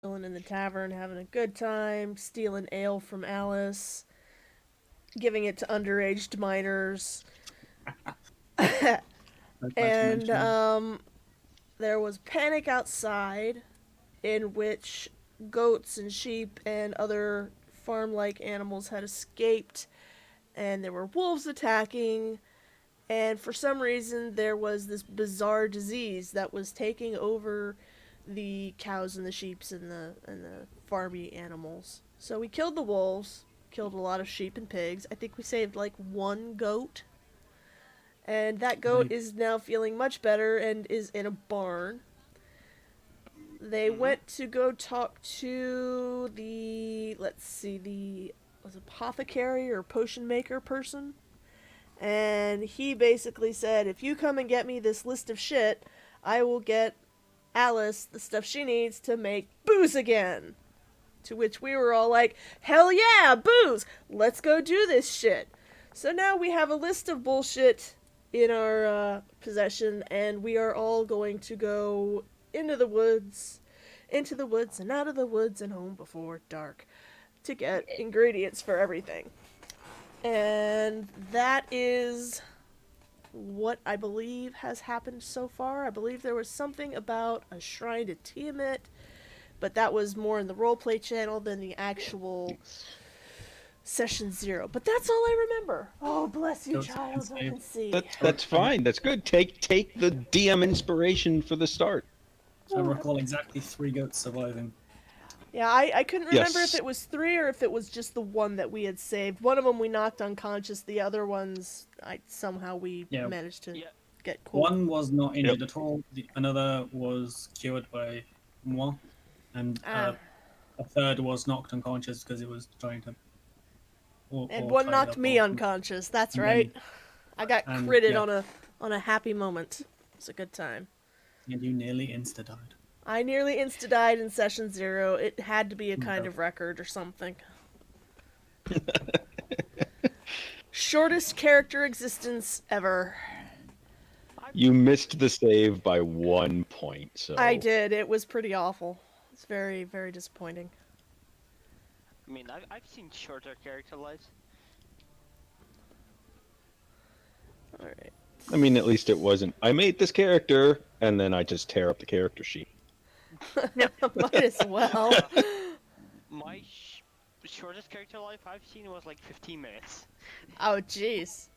chilling in the tavern, having a good time, stealing ale from Alice, giving it to underage minors. I'd like to and mention. there was panic outside, in which goats and sheep and other farm like animals had escaped, and there were wolves attacking. And for some reason, there was this bizarre disease that was taking over the cows and the sheep and the farmy animals. So we killed the wolves, killed a lot of sheep and pigs. I think we saved like one goat, and that goat They, is now feeling much better and is in a barn. They Mm-hmm. went to go talk to the, let's see, the was apothecary or potion maker person, and he basically said, if you come and get me this list of shit, I will get Alice the stuff she needs to make booze again. To which we were all like, hell yeah, booze! Let's go do this shit. So now we have a list of bullshit in our possession, and we are all going to go into the woods, and out of the woods and home before dark to get ingredients for everything. And that is what I believe has happened so far. I believe there was something about a shrine to Tiamat, but that was more in the roleplay channel than the actual session 0. But that's all I remember. Oh, bless you, goats and child. Let save. me see. That's fine. That's good. Take the DM inspiration for the start. I recall exactly 3 goats surviving. Yeah, I couldn't remember if Yes. it was 3 or if it was just the one that we had saved. One of them we knocked unconscious. The other ones, somehow we Yeah. managed to Yeah. get cool. One was not injured at all. Another was cured by moi, and a third was knocked unconscious because it was trying to. And or one tied knocked up me or- unconscious. That's and right. then- I got and, critted yeah. on a happy moment. It's a good time. And you nearly insta died. I nearly insta died in session 0. It had to be a kind Okay. of record or something. Shortest character existence ever. You missed the save by 1 point. So I did. It was pretty awful. It's very, very disappointing. I mean, I've seen shorter character lives. Alright. I mean, at least it wasn't. I made this character, and then I just tear up the character sheet. Might as well. My shortest character life I've seen was like 15 minutes. Oh, jeez.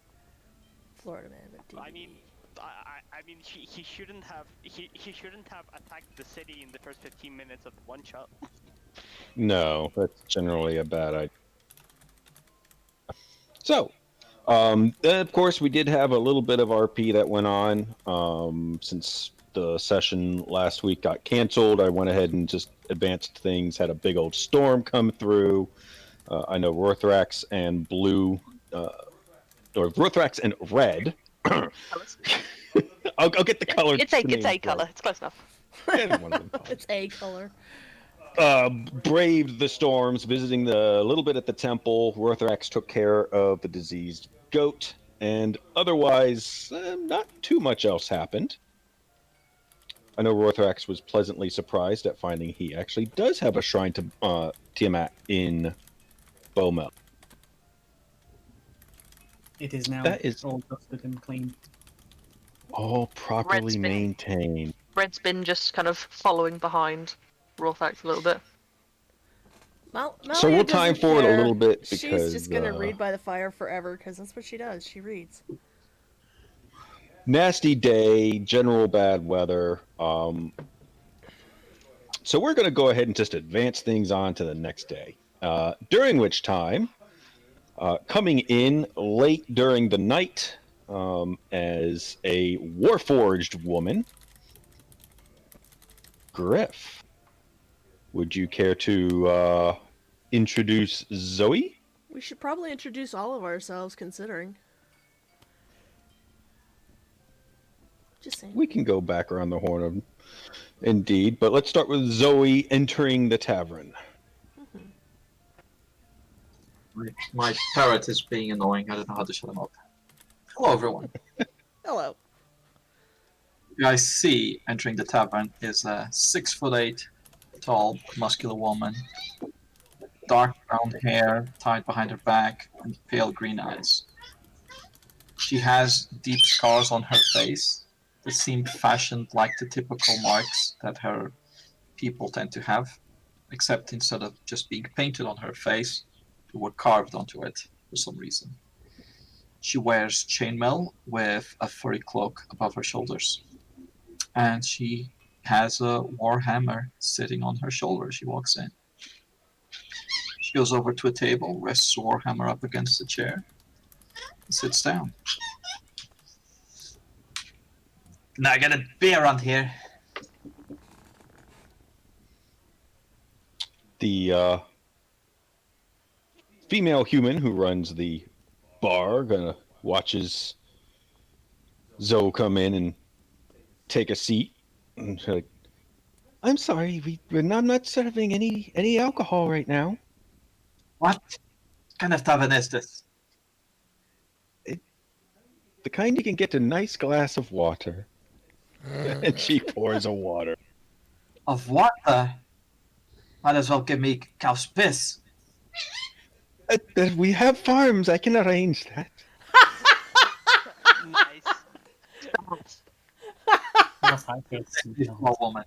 Florida man. I mean, I mean, he shouldn't have he shouldn't have attacked the city in the first 15 minutes of one shot. No, that's generally a bad idea. So, of course, we did have a little bit of RP that went on. Since the session last week got canceled, I went ahead and just advanced things. Had a big old storm come through. I know Rorthrax and Blue, or Rorthrax and Red. I'll get the color. It's a color. It's close enough. It's A color. Braved the storms, visiting a little bit at the temple. Rorthrax took care of the diseased goat, and otherwise, not too much else happened. I know Rorthrax was pleasantly surprised at finding he actually does have a shrine to Tiamat in Beaumont. It is now That is- all dusted and clean. All properly Red's been- maintained. Red's been just kind of following behind Rorthax a little bit. So we'll time doesn't forward a care. little bit She's because just gonna read by the fire forever because that's what she does. She reads. nasty day, general bad weather. So we're going to go ahead and just advance things on to the next day. During which time, coming in late during the night, as a warforged woman, Griff. Would you care to introduce Zoe? We should probably introduce all of ourselves, considering. Just saying. We can go back around the horn of indeed, but let's start with Zoe entering the tavern. My parrot is being annoying. I don't know how to shut him up. Hello, everyone. Hello. You guys see entering the tavern is a 6'8", tall, muscular woman. Dark brown hair tied behind her back and pale green eyes. She has deep scars on her face that seem fashioned like the typical marks that her people tend to have, except instead of just being painted on her face, they were carved onto it for some reason. She wears chainmail with a furry cloak above her shoulders, and she has a war hammer sitting on her shoulder as she walks in. She goes over to a table, rests the war hammer up against the chair, and sits down. Can I get a beer around here? The female human who runs the bar watches Zoe come in and take a seat. And she's like, I'm sorry, I'm not serving any alcohol right now. What kind of tavern is this? The kind you can get a nice glass of water. And she pours a water. Of water? Might as well give me cow's piss. We have farms. I can arrange that. Nice. Yes, I could see This that. small woman.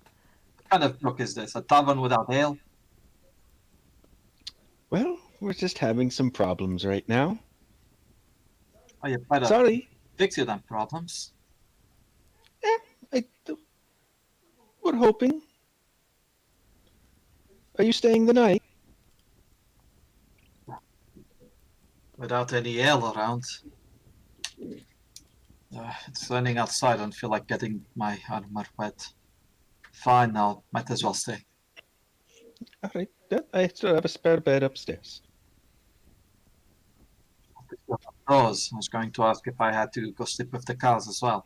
What kind of joke is this? A tavern without ale? Well, we're just having some problems right now. Oh, you better Sorry. fix your damn problems. We're hoping. Are you staying the night? Without any ale around. It's raining outside. I don't feel like getting my armor wet. Fine, now might as well stay. All right. I still have a spare bed upstairs. Rose, I was going to ask if I had to go sleep with the cows as well.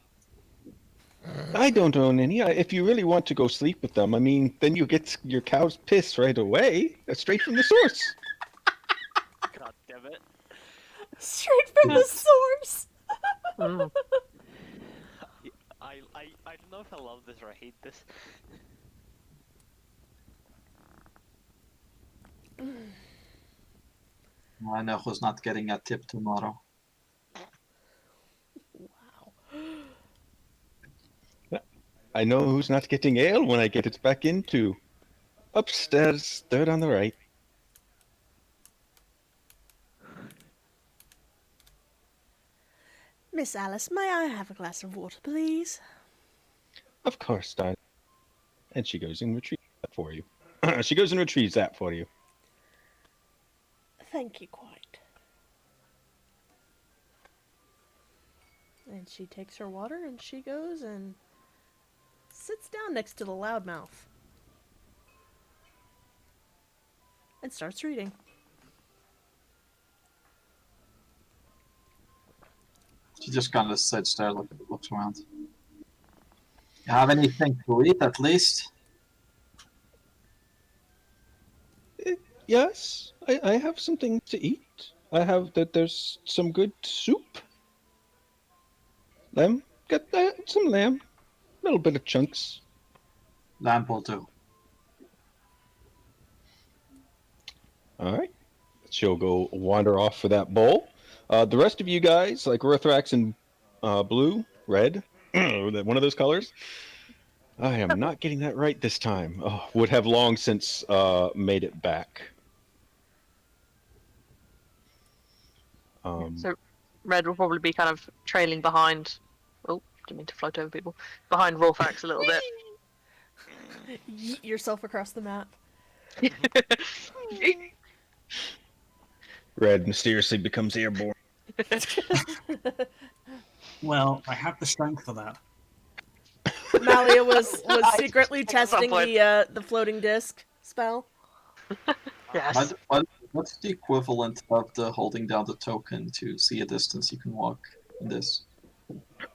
I don't own any. If you really want to go sleep with them, I mean, then you get your cow's piss right away, straight from the source. God damn it. Straight from the source. Mm. I don't know if I love this or I hate this. I know who's not getting a tip tomorrow. I know who's not getting ale when I get it back into. Upstairs, third on the right. Miss Alice, may I have a glass of water, please? Of course, darling. And she goes and retrieves that for you. She goes and retrieves that for you. Thank you quite. And she takes her water and she goes and sits down next to the loudmouth. And starts reading. She just kind of sits there, looks around. You have anything to eat, at least? Yes, I have something to eat. I have that. There's some good soup. Lamb, got some lamb, a little bit of chunks. Lamp will do. All right, she'll go wander off for that bowl. The rest of you guys, like Rithrax and blue, red, one of those colors. I am not getting that right this time. Oh, would have long since made it back. So Red will probably be kind of trailing behind. Oh, didn't mean to float over people. Behind Rolfax a little bit. Yeet yourself across the map. Red mysteriously becomes airborne. Well, I have the strength for that. Malia was secretly At some testing point. the floating disc spell. Yes. What's the equivalent of the holding down the token to see a distance you can walk in this?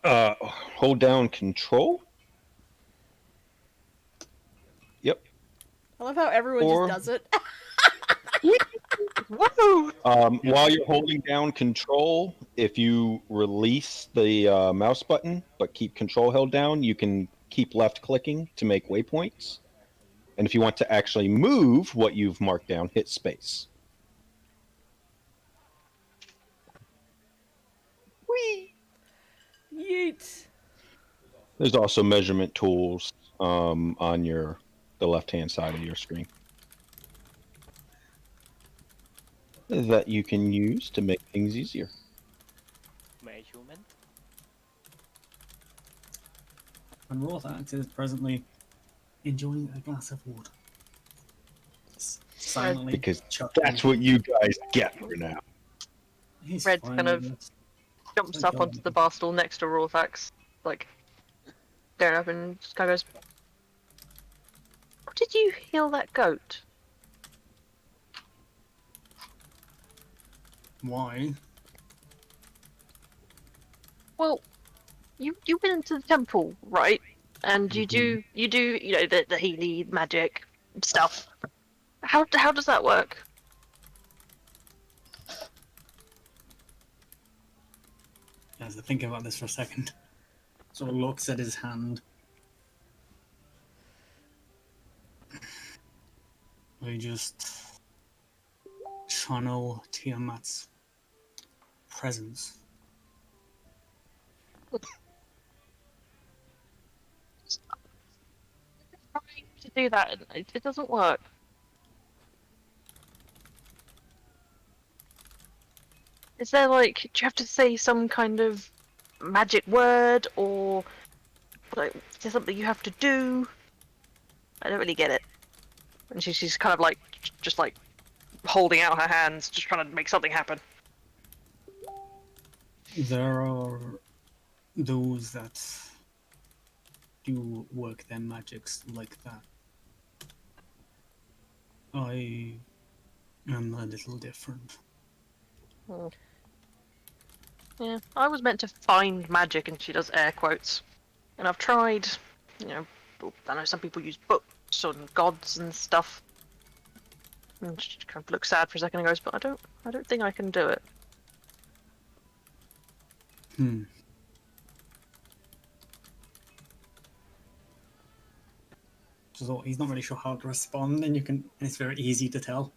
Hold down control. Yep. I love how everyone Or- just does it. Woohoo! While you're holding down control, if you release the mouse button but keep control held down, you can keep left clicking to make waypoints. And if you want to actually move what you've marked down, hit space. Whee! Yeet. There's also measurement tools on the left-hand side of your screen that you can use to make things easier. Measurement. And Rorthax is presently enjoying a glass of water. Silently. Because chuckling. that's what you guys get for now. He's Red's fine kind of- with it. Jumps up onto the bar stool next to Rorthax, like staring up and just kind of goes, "What did you heal that goat?" Why? Well, you went into the temple, right? And you do the Healy magic stuff. How does that work? As I think about this for a second, sort of looks at his hand. I just channel Tiamat's presence. Trying to do that, and it doesn't work. Is there like, do you have to say some kind of magic word, or like, is there something you have to do? I don't really get it. And she's kind of like, just like holding out her hands, just trying to make something happen. There are those that do work their magics like that. I am a little different. Yeah, I was meant to find magic, and she does air quotes. And I've tried, I know some people use books and gods and stuff. And she kind of looks sad for a second and goes, "But I don't think I can do it." So he's not really sure how to respond, and it's very easy to tell.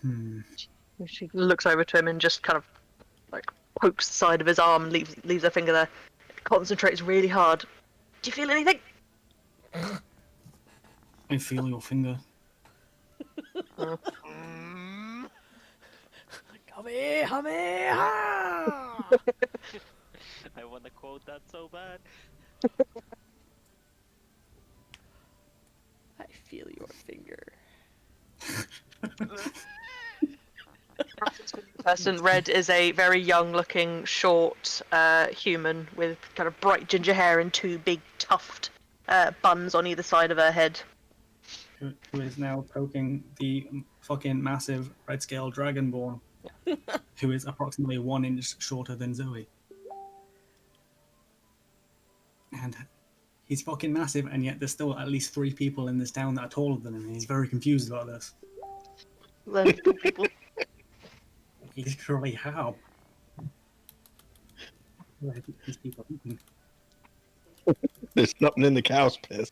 And she looks over to him and just kind of like pokes the side of his arm and leaves her finger there. Concentrates really hard. Do you feel anything? I feel your finger. Kamehameha! I want to quote that so bad. I feel your finger. Person Red is a very young-looking, short human with kind of bright ginger hair and two big tuft buns on either side of her head. Who is now poking the fucking massive red scale dragonborn, who is approximately 1 inch shorter than Zoe. And he's fucking massive, and yet there's still at least 3 people in this town that are taller than him, and he's very confused about this. Then people. He's surely how? Where are these people eating? There's something in the cow's piss.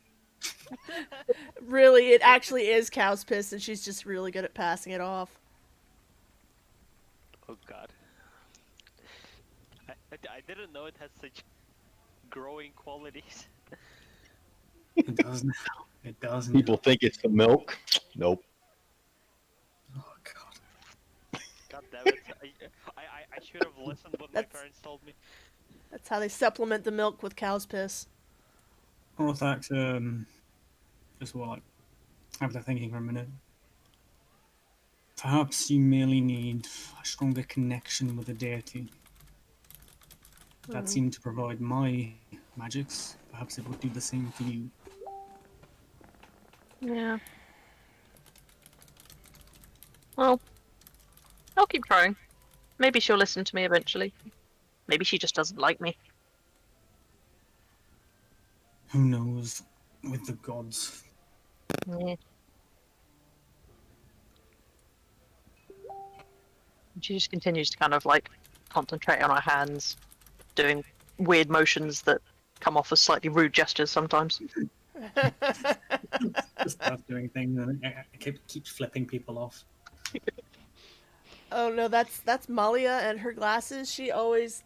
Really, it actually is cow's piss, and she's just really good at passing it off. Oh god. I didn't know it has such growing qualities. It does now. It does now. People think it's the milk. Nope. Oh god. God damn it. I should have listened what my That's- parents told me. That's how they supplement the milk with cow's piss. Orthax, just while like, after thinking for a minute, perhaps you merely need a stronger connection with the deity. That seemed to provide my magics. Perhaps it would do the same for you. Yeah. Well, I'll keep trying. Maybe she'll listen to me eventually. Maybe she just doesn't like me. Who knows with the gods? Yeah. And she just continues to kind of like concentrate on her hands, doing weird motions that come off as slightly rude gestures sometimes. Just starts doing things and it keeps flipping people off. Oh no, that's Malia and her glasses. She always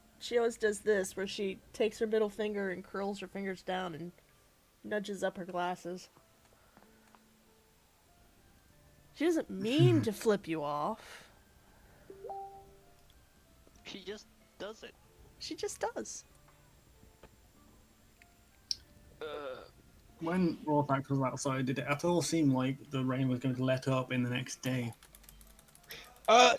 does this, where she takes her middle finger and curls her fingers down and nudges up her glasses. She doesn't mean to flip you off. She just does it. She just does. When Rawfax was outside, did it at all seem like the rain was going to let up in the next day? I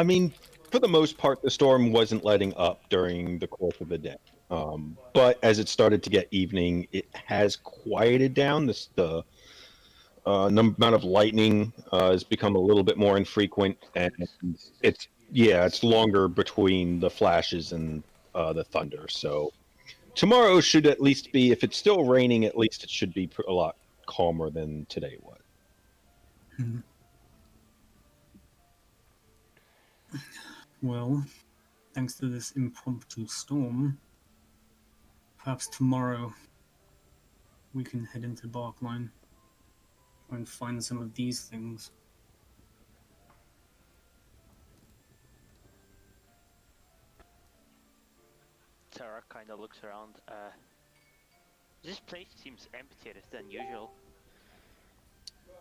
mean, for the most part, the storm wasn't letting up during the course of the day. But as it started to get evening, it has quieted down. The amount of lightning has become a little bit more infrequent, and it's longer between the flashes and the thunder. So tomorrow should at least be, if it's still raining, at least it should be a lot calmer than today was. Well, thanks to this impromptu storm, perhaps tomorrow we can head into Barkline and find some of these things. Sarah kind of looks around. This place seems emptier than usual.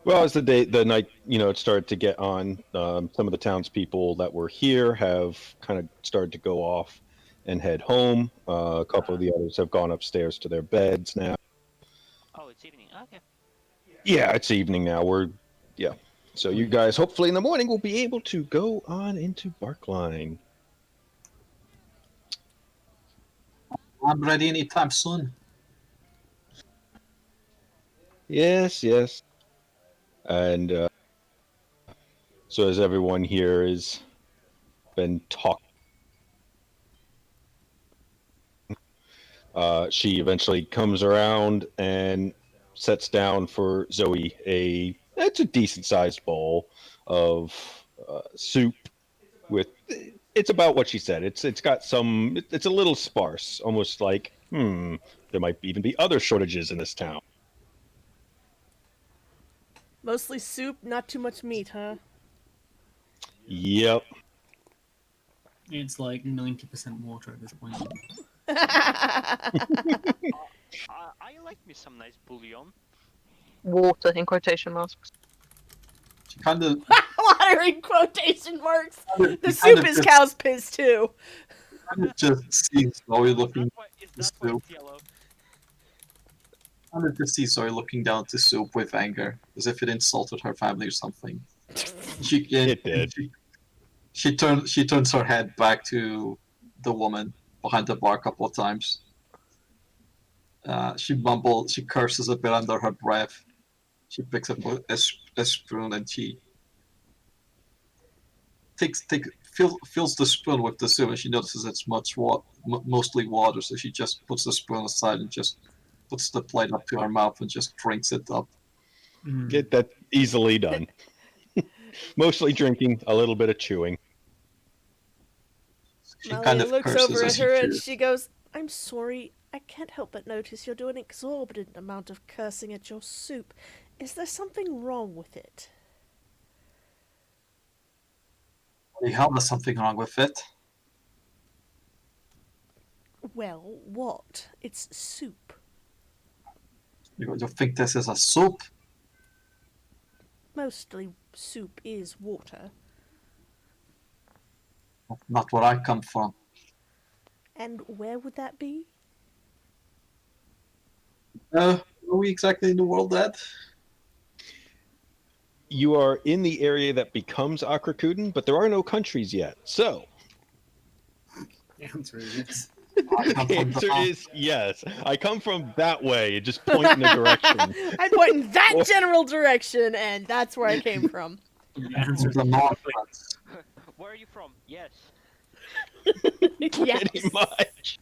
Well, as the night, it started to get on, some of the townspeople that were here have kind of started to go off and head home. A couple of the others have gone upstairs to their beds now. Oh, it's evening. Okay. Yeah, it's evening now. So you guys, hopefully in the morning, will be able to go on into Barkline. I'm ready anytime soon. Yes. And so as everyone here has been talking, she eventually comes around and sets down for Zoe it's a decent sized bowl of soup with, it's about what she said. It's got some, it's a little sparse, almost like, there might even be other shortages in this town. Mostly soup, not too much meat, huh? Yep. It's like 90% water at this point. I like me some nice bouillon. Water in quotation marks. She kind of Water in quotation marks. The soup is cow's piss too. just sees Zoe looking. That's why it's yellow. I just see Zoe looking down at the soup with anger, as if it insulted her family or something. It did. She turns her head back to the woman behind the bar a couple of times. She curses a bit under her breath. She picks up a spoon and she fills the spoon with the soup, and she notices it's mostly water, so she just puts the spoon aside and just puts the plate up to her mouth and just drinks it up. Get that easily done. Mostly drinking, a little bit of chewing. She Malia kind of looks curses over at as she her and chews. she goes, "I'm sorry, I can't help but notice you're doing an exorbitant amount of cursing at your soup. Is there something wrong with it?" The hell, there's something wrong with it. Well, what? It's soup. You think this is a soup? Mostly soup is water. Not where I come from. And where would that be? Are we exactly in the world at? You are in the area that becomes Akrakuden, but there are no countries yet. So, The answer is yes. I come the from the answer mountain. is yes. I come from that way. Just point in a direction. I point in that general direction, and that's where I came from. The answer is The mountains. Where are you from? Yes. Yes, Pretty much.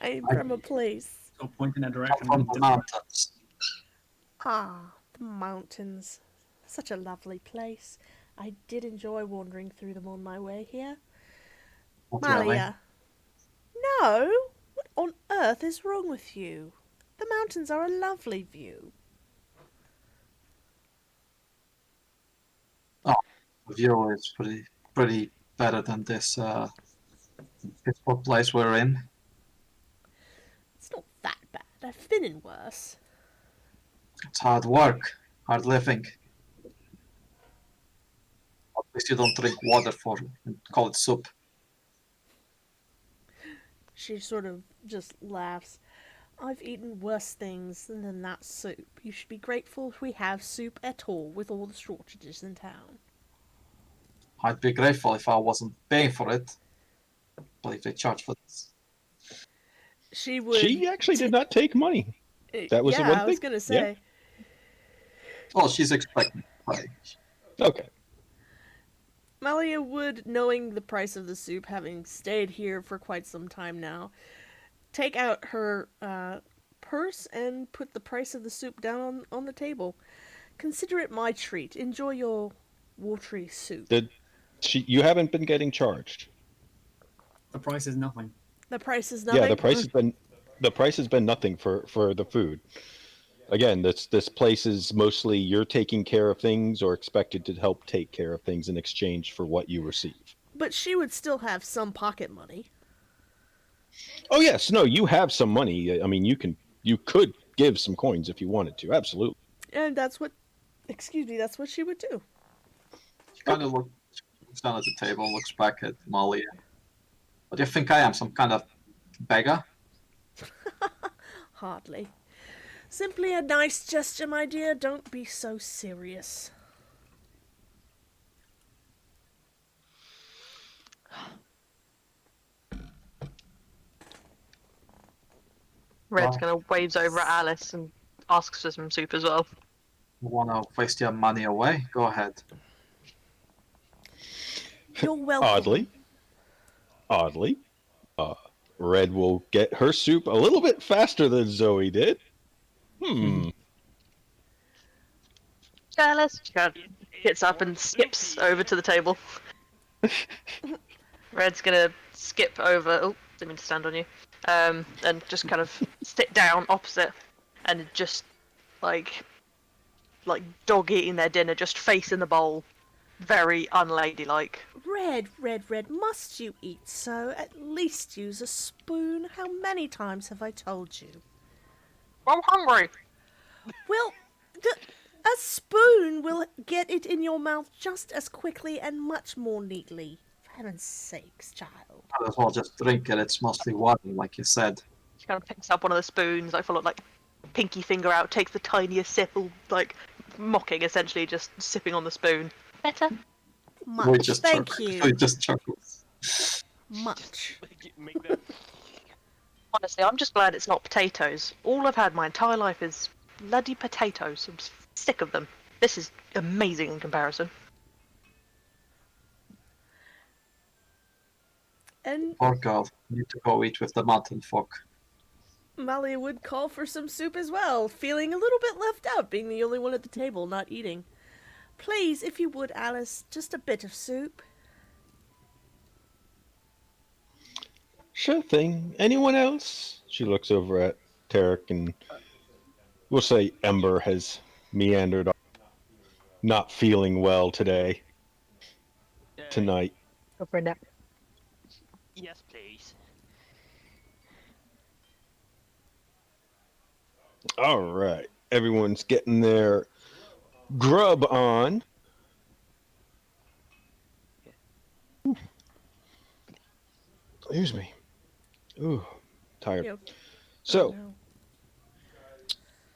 I'm from a place. so point in a I'm direction. from the mountains. Ah, the mountains. Such a lovely place. I did enjoy wandering through them on my way here. Not really. Malia. No? What on earth is wrong with you? The mountains are a lovely view. The view is pretty better than this peaceful place we're in. It's not that bad. I've been in worse. It's hard work, hard living. At least you don't drink water and call it soup. She sort of just laughs. I've eaten worse things than that soup. You should be grateful we have soup at all with all the shortages in town. I'd be grateful if I wasn't paying for it. I believe they charge for this. She would. She actually did not take money. That was the yeah, one I was thing? gonna say. Well, she's expecting to pay. Okay. Malia would, knowing the price of the soup, having stayed here for quite some time now, take out her purse and put the price of the soup down on the table. Consider it my treat. Enjoy your watery soup. You haven't been getting charged. The price is nothing. The price is nothing. Yeah, the price has been nothing for the food. Again, this place is mostly you're taking care of things or expected to help take care of things in exchange for what you receive. But she would still have some pocket money. Oh yes, no, you have some money. I mean, you could give some coins if you wanted to. Absolutely. And that's what she would do. She kind of looks down at the table, looks back at Molly. What do you think I am? Some kind of beggar? Hardly. Simply a nice gesture, my dear. Don't be so serious. Red's Wow. gonna waves over at Alice and asks for some soup as well. You want to waste your money away? Go ahead. You're welcome. Oddly, Red will get her soup a little bit faster than Zoe did. Alice gets up and skips over to the table. Red's gonna skip over. Oh, didn't mean to stand on you. And just kind of sit down opposite, and just like dog eating their dinner, just facing the bowl, very unladylike. Red, must you eat so? At least use a spoon. How many times have I told you? I'm hungry. Well, a spoon will get it in your mouth just as quickly and much more neatly. For heaven's sakes, child. Might as well just drink it. It's mostly water, like you said. She kind of picks up one of the spoons, like full of like pinky finger out, takes the tiniest sip, like mocking, essentially, just sipping on the spoon. Better. Much, thank you. We just chuckles. Much. Make them. Honestly, I'm just glad it's not potatoes. All I've had my entire life is bloody potatoes. I'm just sick of them. This is amazing in comparison. And Poor girl. Need to go eat with the mountain folk. Malia would call for some soup as well, feeling a little bit left out, being the only one at the table not eating. Please, if you would, Alice, just a bit of soup. Sure thing. Anyone else? She looks over at Tarek and we'll say Ember has meandered off, not feeling well tonight. Go for a nap. Yes, please. All right. Everyone's getting their grub on. Excuse me. Ooh, tired. Yep. So, Oh, no.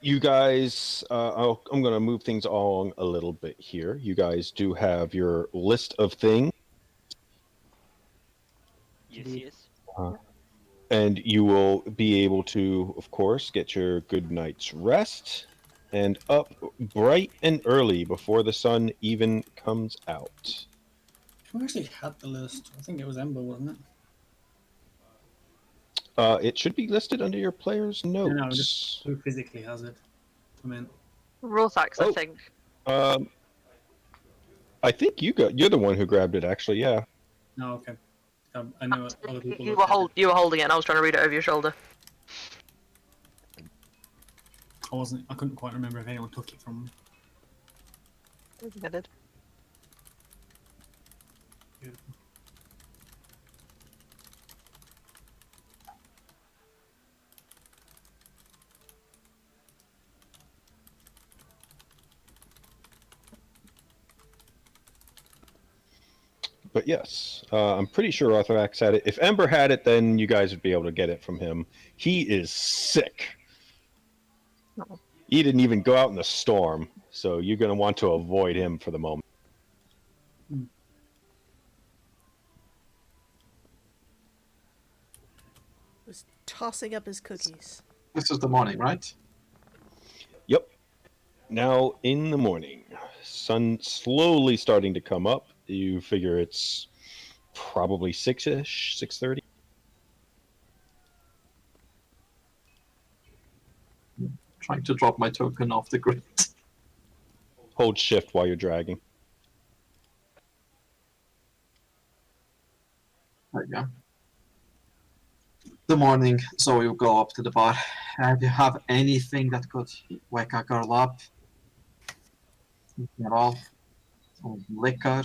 you guys, I'm going to move things along a little bit here. You guys do have your list of things, Yes. and you will be able to, of course, get your good night's rest and up bright and early before the sun even comes out. Who actually had the list? I think it was Ember, wasn't it? It should be listed under your player's notes. No, just who physically has it. I mean, Rorthax, I Oh. think. I think you're the one who grabbed it, actually. Yeah. no, okay. I know other people. You looked were at it. you were holding it, and I was trying to read it over your shoulder. I couldn't quite remember if anyone took it from I think I did. him. But yes, I'm pretty sure Arthrax had it. If Ember had it, then you guys would be able to get it from him. He is sick. Oh. He didn't even go out in the storm, so you're going to want to avoid him for the moment. Was tossing up his cookies. This is the morning, right? Yep. Now in the morning, sun slowly starting to come up. You figure it's probably 6-ish, 6:30. Trying to drop my token off the grid. Hold shift while you're dragging. There you go. The morning, so you go up to the bar. Do you have anything that could wake a girl up? Nothing at all. Some liquor.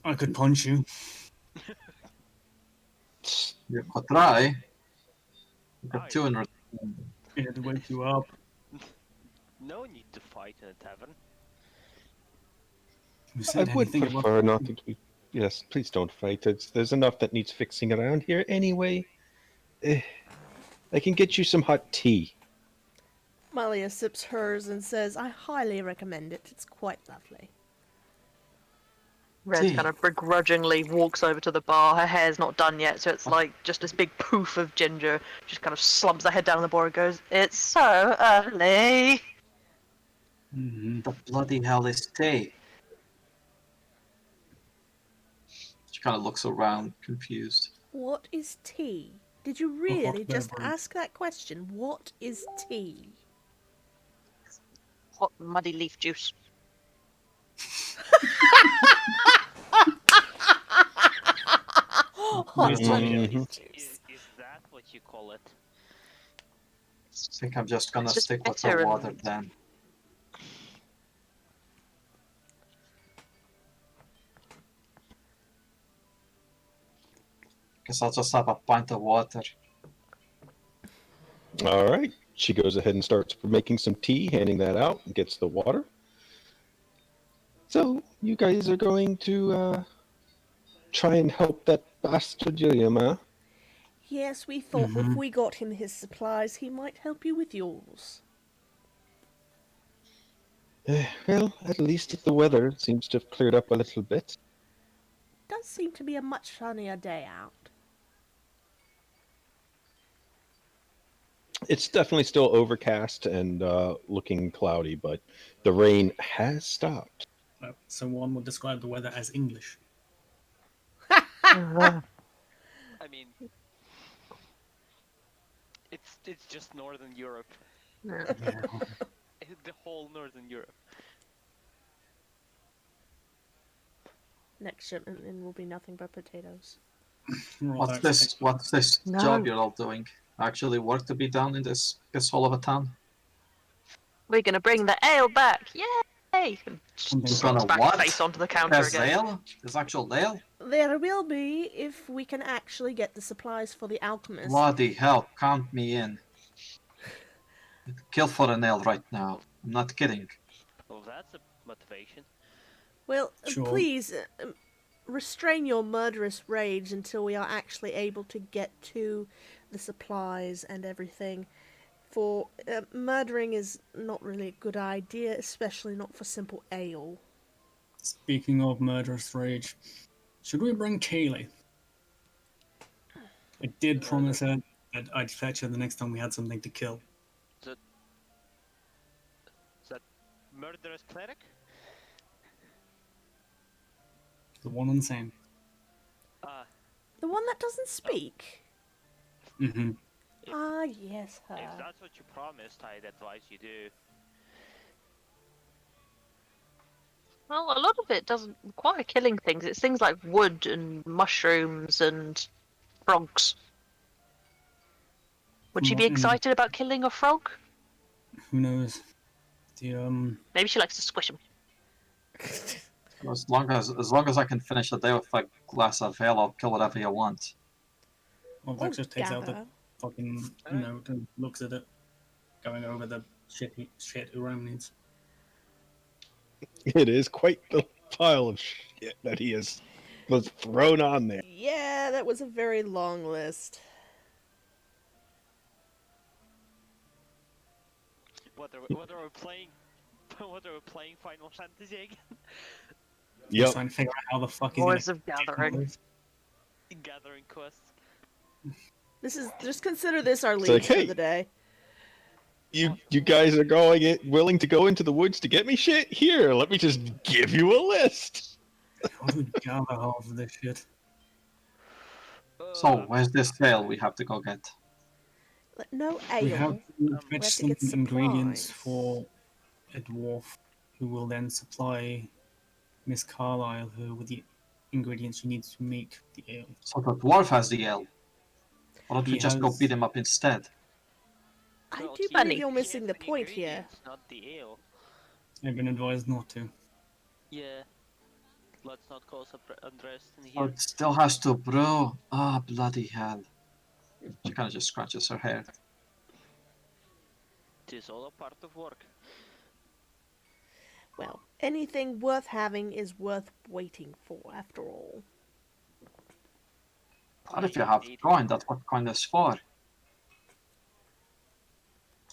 I could punch you. You could try. You got Aye. 200. It'd wake you up. No need to fight in a tavern. You I said would anything about- prefer not to be. Yes, please don't fight. There's enough that needs fixing around here anyway. I can get you some hot tea. Malia sips hers and says, I highly recommend it. It's quite lovely. Red Tea. kind of begrudgingly walks over to the bar. Her hair's not done yet, so it's like just this big poof of ginger. Just kind of slumps her head down on the bar and goes, "It's so early." Mhm. The bloody hell is tea? She kind of looks around, confused. What is tea? Did you hot really just beverage. ask that question? What is tea? Hot muddy leaf juice. Hot Yes, muddy mhm. leaf juice. Is that what you call it? I think I'm just gonna It's just stick with bitter the and- water then. Guess I'll just have a pint of water. All right. She goes ahead and starts making some tea, handing that out, and gets the water. So you guys are going to try and help that bastard William, huh? Yes, we thought if Mhm. we got him his supplies, he might help you with yours. Well, at least the weather seems to have cleared up a little bit. Does seem to be a much sunnier day out. It's definitely still overcast and looking cloudy, but the rain has stopped. So one would describe the weather as English. I mean, it's just Northern Europe. Yeah. Yeah. The whole Northern Europe. Next shipment in will be nothing but potatoes. We're all What's out this? What's this No. job you're all doing? Actually, work to be done in this hole of a town. We're gonna bring the ale back! Yay! And Something just gonna slumps back what? face onto the counter There's again. ale? There's actual ale? There will be if we can actually get the supplies for the alchemist. Bloody hell, count me in. Kill for an ale right now. I'm not kidding. Well, that's a motivation. Well, Sure. please restrain your murderous rage until we are actually able to get to the supplies and everything. For murdering is not really a good idea, especially not for simple ale. Speaking of murderous rage, should we bring Kaylee? I did promise her that I'd fetch her the next time we had something to kill. Is that murderous cleric? The one and the same. The one that doesn't speak? Mm-hmm. Ah, yes, her. If that's what you promised, I'd advise you do. Well, a lot of it doesn't require killing things. It's things like wood and mushrooms and frogs. Would you be Mm. excited about killing a frog? who knows? The Maybe she likes to squish them. As long as I can finish the day with a glass of ale, I'll kill whatever you want. Voltax just takes out the Gather. fucking note and looks at it, going over the shit Uram needs. It is quite the pile of shit that was thrown on there. Yeah, that was a very long list. Whether we're playing, whether we're playing Final Fantasy again, Just Yep. trying to figure out how the fuck he's Boys gonna of Gathering. gathering quests. This is just consider this our It's lead like, for hey. the day. You guys are willing to go into the woods to get me shit? Here, let me just give you a list. How do we gather half of this shit? So, where's this ale we have to go get? No We ale. have to we fetch have to some get ingredients supplies. for a dwarf, who will then supply Miss Carlyle with the ingredients she needs to make the ale. So the dwarf has the ale. Why don't we He just go has- beat him up instead? I Well, do he- believe Bunny. you're he missing has the point here. ingredients, not the ale. I've been advised not to. Yeah. Let's not cause unrest in Oh, here. it still has to brew. Ah, bloody hell. She kind of just scratches her hair. It is all a part of work. Well, anything worth having is worth waiting for, after all. What if you have coin? That's what coin is for.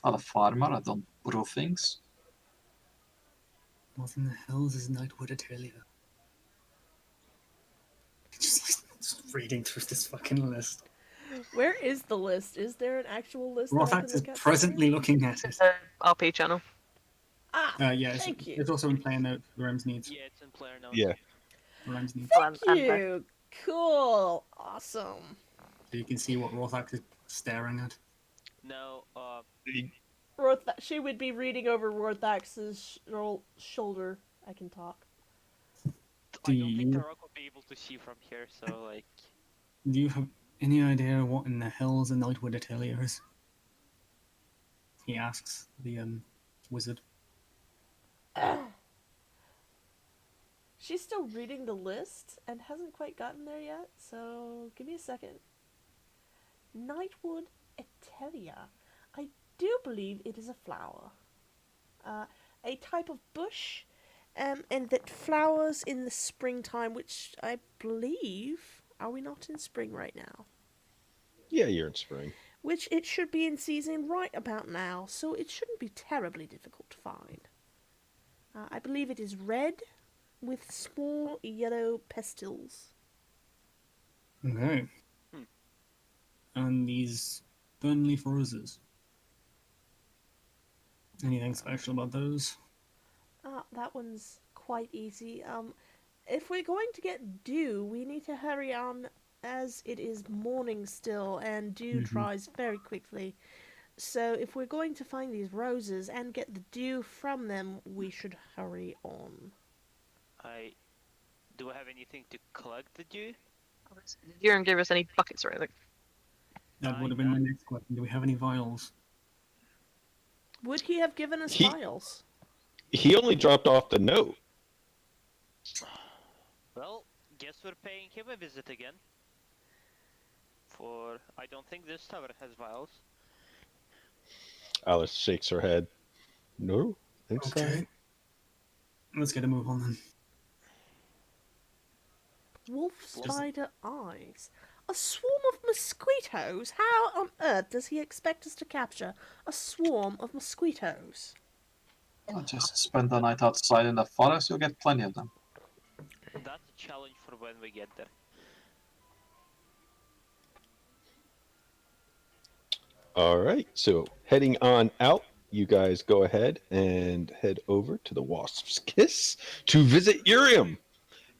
Not a farmer, I don't brew things. What in the hell is Nightwood Atelia? Just reading through this fucking list. Where is the list? Is there an actual list? that I can Rothax is look at presently somewhere? looking at it. It's a RP channel. Ah, Yeah, thank you. it's also in player note for Rem's needs. Yeah, it's in player notes. Yeah. Rem's needs. Well, Thank and back. you. Cool. Awesome. So you can see what Rothax is staring at. No, She would be reading over Rothax's shoulder. I can talk. I Do don't think you- the rock will be able to see from here, so like, Do you have any idea what in the hell's a Nightwood Atelia is? He asks the wizard. She's still reading the list and hasn't quite gotten there yet, so give me a second. Nightwood Atelia. I do believe it is a flower. A type of bush, and that flowers in the springtime, which I believe... Are we not in spring right now? Yeah, you're in spring. Which it should be in season right about now, so it shouldn't be terribly difficult to find. I believe it is red with small yellow pestils. Okay. Hmm. And these Burnleaf roses. Anything special about those? That one's quite easy. If we're going to get dew, we need to hurry on as it is morning still and dew dries very quickly. So if we're going to find these roses and get the dew from them, we should hurry on. do I have anything to collect the dew? You didn't give us any buckets or anything. That would have been my next question. Do we have any vials? Would he have given us He- vials? He only dropped off the note. Well, guess we're paying him a visit again. For I don't think this tower has vials. Alice shakes her head. No, think so. Okay. Let's get a move on then. Wolf spider eyes. A swarm of mosquitoes? How on earth does he expect us to capture a swarm of mosquitoes? Well, just spend the night outside in the forest, you'll get plenty of them. That's a challenge for when we get there. All right, so heading on out, you guys go ahead and head over to the Wasp's Kiss to visit Urium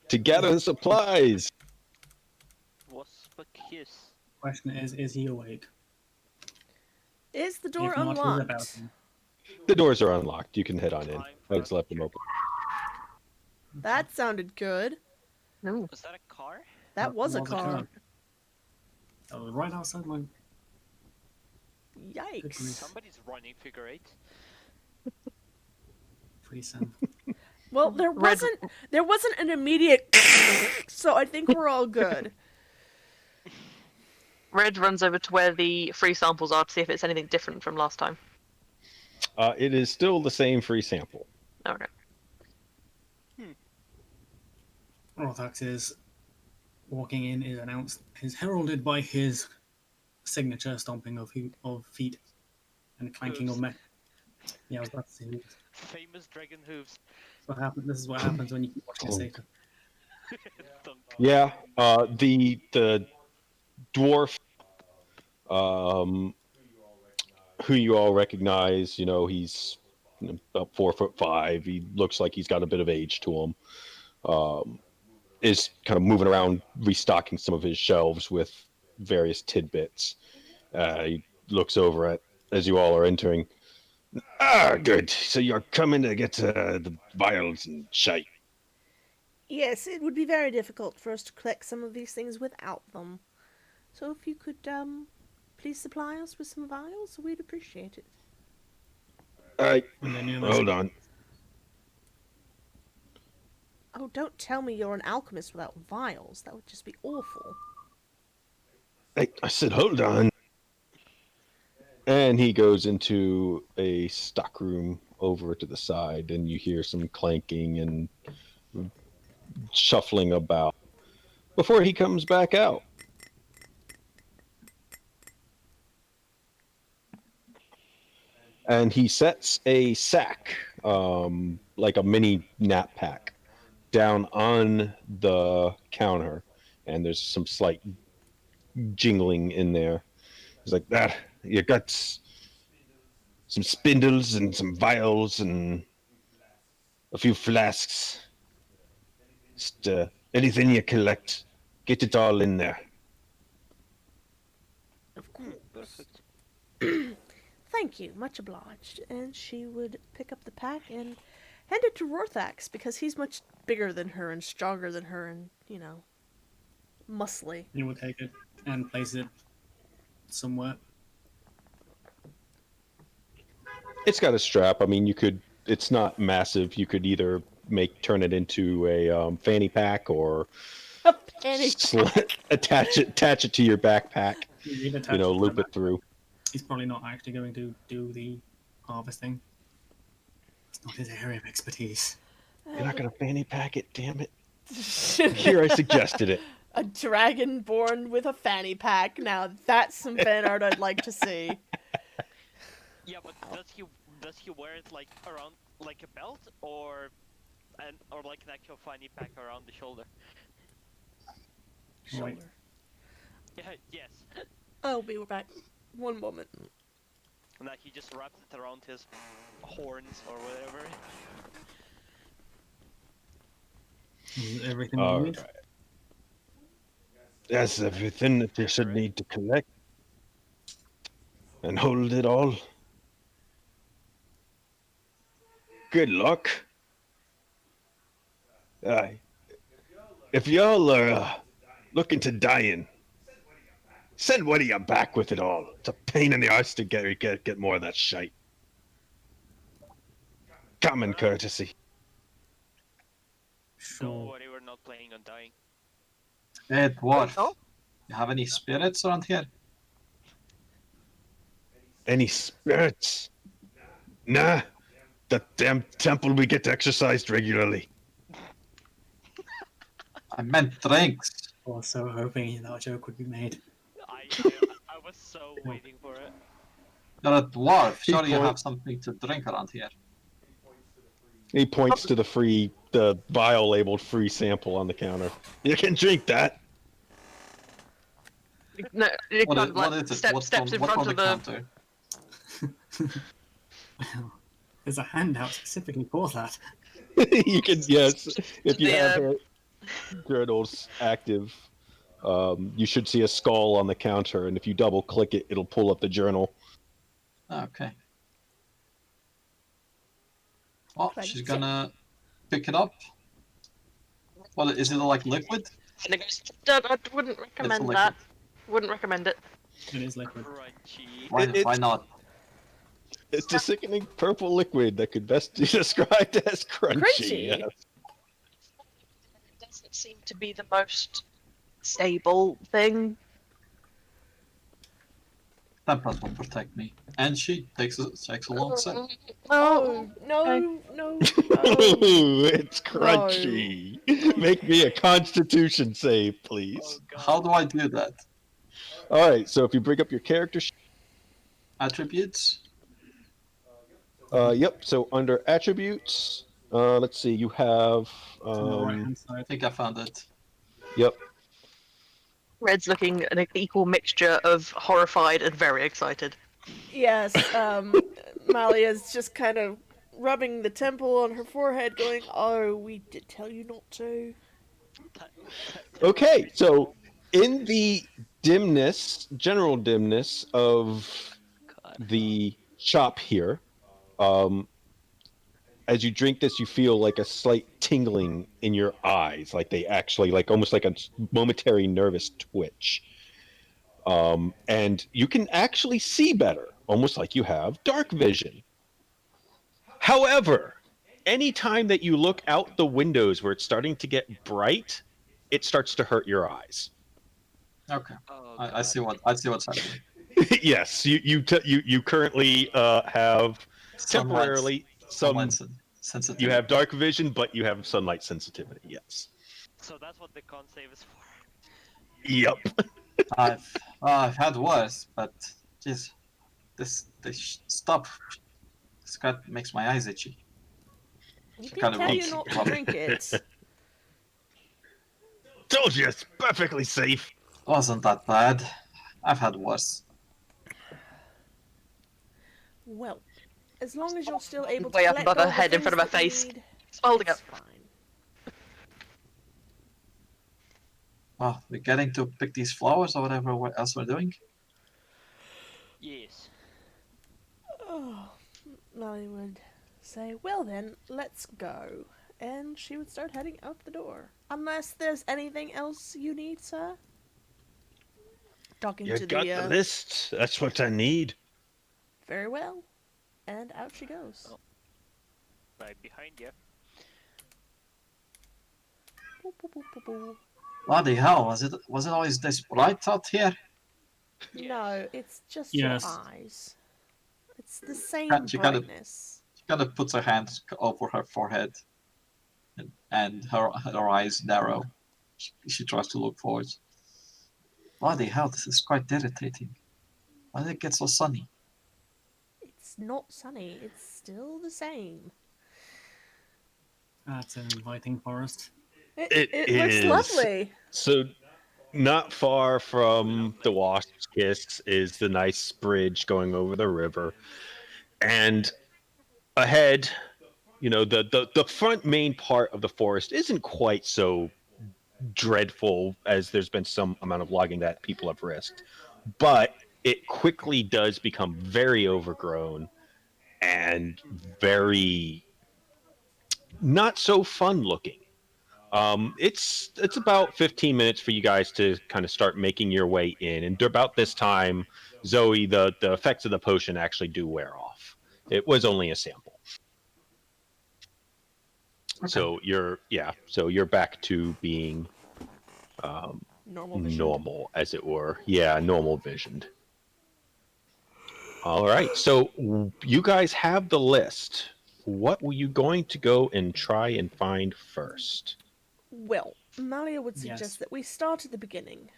to gather the supplies. What's a kiss? Question is he awake? Is the door If not, who's unlocked? about him? The doors are unlocked. You can head on in. Time I for just left them open. That sounded good. No. Was that a car? That was a car. That was right outside my... Yikes. Somebody's running figure eight. Free sample. Well, there Red- wasn't an immediate, so I think we're all good. Red runs over to where the free samples are to see if it's anything different from last time. It is still the same free sample. Okay. Rothax is walking in, is heralded by his signature stomping of feet and clanking of metal. Yeah, I was about to say hooves. Famous dragon hooves. This is what happens when you keep watching a Satan. Thunk. Yeah, the dwarf, who you all recognize, he's about 4'5". He looks like he's got a bit of age to him. Is kind of moving around, restocking some of his shelves with various tidbits. He looks over as you all are entering. Ah, good. So you're coming to get the vials and shite. Yes, it would be very difficult for us to collect some of these things without them. So if you could, please supply us with some vials, we'd appreciate it. When they're nearly Hold on. Oh, don't tell me you're an alchemist without vials. That would just be awful. I said, hold on. And he goes into a stockroom over to the side, and you hear some clanking and shuffling about before he comes back out. And he sets a sack, like a mini nap pack, down on the counter, and there's some slight jingling in there. He's like, that, you got some spindles and some vials and a few flasks. Just anything you collect, get it all in there. Of course. Perfect. Thank you, much obliged. And she would pick up the pack and hand it to Rorthax, because he's much bigger than her and stronger than her and, muscly. You will take it and place it somewhere. It's got a strap. I mean, it's not massive. You could either turn it into a fanny pack or A penny. attach it to your backpack. You can attach it to Loop the it through. He's probably not actually going to do the harvesting. It's not his area of expertise. You're not gonna fanny pack it, damn it. Here, I suggested it. A dragon born with a fanny pack. Now that's some fan art I'd like to see. Yeah, but does he wear it like around like a belt or like an actual fanny pack around the shoulder? Shoulder. Yeah, yes. I'll be back. One moment. And that he just wraps it around his horns or whatever. Is everything All you need? right. That's everything that you should need to collect. And hold it all. Good luck. If y'all are looking to dying, send one of you back with it all. It's a pain in the arse to get more of that shite. Common courtesy. Don't Sure. worry, we're not planning on dying. Hey, dwarf. Oh. You have any spirits around here? Any spirits? Nah. The damn temple we get exercised regularly. I meant drinks. I was so hoping that joke would be made. I was so waiting for it. You're a dwarf. He Surely you point- have something to drink around here. He points to the vial labeled free sample on the counter. You can drink that. No, you What can't is, what like is it? steps in what's front on of the the. counter? Well, there's a handout specifically for that. You can, yes, if you The, have journals active, you should see a skull on the counter, and if you double click it, it'll pull up the journal. Okay. Oh, Right. she's gonna pick it up. What is it, like liquid? And it goes, "Dad, I wouldn't recommend liquid. that. Wouldn't recommend it. It is liquid. Crunchy. Why It's- not? It's a sickening purple liquid that could best be described as crunchy. Crunchy? Yeah. It doesn't seem to be the most stable thing. Tempest will protect me. And she takes a long sip. Oh, no, okay. no, no. Ooh, it's crunchy. Make me a Constitution save, Oh please. god. How do I do that? All right. So if you bring up your character sheet, Attributes? yep. So under attributes, let's see. You have. On the right hand I side. think I found it. Yep. Red's looking an equal mixture of horrified and very excited. Yes, Malia's just kind of rubbing the temple on her forehead, going, "Oh, we did tell you not to." Okay. So in the dimness, general dimness of God. the shop here, as you drink this, you feel like a slight tingling in your eyes, like they actually, like almost like a momentary nervous twitch. And you can actually see better, almost like you have dark vision. However, anytime that you look out the windows where it's starting to get bright, it starts to hurt your eyes. Okay. Oh, I see God. what's happening. Yes, you currently have temporarily Sunlight some. sensitivity. You have dark vision, but you have sunlight sensitivity. Yes. So that's what the con save is for. Yep. I've had worse, but jeez, this stuff. Scott makes my eyes itchy. We She did kind of tell you reeks. not to drink it. Told you it's perfectly safe. Wasn't that bad. I've had worse. Well, as long as you're still able to Way up collect above her all the head in front of things her that you face. need, It's holding it's up. fine. Well, we're getting to pick these flowers or whatever else we're doing. Yes. Oh, Molly would say, "Well then, let's go," and she would start heading out the door. Unless there's anything else you need, sir. Talking You to got the list. That's what I need. Very well, and out she goes. Oh. Right behind you. Boop, boop, boop, boop, boop. Bloody hell! Was it always this bright out here? No, it's just Yes. your eyes. It's the same She kind of- brightness. She kind of puts her hand over her forehead, and her eyes narrow. She tries to look forward. Bloody hell! This is quite irritating. Why did it get so sunny? It's not sunny. It's still the same. That's an inviting forest. It looks is. lovely. So, not far from the Wasp's Kiss is the nice bridge going over the river, and ahead, the front main part of the forest isn't quite so dreadful, as there's been some amount of logging that people have risked, but it quickly does become very overgrown and very not so fun looking. It's about 15 minutes for you guys to kind of start making your way in, and about this time, Zoe, the effects of the potion actually do wear off. It was only a sample. Okay. So you're back to being Normal vision. normal, as it were. Yeah, normal visioned. All right, so you guys have the list. What were you going to go and try and find first? Well, Malia would suggest Yes. that we start at the beginning.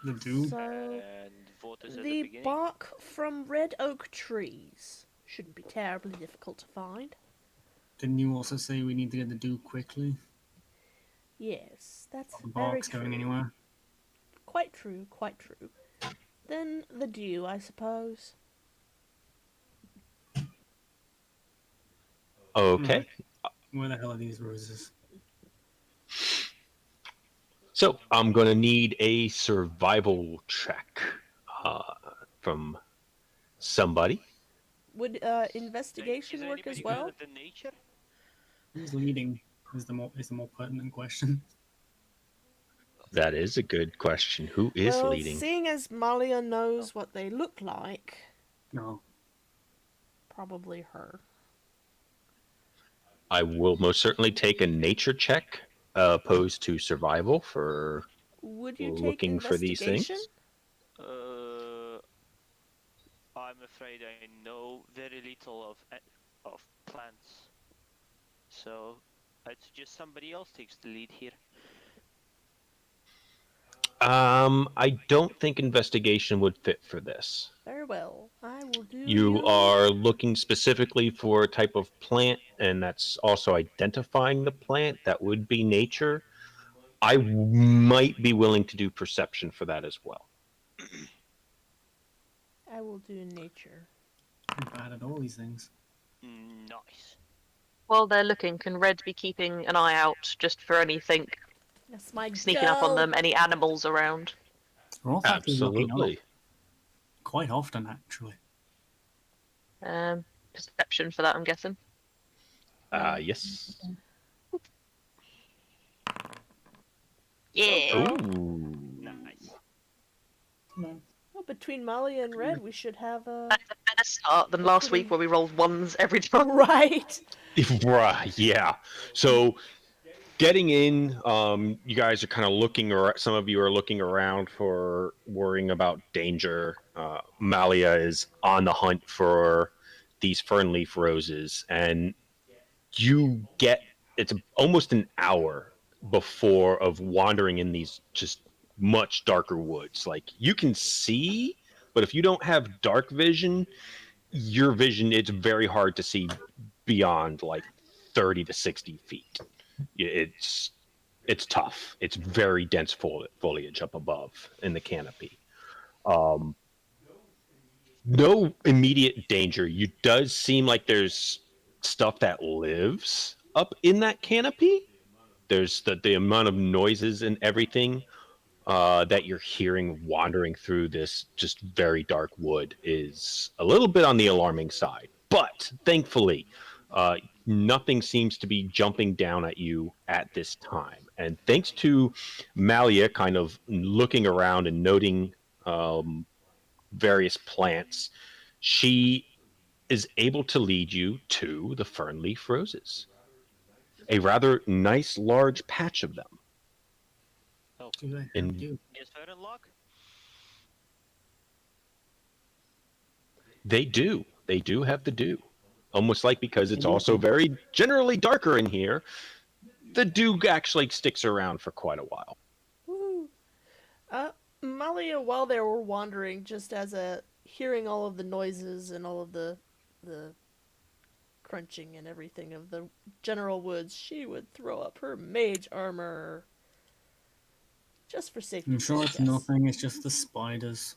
The dew. So, And what is at the the beginning? bark from red oak trees shouldn't be terribly difficult to find. Didn't you also say we need to get the dew quickly? Yes, that's The very bark's true. going anywhere. Quite true, quite true. Then the dew, I suppose. Okay. Where the hell are these roses? So I'm going to need a survival check from somebody. Would Is investigation there work anybody as good well? at the nature? Who's leading? Is the more pertinent question. That is a good question. Who is well, leading? seeing as Malia knows what they look like, No. probably her. I will most certainly take a nature check opposed to survival for Would you take looking for these investigation? things. I'm afraid I know very little of plants, so I'd suggest somebody else takes the lead here. I don't think investigation would fit for this. Very well. I will do You are looking specifically for a type of plant, and that's also identifying the plant. That would be nature. I might be willing to do perception for that as well. I will do nature. I'm bad at all these things. Nice. While they're looking, can Red be keeping an eye out just for anything That's my sneaking up on girl. them, any animals around? We're all actually looking Absolutely. up quite often, actually. Perception for that, I'm guessing. Yes. Yeah. Ooh. Nice. Well, between Malia and Red, we should have a That's a better start than last week where we rolled ones every time. right. Right, yeah. So getting in, you guys are kind of looking, or some of you are looking around for worrying about danger. Malia is on the hunt for these fernleaf roses, and you get it's almost an hour before of wandering in these just much darker woods. Like you can see, but if you don't have dark vision, your vision it's very hard to see beyond like 30 to 60 feet. It's tough. It's very dense foliage up above in the canopy. No immediate danger. You does seem like there's stuff that lives up in that canopy. There's the amount of noises and everything that you're hearing wandering through this just very dark wood is a little bit on the alarming side. But thankfully, nothing seems to be jumping down at you at this time. And thanks to Malia kind of looking around and noting various plants, she is able to lead you to the fernleaf roses. A rather nice large patch of them. Do they In- have you? Is Fernlock? They do. They do have the dew. Almost like because it's also very generally darker in here, the dew actually sticks around for quite a while. Woo. Malia, while they were wandering, just as a hearing all of the noises and all of the crunching and everything of the general woods, she would throw up her mage armor. Just for safety. I'm sure it's yes. nothing, it's just the spiders.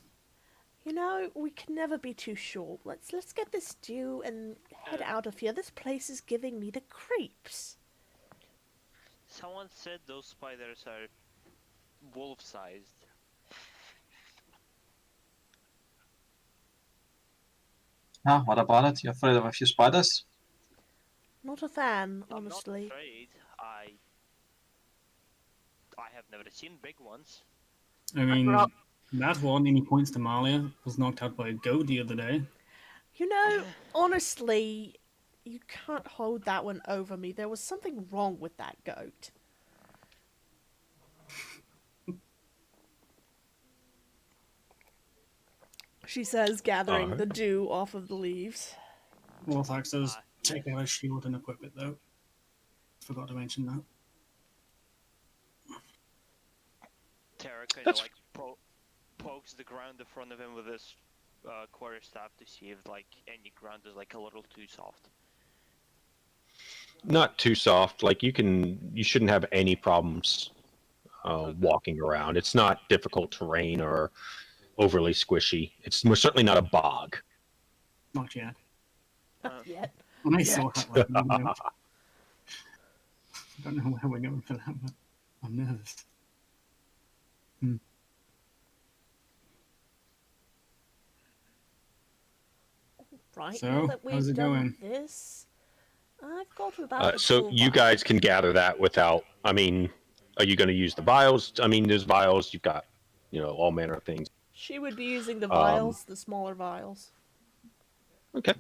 You know, we can never be too sure. Let's get this dew and head out of here. This place is giving me the creeps. Someone said those spiders are wolf-sized. Ah, what about it? You afraid of a few spiders? Not a fan, I'm not honestly. afraid. I have never seen big ones. I mean, Well- that one, and he points to Malia, was knocked out by a goat the other day. You know, honestly, you can't hold that one over me. There was something wrong with that goat. She says, gathering the dew off of the leaves. Warthax says, Ah, take out his shield and equip it, though. Forgot to mention that. Terra kind of That's- like pokes the ground in front of him with his quarterstaff to see if like any ground is like a little too soft. Not too soft. Like you shouldn't have any problems walking around. It's not difficult terrain or overly squishy. It's most certainly not a bog. Not yet. Not yet. I saw that like, I don't know where we're going for that, but I'm nervous. Right, So, now that we've how's it done going? this, I've got about a So full you bar. guys can gather that without. I mean, Are you going to use the vials? I mean, there's vials. You've got, all manner of things. She would be using the vials, the smaller vials. Okay.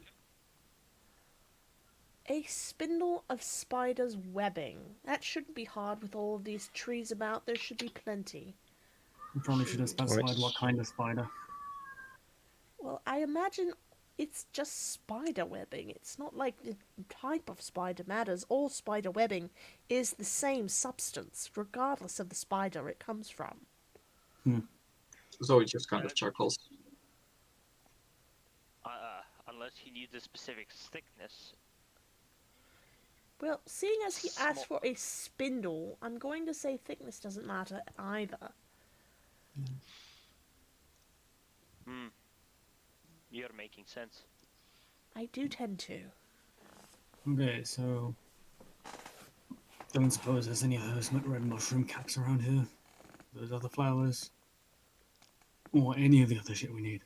A spindle of spider's webbing. That shouldn't be hard with all of these trees about. There should be plenty. You probably should have specified what kind of spider. Well, I imagine it's just spider webbing. It's not like the type of spider matters. All spider webbing is the same substance, regardless of the spider it comes from. Zoe just kind of chuckles. Unless he needs a specific thickness. Well, seeing as he asked for a spindle, I'm going to say thickness doesn't matter either. You're making sense. I do tend to. Okay, so don't suppose there's any of those red mushroom caps around here. Those other flowers. Or any of the other shit we need.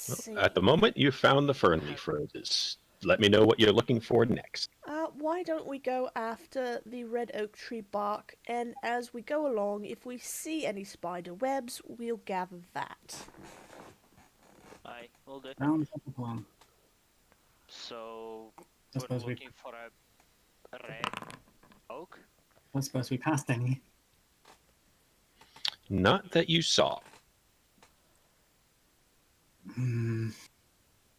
Let's see. At the moment, you found the fern leaf roses. Let me know what you're looking for next. Why don't we go after the red oak tree bark, and as we go along, if we see any spider webs, we'll gather that. Aye, will do. Sounds like a plan. So, I we're suppose we looking for a red oak? I suppose we passed any. Not that you saw. Hmm,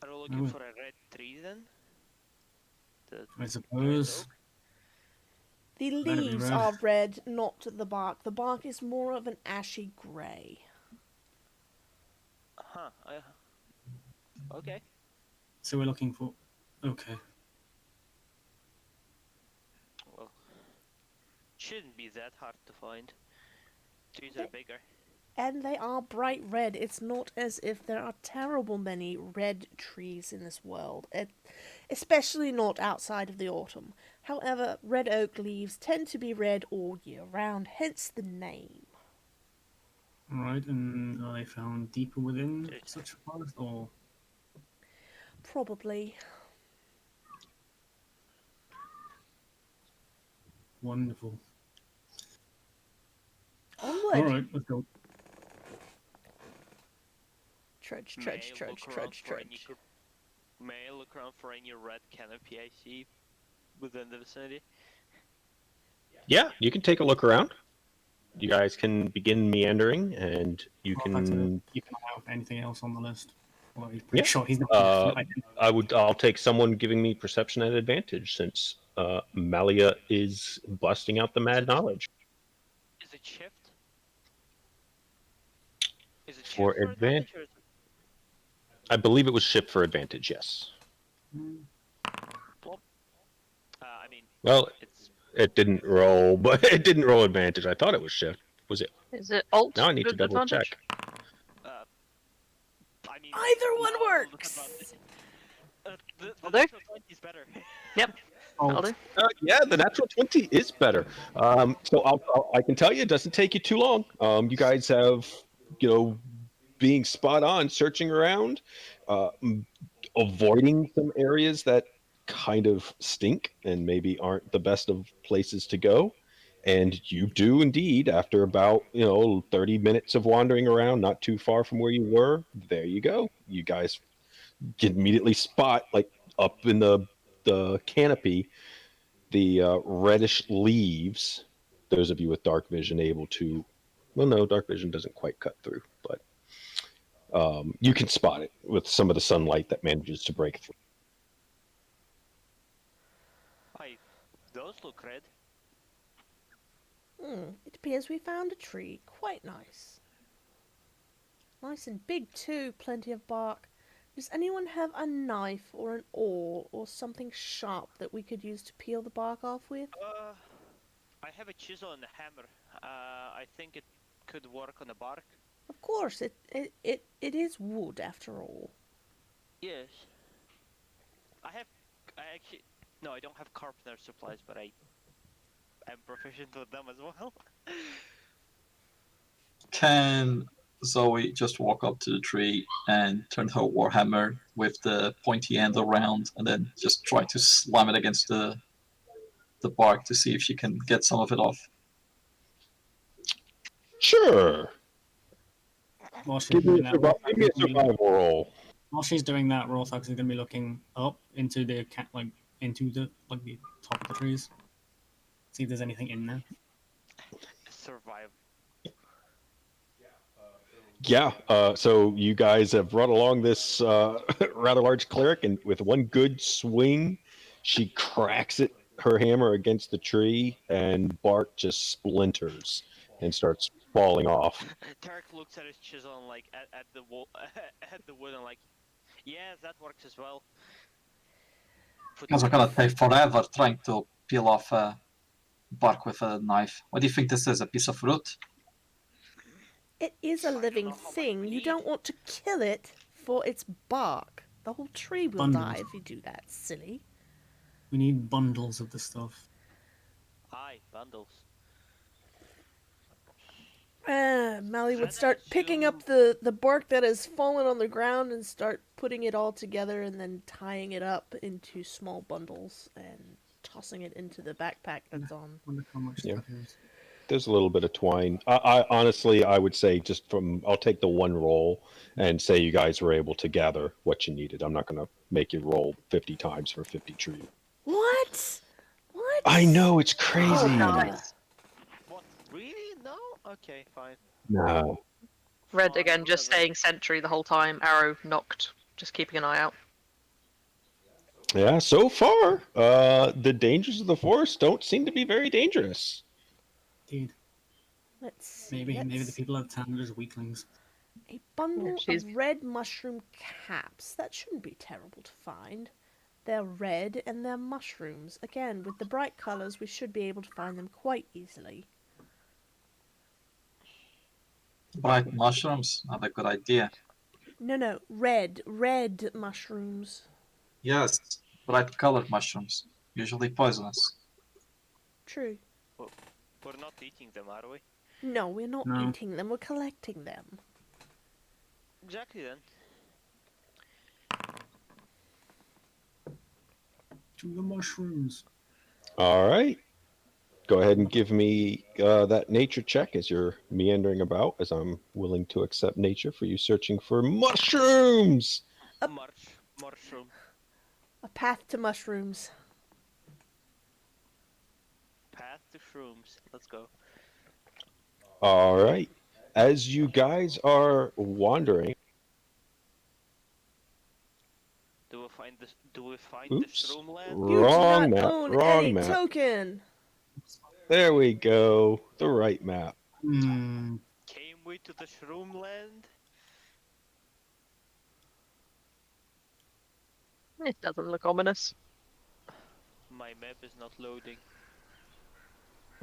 Are we looking for a red tree then? I suppose. The Let it be leaves red. are red, not the bark. The bark is more of an ashy grey. Huh. Okay. So we're looking for. Okay. Well, shouldn't be that hard to find. Trees are bigger. And they are bright red. It's not as if there are terrible many red trees in this world, especially not outside of the autumn. However, red oak leaves tend to be red all year round, hence the name. Alright, and are they found deeper within such a forest, or? Probably. Wonderful. Onward! Alright, let's go. Trudge, May trudge, I trudge, look around trudge, for any trudge. May I look around for any red canopy I see within the vicinity? Yeah, you can take a look around. You guys can begin meandering, and you I'll have to can. keep an eye out for anything else on the list. Well, he's pretty Yeah. sure he's not. I'll take someone giving me perception at advantage, since Malia is busting out the mad knowledge. Is it shift? Is it shift For advantage or is it... I believe it was shift for advantage. Yes. I mean, Well, it's... it didn't roll, but it didn't roll advantage. I thought it was shift. Was it? Is it alt? Now I need to with double advantage? check. I mean, Either one now I look works. at the Will do. natural 20 is better. I'll do. Yeah, the natural 20 is better. So I can tell you, it doesn't take you too long. You guys have, being spot on, searching around, avoiding some areas that kind of stink and maybe aren't the best of places to go. And you do indeed, after about 30 minutes of wandering around, not too far from where you were, there you go. You guys can immediately spot, like up in the canopy, the reddish leaves. Those of you with dark vision able to, well, no, dark vision doesn't quite cut through, but you can spot it with some of the sunlight that manages to break through. Those look red. It appears we found a tree. Quite nice. Nice and big too, plenty of bark. Does anyone have a knife or an awl or something sharp that we could use to peel the bark off with? I have a chisel and a hammer. I think it could work on the bark. Of course, it is wood after all. Yes. No, I don't have carpenter supplies, but I am proficient with them as well. Can Zoe just walk up to the tree and turn her warhammer with the pointy end around, and then just try to slam it against the the bark to see if she can get some of it off. Sure. While she's Give me doing a, that, Rorthak give me a is gonna be survival roll. while she's doing that, Rorthak is going to be looking up into the into the the top of the trees. See if there's anything in there. Survive. Yeah. So you guys have run along this rather large cleric, and with one good swing, she cracks her hammer against the tree, and bark just splinters and starts falling off. Tarek looks at his chisel and like at the wall, at the wood and like, yeah, that works as well. Guys are gonna take forever trying to peel off bark with a knife. What do you think this is? A piece of fruit? It is a I don't living know how much thing. we You need. don't want to kill it for its bark. The whole tree will Bundles. die if you do that, silly. We need bundles of the stuff. Aye, bundles. Mally would Then start I picking assume- up the bark that has fallen on the ground and start putting it all together and then tying it up into small bundles and tossing it into the backpack that's on. Wonder how much Yeah. that is. There's a little bit of twine. I honestly, I would say I'll take the one roll and say you guys were able to gather what you needed. I'm not going to make you roll 50 times for 50 trees. What? What? I know, it's crazy. Oh, nice. What? Really? No? Okay, fine. No. Red Fine, again, just whatever. staying sentry the whole time. Arrow knocked, just keeping an eye out. Yeah, so far, the dangers of the forest don't seem to be very dangerous. Indeed. Let's see. Maybe the let's people of town are just weaklings. A bundle she's- of red mushroom caps. That shouldn't be terrible to find. They're red and they're mushrooms. Again, with the bright colours, we should be able to find them quite easily. Bright mushrooms? Not a good idea. No, red mushrooms. Yes, bright colored mushrooms. Usually poisonous. True. We're not eating them, are we? No, we're not No. eating them, we're collecting them. Exactly then. To the mushrooms. All right. Go ahead and give me that nature check as you're meandering about, as I'm willing to accept nature for you searching for mushrooms. Mushroom. A path to mushrooms. Path to shrooms. Let's go. All right. As you guys are wandering, Do we find this? Do we find Oops. the shroom land? You wrong do not map, own wrong any map. token. There we go. The right map. Hmm. Came we to the shroom land? It doesn't look ominous. My map is not loading.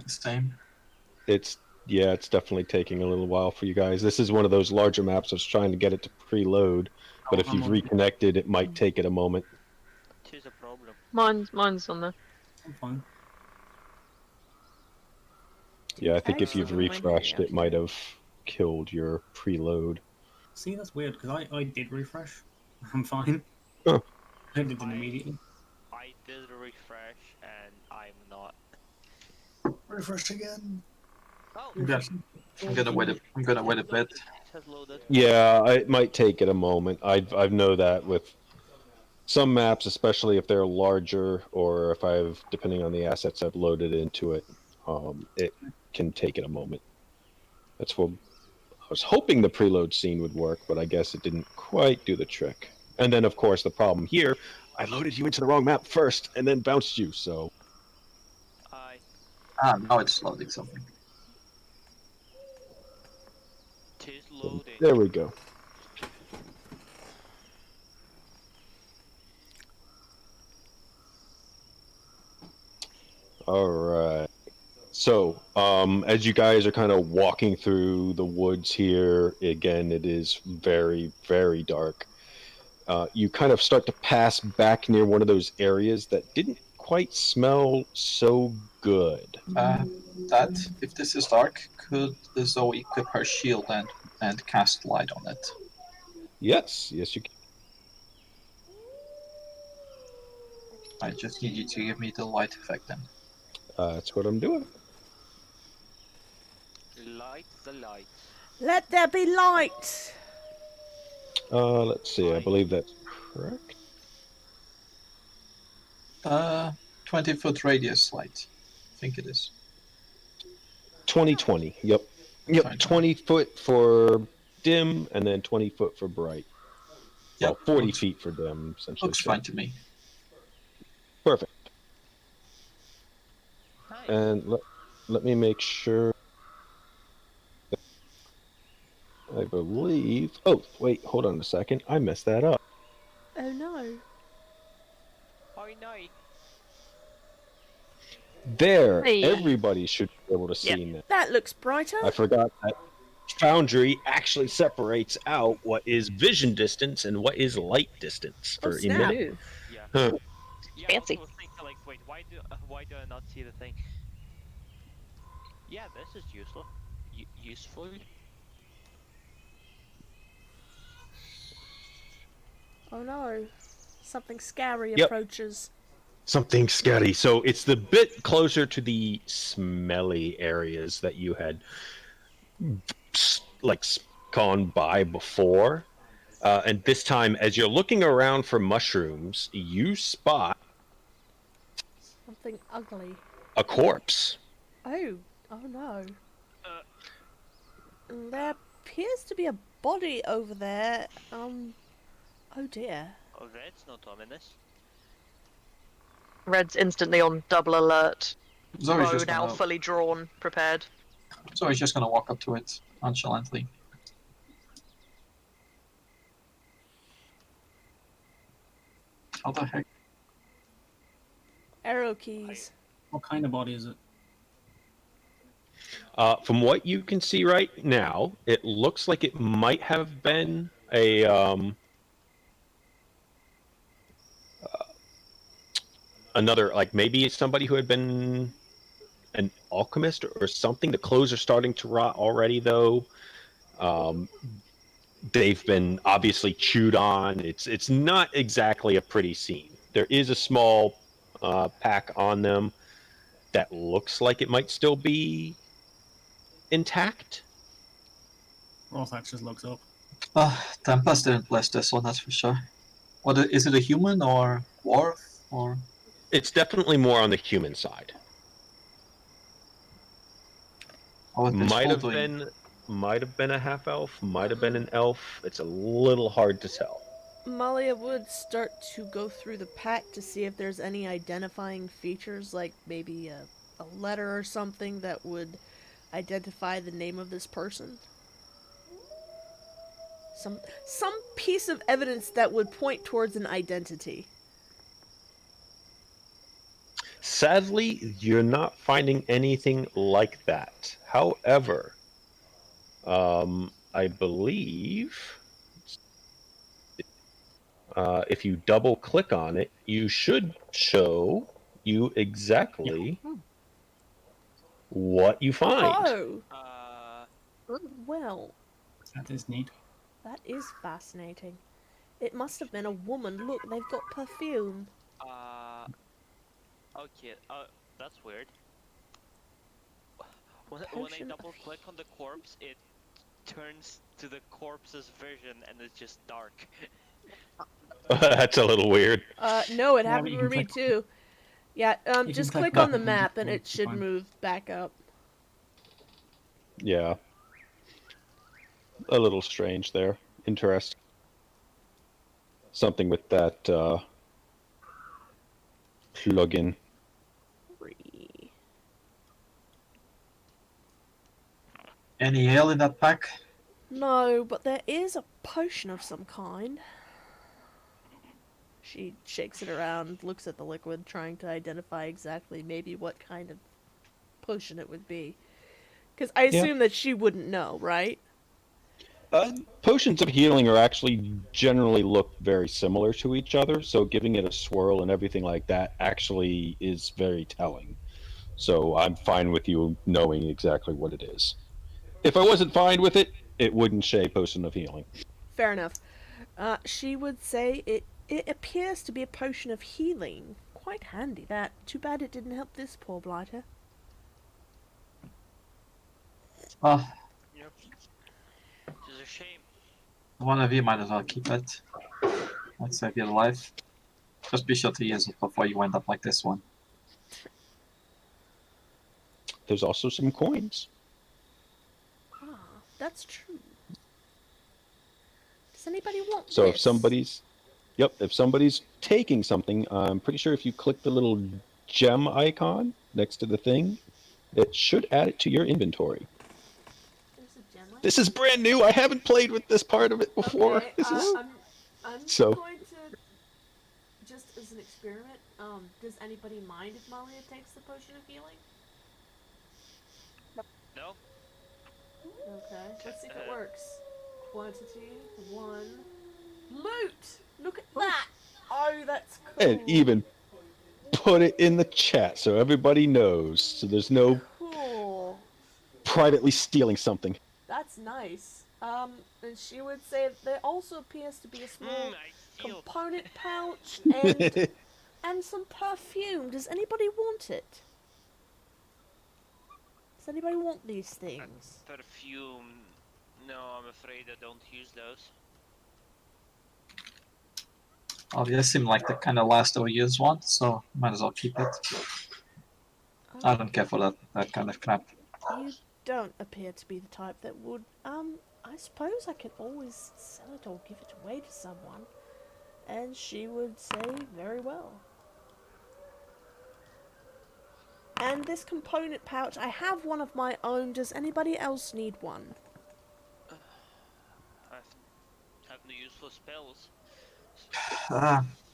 Same. It's definitely taking a little while for you guys. This is one of those larger maps. I was trying to get it to preload, but if I'm you've on. reconnected, it might take it a moment. Tis a problem. Mine's on there. I'm fine. Yeah, I think if you've Excellent. refreshed, it might have killed your preload. See, that's weird because I did refresh. I'm fine. Oh. I did it immediately. I did refresh and I'm not. Refresh again. Oh, Yeah. I'm gonna wait a bit. It has loaded. Yeah, it might take it a moment. I've know that with some maps, especially if they're larger or if depending on the assets I've loaded into it, it can take it a moment. That's what I was hoping the preload scene would work, but I guess it didn't quite do the trick. And then, of course, the problem here, I loaded you into the wrong map first and then bounced you, so I Ah, now it's loading something. tis loading. there we go. All right. So, as you guys are kind of walking through the woods here, again, it is very, very dark. You kind of start to pass back near one of those areas that didn't quite smell so good. That if this is dark, could Zoe equip her shield and cast light on it? Yes, you can. I just need you to give me the light effect then. That's what I'm doing. Light the lights. Let there be light. Let's see. I believe that's correct. 20-foot radius light. I think it is. 2020. Yep. Yep. 20. 20 foot for dim, and then 20 foot for bright. Well, Yep, 40 looks- feet for dim, essentially. Looks so- fine to me. Perfect. Nice. And let me make sure. I believe. Oh, wait. Hold on a second. I messed that up. Oh no. Oh no. There. Hey. Everybody should be able to see Yep. now. That looks brighter. I forgot that Foundry actually separates out what is vision distance and what is light distance Oh, for snap. Emid. Ooh. Yeah. Huh. Yeah, Fancy. I was thinking, like, wait, why do I not see the thing? Yeah, this is useful. Useful. Oh no. Something scary Yep. approaches. Something scary. So it's the bit closer to the smelly areas that you had gone by before. And this time, as you're looking around for mushrooms, you spot Something ugly. a corpse. Oh. Oh no. Uh. There appears to be a body over there. Oh dear. Oh, that's not ominous. Red's instantly on double alert. Zoe's Bow just now gonna, fully drawn, prepared. Zoe's just gonna walk up to it nonchalantly. How the heck? Arrow keys. What kind of body is it? From what you can see right now, it looks like it might have been a another, like maybe it's somebody who had been an alchemist or something. The clothes are starting to rot already, though. They've been obviously chewed on. It's not exactly a pretty scene. There is a small pack on them that looks like it might still be intact. Rothax just looks up. Tempest didn't bless this one, that's for sure. Is it a human or dwarf or? It's definitely more on the human side. Oh, it is Might have folding. been a half elf, might have been an elf. It's a little hard to tell. Malia would start to go through the pack to see if there's any identifying features, like maybe a letter or something that would identify the name of this person. Some piece of evidence that would point towards an identity. Sadly, you're not finding anything like that. However, I believe if you double click on it, you should show you exactly what you find. Oh, well, That is neat. that is fascinating. It must have been a woman. Look, they've got perfume. Okay, that's weird. When I Potion of double click on the corpse, it turns to the corpse's vision and it's just dark. That's a little weird. No, it Yeah, but happened you for can me click- too. Yeah, You just can click click on the button, map and it's it should fine. move back up. Yeah. A little strange there. Interesting. Something with that plugin. Any ale in that pack? No, but there is a potion of some kind. She shakes it around, looks at the liquid, trying to identify exactly maybe what kind of potion it would be. Because I assume that she wouldn't know, right? Potions of healing are actually generally look very similar to each other, so giving it a swirl and everything like that actually is very telling. So I'm fine with you knowing exactly what it is. If I wasn't fine with it, it wouldn't say potion of healing. Fair enough. She would say it appears to be a potion of healing. Quite handy, that. Too bad it didn't help this poor blighter. Oh, Yep. It's a shame. one of you might as well keep it. Let's save your life. Just be sure to use it before you end up like this one. There's also some coins. Ah, that's true. Does anybody want So this? if somebody's taking something, I'm pretty sure if you click the little gem icon next to the thing, it should add it to your inventory. There's a gem like This is brand new. I haven't played with this part of it before. Okay, This is I'm So- going to, just as an experiment, does anybody mind if Malia takes the potion of healing? No? Okay, let's see if it works. Quantity, 1. Loot! Look at that! Oh, that's cool. and even put it in the chat so everybody knows. So there's no Cool. privately stealing something. That's nice. And she would say there also appears to be a small I feel. component pouch and some perfume. Does anybody want it? Does anybody want these things? Perfume. No, I'm afraid I don't use those. Oh, they seem like the kind of last overused one, so might as well keep it. I don't care for that kind of crap. You don't appear to be the type that would. I suppose I can always sell it or give it away to someone. And she would say, very well. And this component pouch, I have one of my own. Does anybody else need one? I have no useful spells.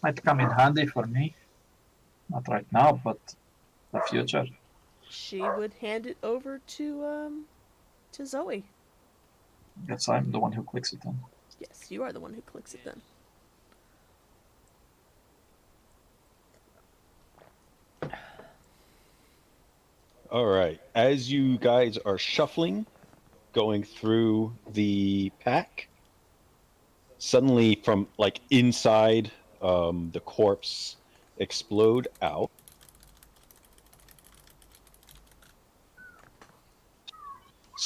Might come in handy for me. Not right now, but the future. She would hand it over to Zoe. Guess I'm the one who clicks it then. Yes, you are the one who clicks it then. All right. As you guys are shuffling, going through the pack, suddenly from like inside the corpse explode out.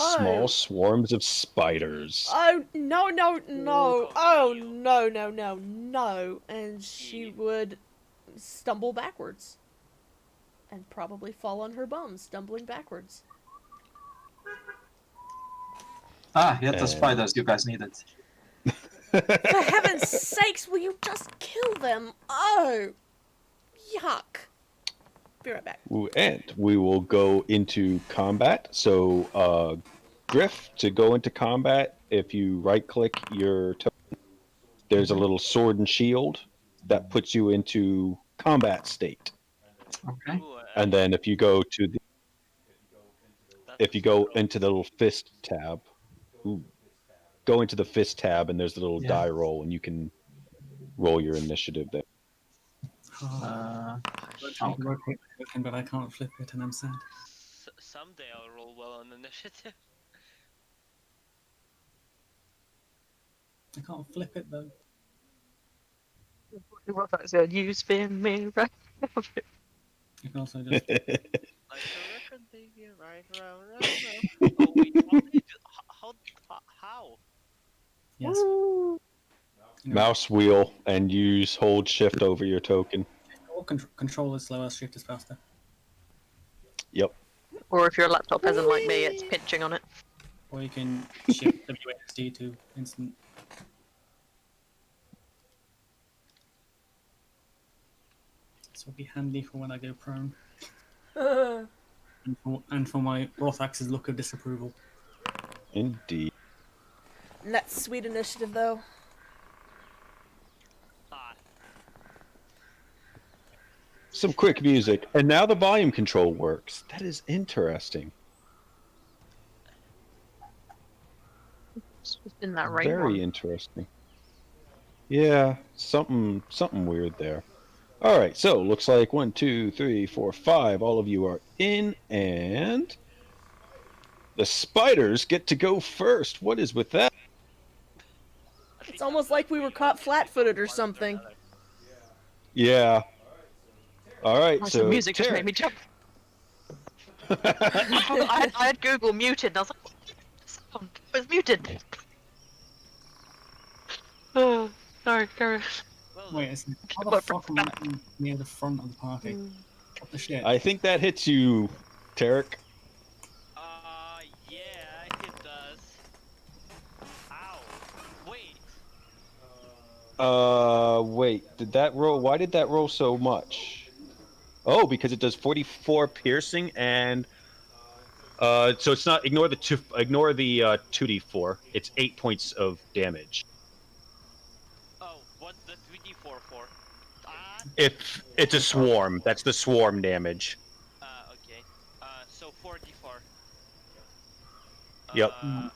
Oh. Small swarms of spiders. Oh, no, no, no. Oh, no, no, no, no. And she would stumble backwards. And probably fall on her bum, stumbling backwards. Ah, yeah, the And- spiders you guys needed. For heaven's sakes, will you just kill them? Oh, yuck. Be right back. Ooh, and we will go into combat. So, Griff, to go into combat, if you right-click your token, there's a little sword and shield that puts you into combat state. Okay. Ooh, And then if you go to the, that's if you go cool. into the little fist tab, go into the fist tab, and there's a little Yeah. die roll, and you can roll your initiative there. Uh, But I can't flip it, and I'm sad. Someday I'll roll well on initiative. I can't flip it though. What that's a new spin mirror. You can also just. Like a record, baby, right round, round, round. Oh wait, how did you do? How? Yes. You know, Mouse wheel and use hold shift over your token. or control is slower, shift is faster. Yep. Or if your laptop isn't like me, it's pinching on it. Or you can shift WASD to instant. This will be handy for when I go prone. And for my Rothax's look of disapproval. Indeed. That's sweet initiative, though. Ah, Some quick music, and now the volume control works. That is interesting. It's been that right Very one. interesting. Yeah, something weird there. All right, so looks like 1, 2, 3, 4, 5. All of you are in, and the spiders get to go first. What is with that? I think It's almost that's like we were really caught good. flat-footed or One after something. another. Yeah. All right, Oh, so the music just Tarek. made me jump. I had Google muted and I was like, It's muted. Oh, sorry, carry on. Well, Wait, it's, how the What, fuck am I near the front of the party? Mm. What the shit? I think that hits you, Tarek. yeah, it does. Ow. Wait. Wait, did that roll? Why did that roll so much? Oh, because it does 44 piercing and so it's not ignore the 2d4. It's 8 points of damage. Oh, what's the 3d4 for? Ah, If it's a swarm, that's the swarm damage. okay. So 4d4. Yep. Ow.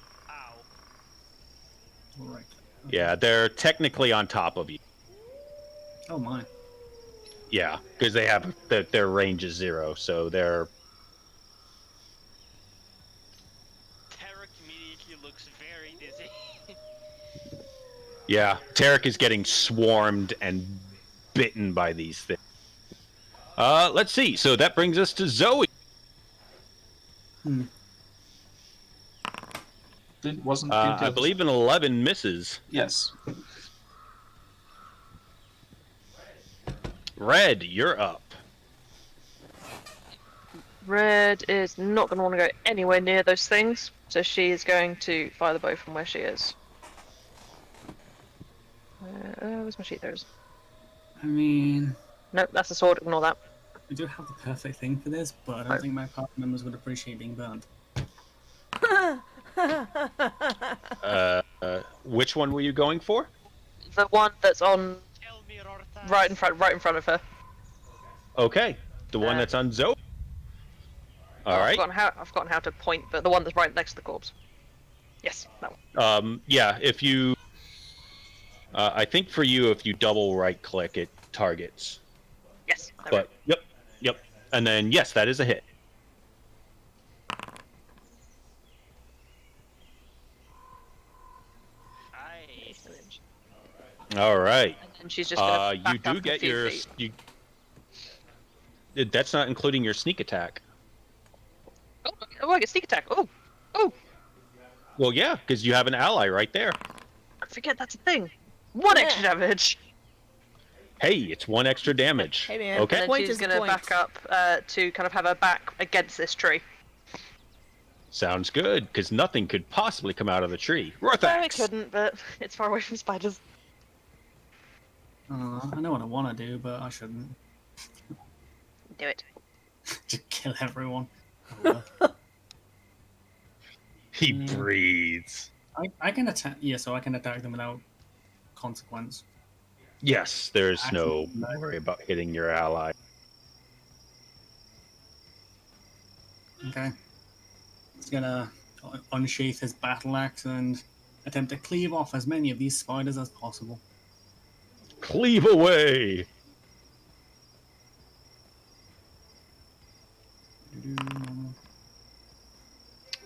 Right. Yeah, they're technically on top of you. Oh my. Yeah, because they have their range is 0, so they're Tarek immediately looks very dizzy. yeah. Tarek is getting swarmed and bitten by these things. Let's see. So that brings us to Zoe. Wasn't I believe an 11 misses. Yes. Red, you're up. Red is not going to want to go anywhere near those things, so she is going to fire the bow from where she is. Where's my sheet? There it is. I mean, Nope, that's a sword. Ignore that. I do have the perfect thing for this, but I don't Oh. think my party members would appreciate being burned. Which one were you going for? The one that's on Tell me, Rortas. right in front of her. Okay, the one that's on Zoe. All right. I've forgotten how to point, but the one that's right next to the corpse. Yes, that one. Yeah, if you, I think for you, if you double right click, it targets. Yes. There we But yep, and then yes, that is a hit. Nice. go. All right. And then she's just gonna back You up do a get few your feet. you. That's not including your sneak attack. Oh, I get sneak attack. Oh, Well, yeah, because you have an ally right there. I forget that's a thing. One Yeah. extra damage. Hey, it's 1 extra damage. Hey, man. Okay. And then Point she's is the gonna point. back up to kind of have her back against this tree. Sounds good, because nothing could possibly come out of the tree. Rorthax. No, it couldn't, but it's far away from spiders. I know what I want to do, but I shouldn't. Do it. Just kill everyone. He Mm. breathes. I can attack. Yeah, so I can attack them without consequence. Yes, there's no Actually, worry about hitting your ally. Okay. He's gonna unsheath his battle axe and attempt to cleave off as many of these spiders as possible. Cleave away.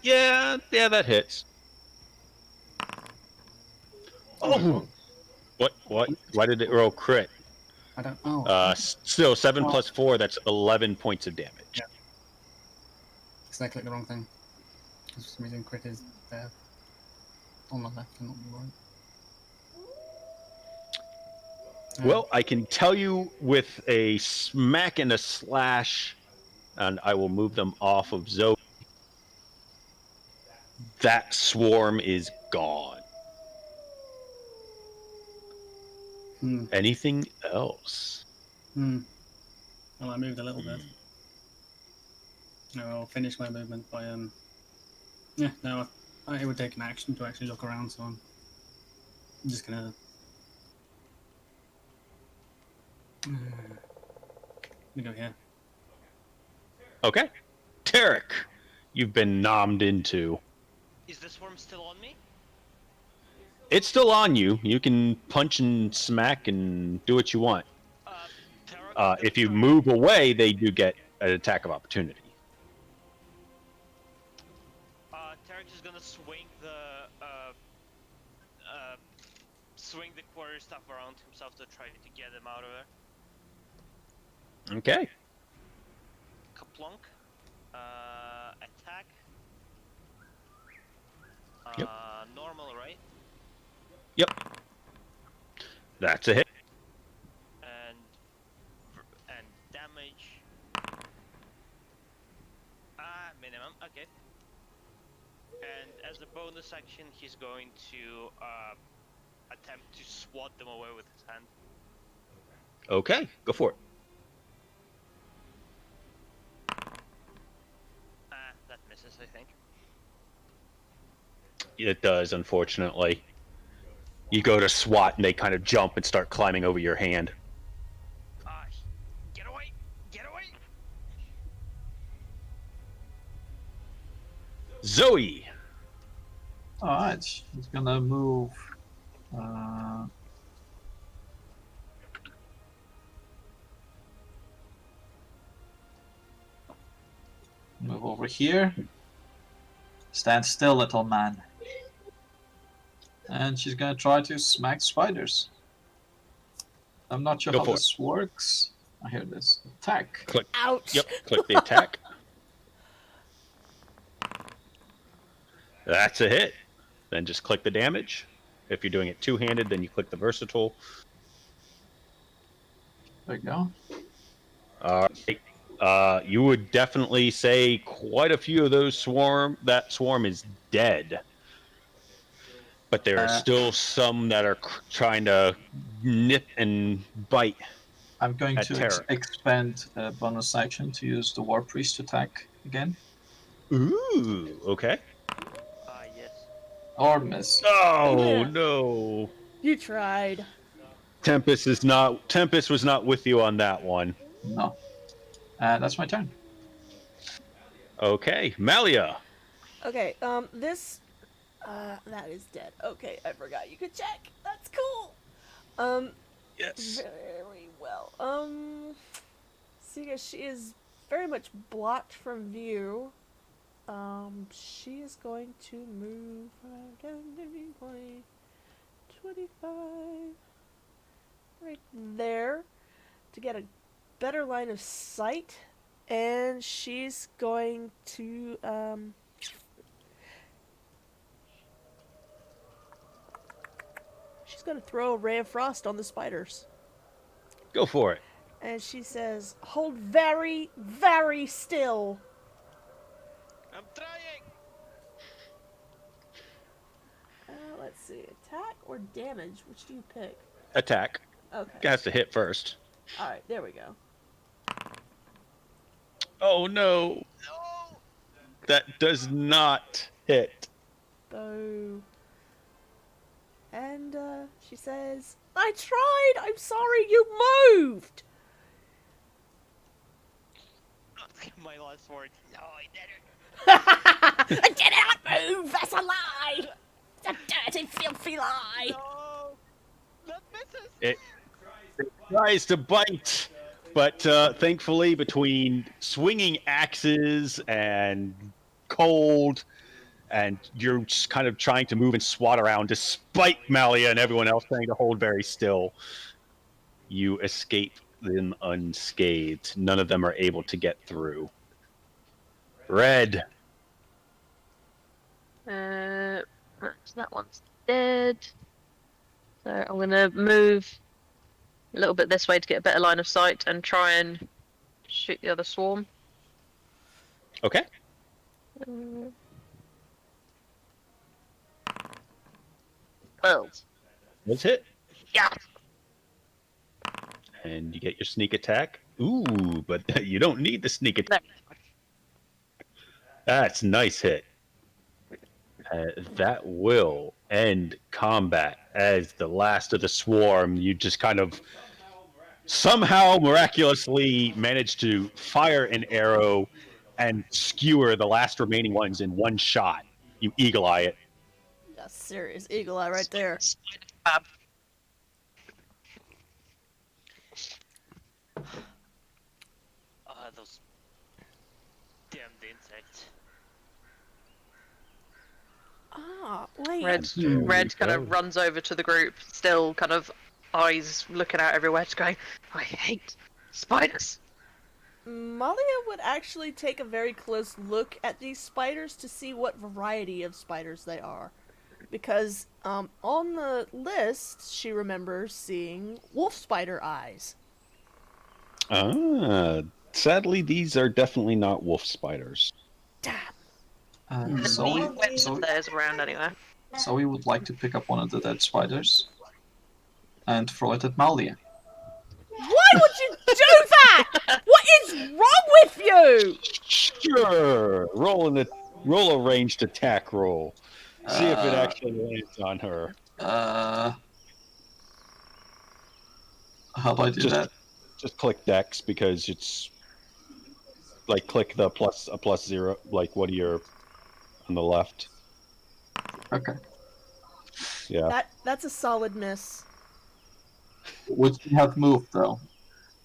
Yeah, that hits. Oh. What? Why did it roll crit? I don't. Oh. Still 7 Well- plus 4. That's 11 points of damage. Yeah. Because I clicked the wrong thing. For some reason, crit is there. On the left and not the right. Well, I can tell you with a smack and a slash, and I will move them off of Zoe. That swarm is gone. Anything else? Well, I moved a little bit. I'll finish my movement by Yeah, no, it would take an action to actually look around, so I'm just gonna. We go here. Okay. Tarek, you've been nommed into. Is the swarm still on me? It's still on you. You can punch and smack and do what you want. Tarek, If you move away, they do get an attack of opportunity. Tarek is gonna swing the quarter stuff around himself to try to get him out of there. Okay. Kaplunk. Attack. Yep. Normal, right? That's a hit. And damage. Minimum. Okay. And as a bonus action, he's going to attempt to swat them away with his hand. Okay, go for it. That misses, I think. It does, unfortunately. You go to swat, and they kind of jump and start climbing over your hand. Get away! Get away! Zoe! Alright, he's gonna move. Move over here. Stand still, little man. And she's gonna try to smack spiders. I'm not sure Go how for this works. I hear this. Attack. Click. Ouch. Yep, click the attack. That's a hit. Then just click the damage. If you're doing it two-handed, then you click the versatile. There you go. You would definitely say quite a few of those that swarm is dead. But there are still some that are trying to nip and bite. I'm going At to terror. expend a bonus action to use the War Priest attack again. Ooh, okay. Yes. Or miss. Oh, Yeah. no. You tried. Tempest was not with you on that one. No. That's my turn. Okay, Malia. Okay, that is dead. Okay, I forgot you could check. That's cool. Yes. Very well. Sika, she is very much blocked from view. She is going to move 10, 15, 20, 25, right there to get a better line of sight, and she's going to, she's going to throw a ray of frost on the spiders. Go for it. And she says, hold very, very still. I'm trying! Let's see, attack or damage? Which do you pick? Attack. Okay. Has to hit first. Alright, there we go. Oh, no. No! That does not hit. Boo. And, she says, I tried! I'm sorry, you moved! My last word. No, I didn't. I did not move! That's a lie! It's a dirty, filthy lie! No! That misses! It tries to bite, but thankfully, between swinging axes and cold, and you're just kind of trying to move and swat around, despite Malia and everyone else trying to hold very still, you escape them unscathed. None of them are able to get through. Red. So that one's dead. So I'm gonna move a little bit this way to get a better line of sight and try and shoot the other swarm. Okay. 12. Let's hit. Yeah. And you get your sneak attack. Ooh, but you don't need the sneak attack. That's a nice hit. That will end combat as the last of the swarm. You just kind of somehow miraculously manage to fire an arrow and skewer the last remaining ones in one shot. You eagle eye it. That's serious eagle eye right there. Fab. Those damned insects. Ah, wait. Red kind of runs over to the group, still kind of eyes looking out everywhere, just going, I hate spiders. Malia would actually take a very close look at these spiders to see what variety of spiders they are. Because on the list, she remembers seeing wolf spider eyes. Sadly, these are definitely not wolf spiders. Damn. There's Zoe, webs of theirs around anyway. Zoe would like to pick up one of the dead spiders and throw it at Malia. Why would you do that? What is wrong with you? Sure. Roll a ranged attack roll. See if it Uh, actually lands on her. How do I do Just- that? Just click Dex because it's like click the plus 0, like what are your on the left. Okay. Yeah. That's a solid miss. Would you have moved though?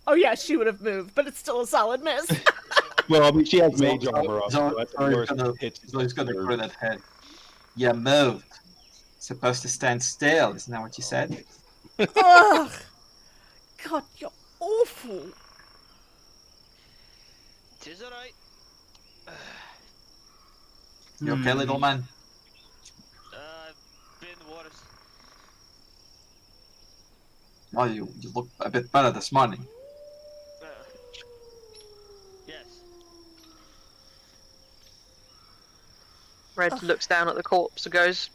Oh yeah, she would have moved, but it's still a solid miss. Well, I mean, she has So- mage armor up, so that's the Zoe's worst gonna- hit. Zoe's gonna throw that head. You moved. Supposed to stand still, isn't that what you said? Ugh. God, you're awful. Tis alright. You okay, little man? Been worse. Well, you look a bit better this morning. Yes. Red Ugh. looks down at the corpse and goes,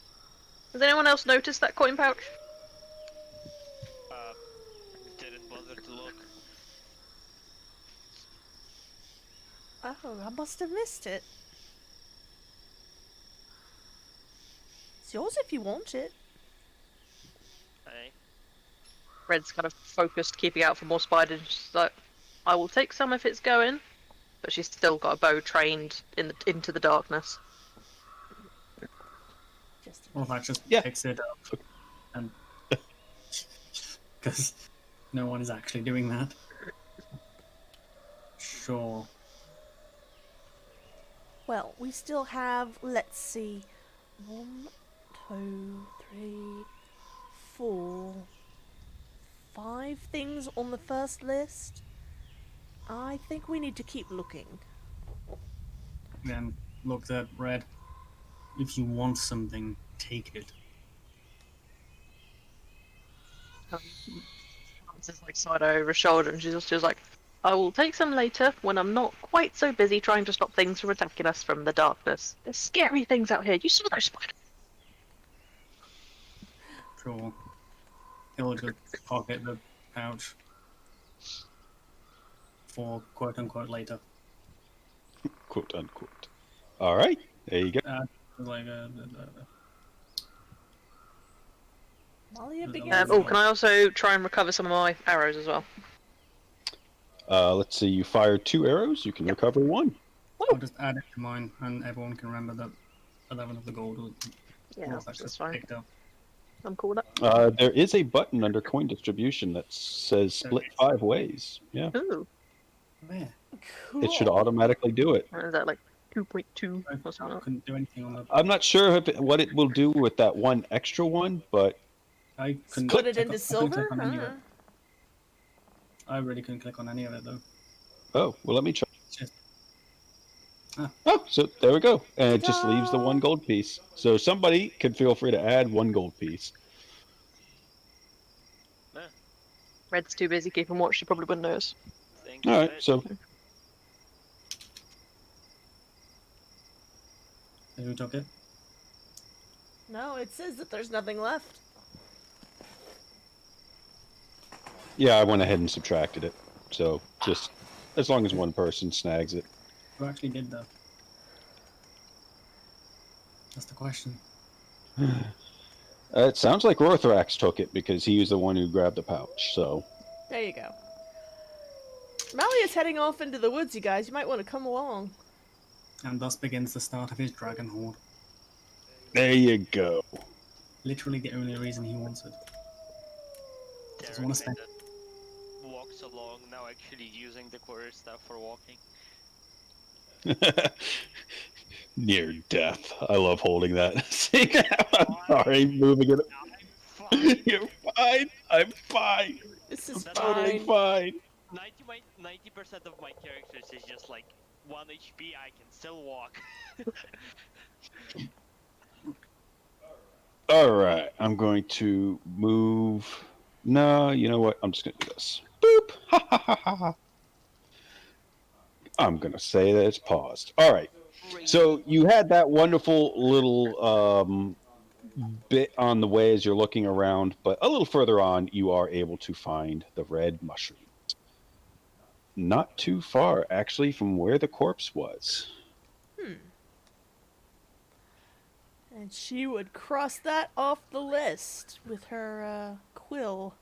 "Has anyone else noticed that coin pouch?" Didn't bother to look. Oh, I must have missed it. It's yours if you want it. Aye. Red's kind of focused, keeping out for more spiders. She's like, "I will take some if it's going," but she's still got a bow trained into the darkness. Just Well, that just Yeah. picks it up. And because no one is actually doing that. Sure. well, we still have. Let's see, 1, 2, 3, 4, 5 things on the first list. I think we need to keep looking. Then looked at Red. If you want something, take it. Just like side over her shoulder, and she's just like, "I will take some later when I'm not quite so busy trying to stop things from attacking us from the darkness. There's scary things out here. You saw those spiders." Sure. He'll just pocket the pouch for quote unquote later. Quote unquote. All right. There you go. Like Malia begins. Oh, can I also try and recover some of my arrows as well? Let's see. You fired 2 arrows. You can recover 1. I'll just add it to mine, and everyone can remember that 11 of the gold was Yeah, was actually that's fine. picked up. I'm cool with that. There is a button under coin distribution that says split 5 ways. Yeah. Ooh, Yeah. Cool. It should automatically do it. is that like 2.2 I or something? couldn't do anything on the. I'm not sure what it will do with that one extra one, but I couldn't Put it click into on- I couldn't silver? click on any of it. Huh? I really couldn't click on any of it though. oh, well, let me try. Just- Oh, so there we go. And it just leaves the 1 gold piece. So somebody can feel free to add 1 gold piece. Red's too busy keeping watch. She probably wouldn't notice. Thank you. All right, mate. so Who took it? No, it says that there's nothing left. yeah, I went ahead and subtracted it. So just as long as one person snags it. Who actually did that? That's the question. It sounds like Rorthrax took it because he was the one who grabbed the pouch. So There you go. Malia's heading off into the woods, you guys. You might want to come along. And thus begins the start of his dragon horde. there you go. Literally the only reason he wants it. Doesn't wanna Derek stay. that walks along, now actually using the quarter staff for walking. Near death. I love holding that. I'm sorry, moving it. I'm fine. You're fine. I'm fine. This is That's Totally fine. fine. 90% of my characters is just like 1 HP. I can still walk. All right, I'm going to move. No, you know what? I'm just going to do this. Boop. Ha ha ha ha ha. I'm going to say that it's paused. All right. So you had that wonderful little bit on the way as you're looking around, but a little further on, you are able to find the red mushroom. Not too far, actually, from where the corpse was. And she would cross that off the list with her quill.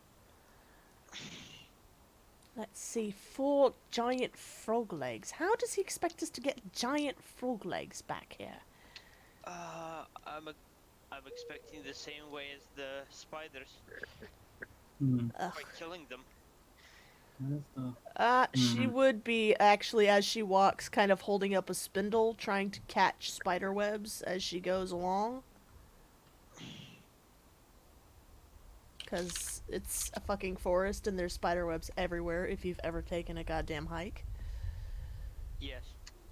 Let's see, 4 giant frog legs. How does he expect us to get giant frog legs back here? I'm expecting the same way as the spiders Hmm. Ugh. by killing them. Where's the... She would be actually, as she walks, kind of holding up a spindle, trying to catch spider webs as she goes along. Because it's a fucking forest and there's spider webs everywhere if you've ever taken a goddamn hike. Yes.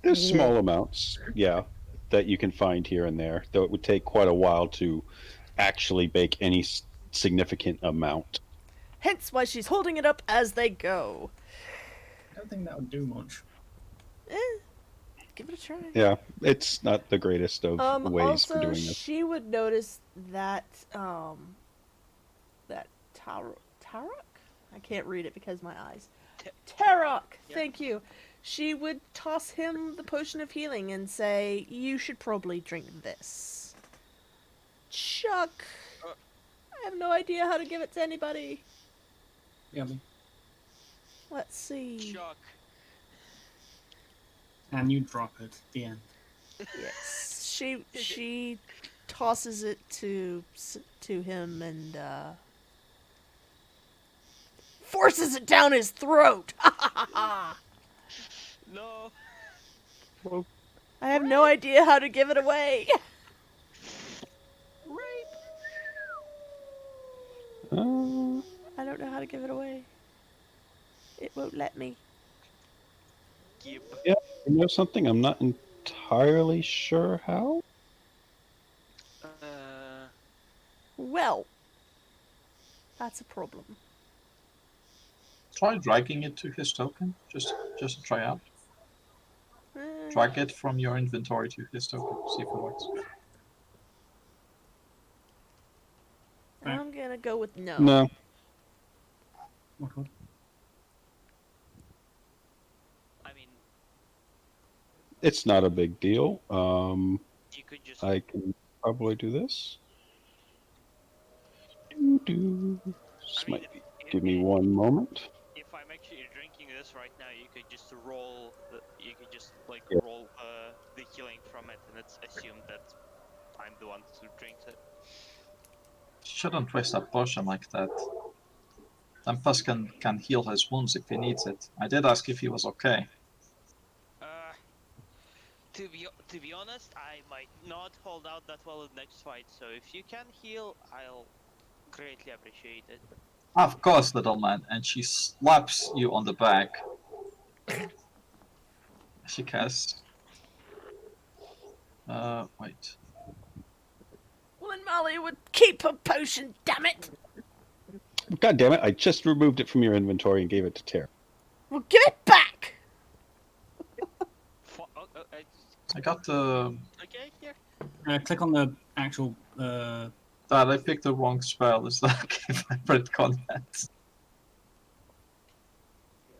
There's Yeah. small amounts, yeah, that you can find here and there, though it would take quite a while to actually bake any significant amount. Hence why she's holding it up as they go. I don't think that would do much. Give it a try. Yeah, it's not the greatest of ways also, for doing this. she would notice that, that Tarok? I can't read it because my eyes. Tarok! Yeah. Thank you. She would toss him the potion of healing and say, you should probably drink this. Chuck! I have no idea how to give it to anybody. Yeah, but... Let's see. Chuck. And you drop it at the end. Yes, she tosses it to him and forces it down his throat. No. I have no idea how to give it away. I don't know how to give it away. It won't let me. Give. You know something? I'm not entirely sure how. Well, that's a problem. Try dragging it to his token, just to try out. Drag it from your inventory to his token, see if it works. I'm gonna go with no. No. What? I mean, It's not a big deal. you could just. I can probably do this. Just I mean, might give me one moment. If I'm actually drinking this right now, you could just roll. You could just like Yeah. roll the healing from it, and it's assumed that I'm the one who drinks it. Shouldn't waste a potion like that. Tempest can heal his wounds if he needs it. I did ask if he was okay. To be honest, I might not hold out that well in the next fight. So if you can heal, I'll greatly appreciate it. Of course, little man. And she slaps you on the back. She casts. Wait. Well, then Molly would keep her potion, damn it! God damn it! I just removed it from your inventory and gave it to Tara. Well, give it back! I got the. Okay, here. Click on the actual... Dad, I picked the wrong spell. Is that okay if I print content?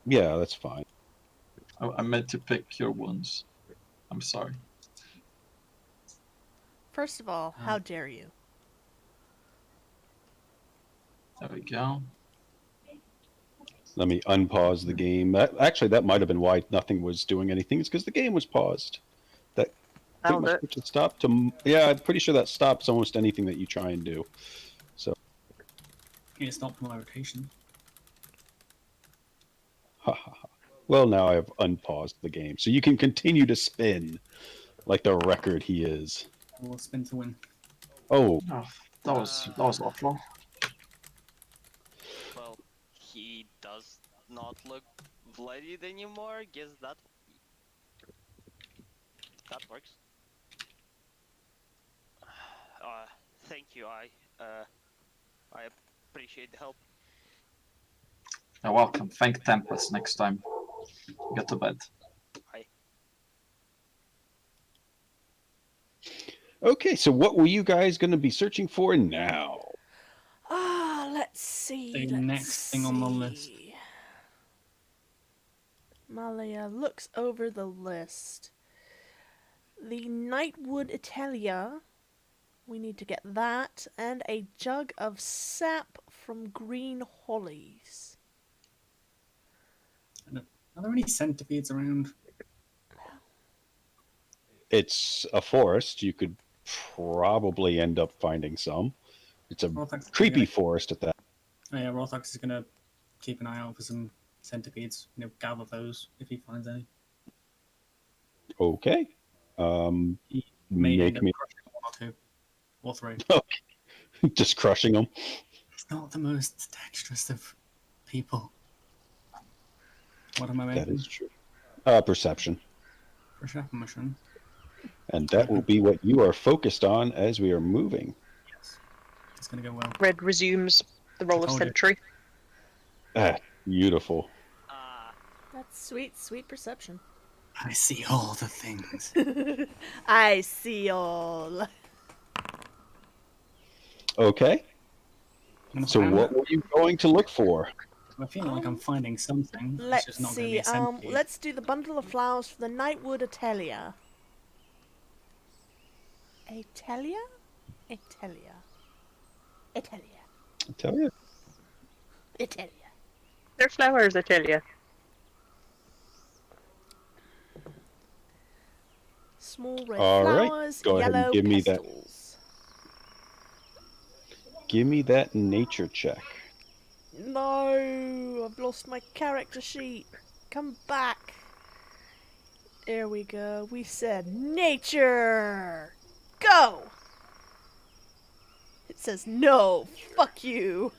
Yeah, that's fine. I meant to pick your wounds. I'm sorry. First of all, how dare you? There we go. Let me unpause the game. That might have been why nothing was doing anything. It's because the game was paused. That pretty That'll much puts a stop to. Yeah, I'm pretty sure that stops almost anything that you try and do. It stopped my rotation. Ha ha ha. Well, now I have unpaused the game, so you can continue to spin like the record he is. We'll spin to win. Oh, Oh, that was awful. Well, he does not look bloodied anymore. Guess that works. Thank you. I appreciate the help. You're welcome. Thank Tempest next time. Get to bed. Okay, so what were you guys going to be searching for now? Let's see. The next thing on the list. Malia looks over the list. The Nightwood Italia. We need to get that. And a jug of sap from Green Hollies. Are there any centipedes around? It's a forest. You could probably end up finding some. It's a Rothax creepy forest at that. Oh yeah, Rothax is gonna keep an eye out for some centipedes. Gather those if he finds any. Okay. He may Make end up me crushing one or two, or three. just crushing them. He's not the most dexterous of people. What am I That making? is true. Perception. Perception. And that will be what you are focused on as we are moving. Yes. It's gonna go well. Red resumes the role of Told you. sentry. Ah, beautiful. That's sweet, sweet perception. I see all the things. I see all. Okay. So I'm what were you going to look for? feeling like I'm finding something. It's Let's just not gonna see. be a centipede. Let's do the bundle of flowers for the Nightwood Italia. Italia? Italia. Italia. I tell you. Italia. They're flowers, I tell you. Small red All right, flowers, go ahead and yellow give me that. pestils. Give me that nature check. No, I've lost my character sheet. Come back. There we go. We said nature. Go. It says no. Fuck you.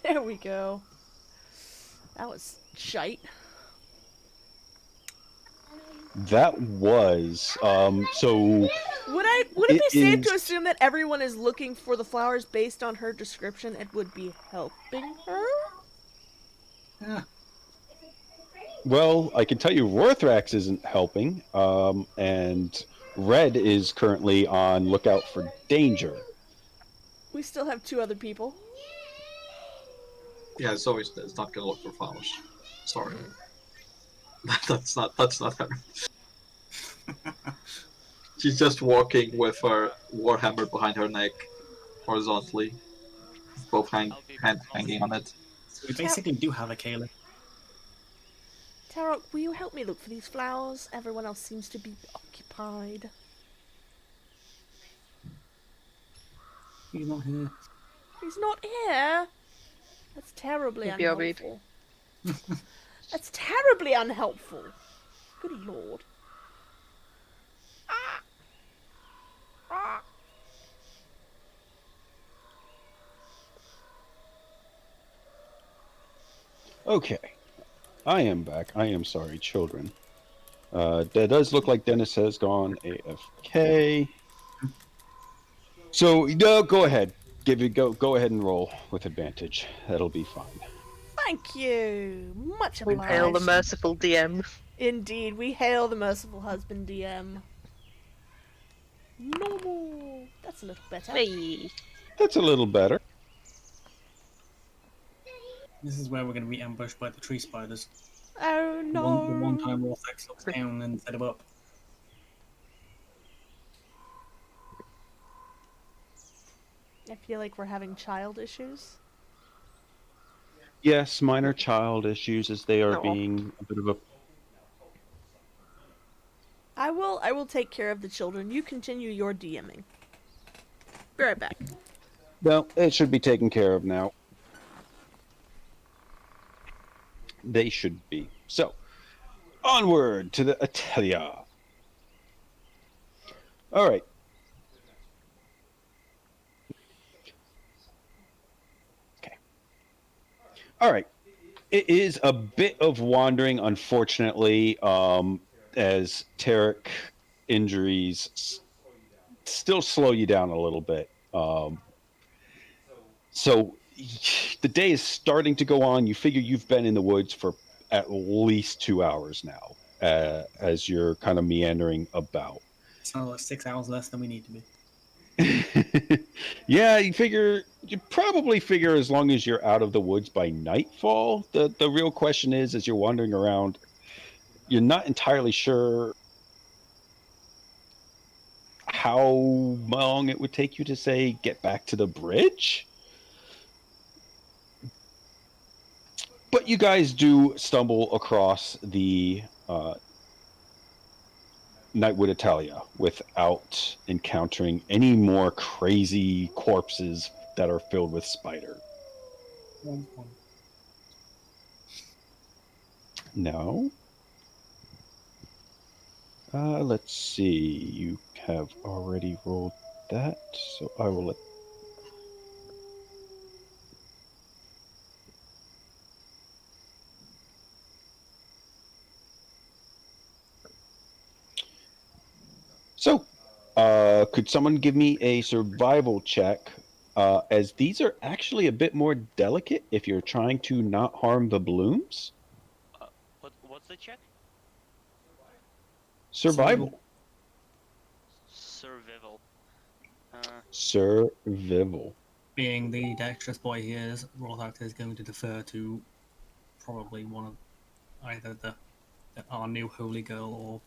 There we go. That was shite. That was so Would it It be safe to is- assume that everyone is looking for the flowers based on her description and would be helping her? Yeah. well, I can tell you Rorthrax isn't helping, and Red is currently on lookout for danger. We still have two other people. Yeah, it's not gonna look for flowers. Sorry. that's not her. She's just walking with her warhammer behind her neck, horizontally, both hand hanging on it. So we basically do have a Caleb. Tarok, will you help me look for these flowers? Everyone else seems to be occupied. He's not here. He's not here. That's terribly Maybe I'll be- unhelpful. That's terribly unhelpful. Good lord. Ah. Ah. Okay. I am back. I am sorry, children. That does look like Dennis has gone AFK. So no, go ahead. Go ahead and roll with advantage. That'll be fine. Thank you. Much We obliged. hail the merciful DM. Indeed, we hail the merciful husband DM. Normal. That's a little better. Hey. That's a little better. This is where we're going to be ambushed by the tree spiders. Oh The no. one time Rorthax looks down and set him up. I feel like we're having child issues. Yes, minor child issues as they are Aw. being a bit of a. I will take care of the children. You continue your DMing. Be right back. Well, it should be taken care of now. They should be. So, onward to the Atelier. All right. Okay. All right. It is a bit of wandering, unfortunately, as Tarek injuries still slow you down a little bit. So the day is starting to go on. You figure you've been in the woods for at least 2 hours now, as you're kind of meandering about. So like 6 hours less than we need to be. Yeah, you probably figure as long as you're out of the woods by nightfall. The real question is, as you're wandering around, you're not entirely sure how long it would take you to say get back to the bridge. But you guys do stumble across the Nightwood Italia without encountering any more crazy corpses that are filled with spider. No. Let's see. You have already rolled that, so I will let. So, could someone give me a survival check? As these are actually a bit more delicate if you're trying to not harm the blooms. What's the check? Survival. Survival. Survival. Being the dexterous boy he is, Rorthak is going to defer to probably one of either our new holy girl or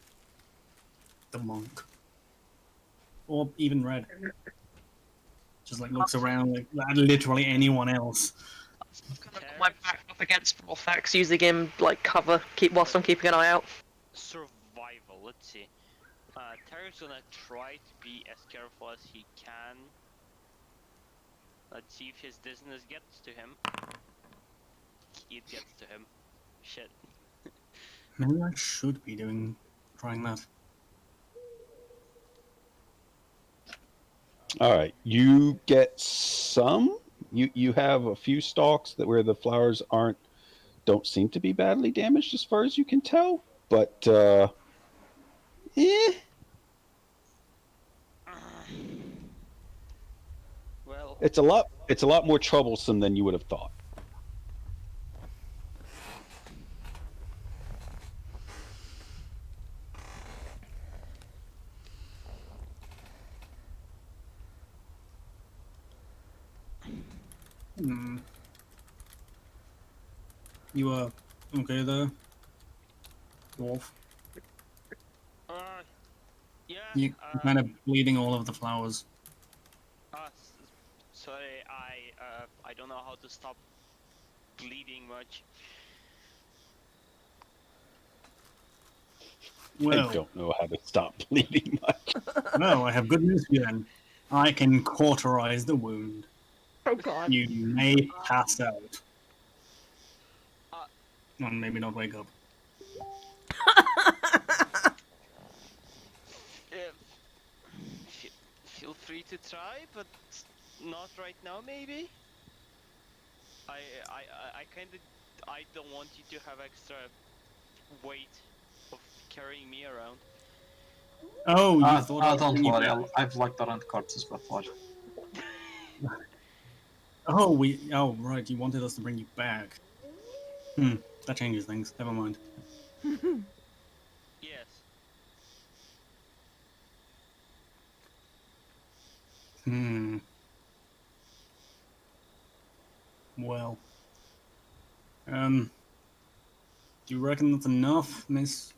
the monk. Or even Red. Just like looks around like literally anyone else. I've kind of got my back up against Rorthax, using him like cover, whilst I'm keeping an eye out. Survival. Let's see. Tarek's gonna try to be as careful as he can. Let's see if his dizziness gets to him. It gets to him. Shit. Maybe I should be trying that. All right, you get some. You have a few stalks where the flowers don't seem to be badly damaged as far as you can tell, but Well, it's a lot more troublesome than you would have thought. You are okay there, dwarf? yeah. You're kind of bleeding all over the flowers. Sorry, I don't know how to stop bleeding much. Well, I don't know how to stop bleeding much. well, I have good news for you then. I can cauterize the wound. Oh god. You may pass out. Well, maybe not wake up. Feel free to try, but not right now, maybe. I don't want you to have extra weight of carrying me around. Oh, you thought I was don't bringing you worry, back. I've looked around corpses before. Oh, right, you wanted us to bring you back. That changes things. Never mind. Yes. Well. Do you reckon that's enough, Miss,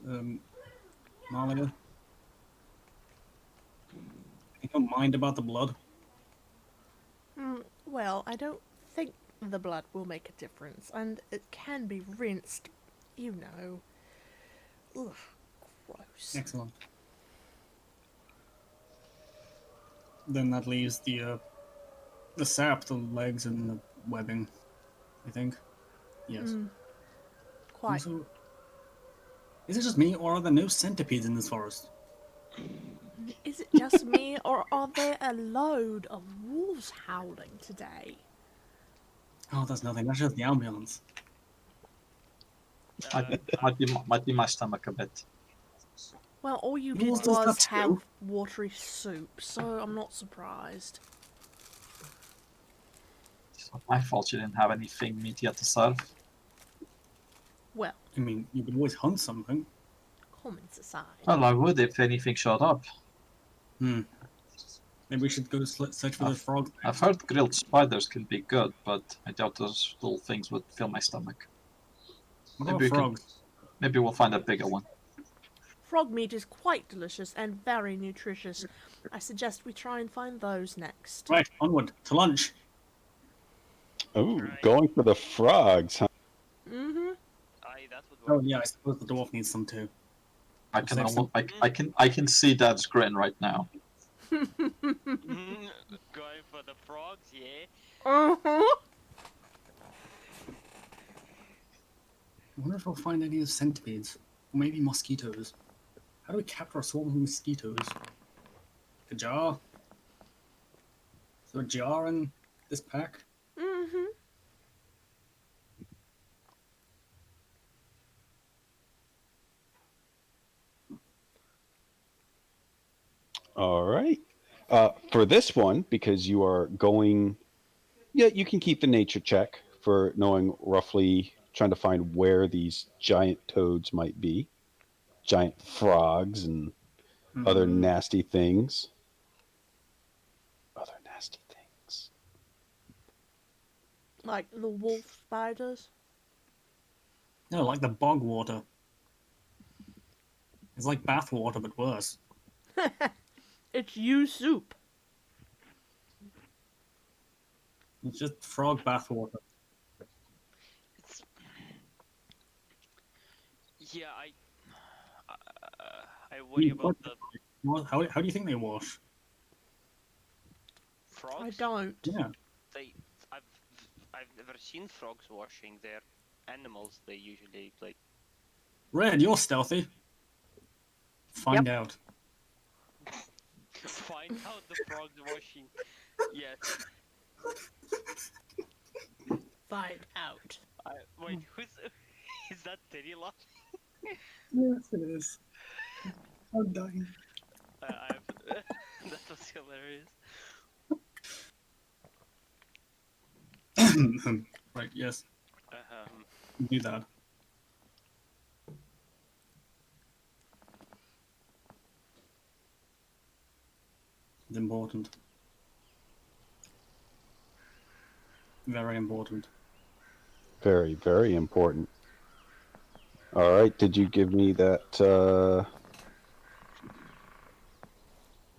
Malia? You don't mind about the blood? Well, I don't think the blood will make a difference, and it can be rinsed, you know. Ugh, gross. Excellent. Then that leaves the sap, the legs, and the webbing, I think. Yes. Quite. Also, is it just me, or are there no centipedes in this forest? Is it just me, or are there a load of wolves howling today? Oh, that's nothing. That's just the ambulance. Might be my stomach a bit. Well, all you Yours did does was that have too. watery soup, so I'm not surprised. It's not my fault you didn't have anything meaty at the serve. Well, I mean, you could always hunt something. comments aside. Well, I would if anything showed up. Hmm. Maybe we should go search for those frogs. I've heard grilled spiders can be good, but I doubt those little things would fill my stomach. What Maybe about we can- frogs? Maybe we'll find a bigger one. Frog meat is quite delicious and very nutritious. I suggest we try and find those next. Right, onward to lunch. Oh, Right. going for the frogs, huh? Mm-hmm. Aye, that would Oh work. yeah, I suppose the dwarf needs some too. I can Sexy. I can see Dad's grin right now. Mm, going for the frogs, yeah. Uh-huh. I wonder if I'll find any of the centipedes. Or maybe mosquitoes. How do we capture a swarm of mosquitoes? A jar? Is there a jar in this pack? Mm-hmm. All right. For this one, because you are going, yeah, you can keep the nature check for knowing roughly, trying to find where these giant toads might be, giant frogs, and other Hmm. nasty things. Other nasty things. Like the wolf spiders. No, like the bog water. It's like bath water, but worse. It's you soup. It's just frog bath water. It's... Yeah, I worry about the How do you think they wash? frogs. I don't. Yeah. They, I've never seen frogs washing their animals. They usually like. Red, you're stealthy. Find out. Find out the frogs washing. Yes. Find out. Wait, who's is that Teddy laughing? Yes, it is. I'm dying. That was hilarious. Right, yes. Um, Do that. It's important. Very important. Very, very important. All right. Did you give me that?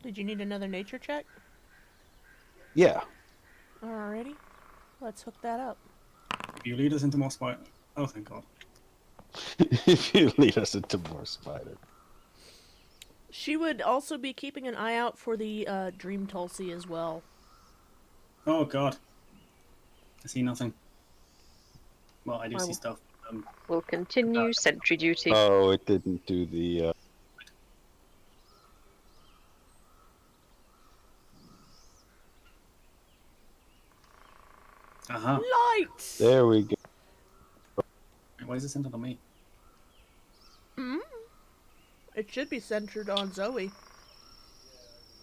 Did you need another nature check? Yeah. Alrighty. Let's hook that up. If you lead us into more spider. Oh, thank God. If you lead us into more spider. She would also be keeping an eye out for the Dream Tulsi as well. Oh, God. I see nothing. Well, I do Well, see stuff. We'll continue sentry duty. Oh, it didn't do the. Aha. Light! There we go. Wait, why is it centered on me? It should be centered on Zoe.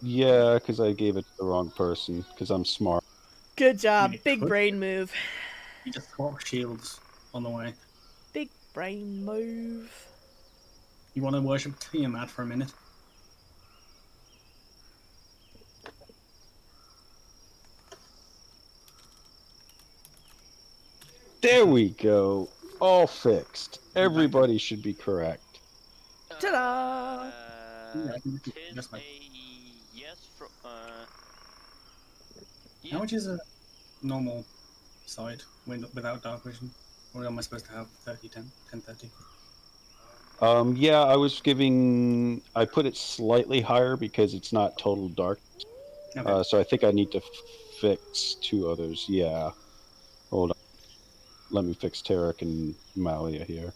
Yeah, because I gave it to the wrong person. Because I'm smart. Good job. It Big could. brain move. You just swap shields on the way. Big brain move. You want to worship Tiamat for a minute? There we go. All fixed. Everybody should be correct. Ta-da! Yeah, I think Tis that's fine. a yes from. Yeah. How much is a normal sight without dark vision? Or am I supposed to have 30, 10, 10, 30? Yeah, I was giving. I put it slightly higher because it's not total dark. Okay. So I think I need to fix two others. Yeah. Hold on. Let me fix Tarek and Malia here.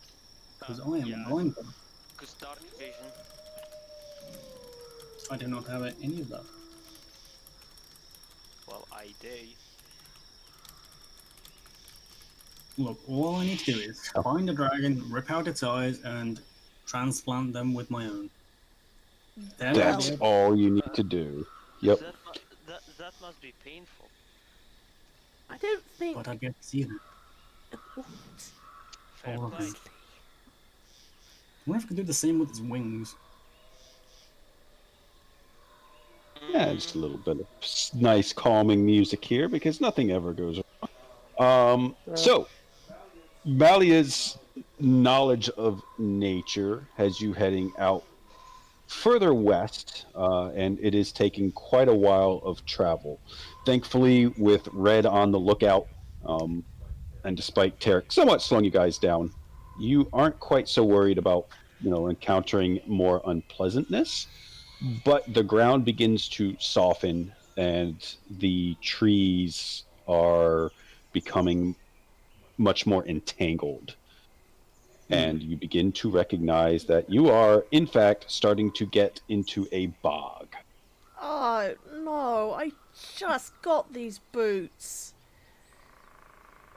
Because I am yeah, blind. because dark vision. I do not have any of that. Well, I do. Look, all I need to do is find a dragon, rip out its eyes, and transplant them with my own. Then I'll That's be Well, able- all you need to do. Yep. That must be painful. I don't think. But I get to see them. What? Fair All of play. them. I wonder if I could do the same with its wings. Yeah, just a little bit of nice calming music here because nothing ever goes wrong. So, Malia's knowledge of nature has you heading out further west, and it is taking quite a while of travel. Thankfully, with Red on the lookout, and despite Tarek somewhat slowing you guys down, you aren't quite so worried about encountering more unpleasantness. But the ground begins to soften, and the trees are becoming much more entangled. And you begin to recognize that you are, in fact, starting to get into a bog. Oh no! I just got these boots.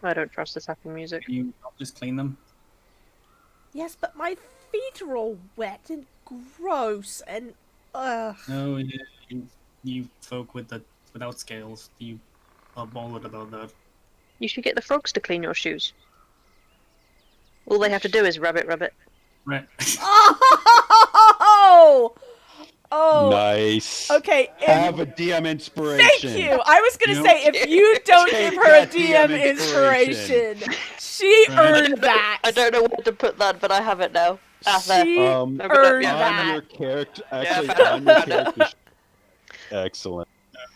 I don't trust this happy music. Can you not just clean them? Yes, but my feet are all wet and gross and No, you folk without scales, you are bothered about that. You should get the frogs to clean your shoes. All they have to do is rub it, rub it. Right. Oh! Oh! Nice. Okay. Have a DM inspiration. Thank you. I was gonna You say if you don't Take give her a that DM DM inspiration, she Right. earned that. I don't know where to put that, but I have it now. Ah, there. She Um, earned yeah, On that. your character, Yeah, actually, found on your it. character. Excellent.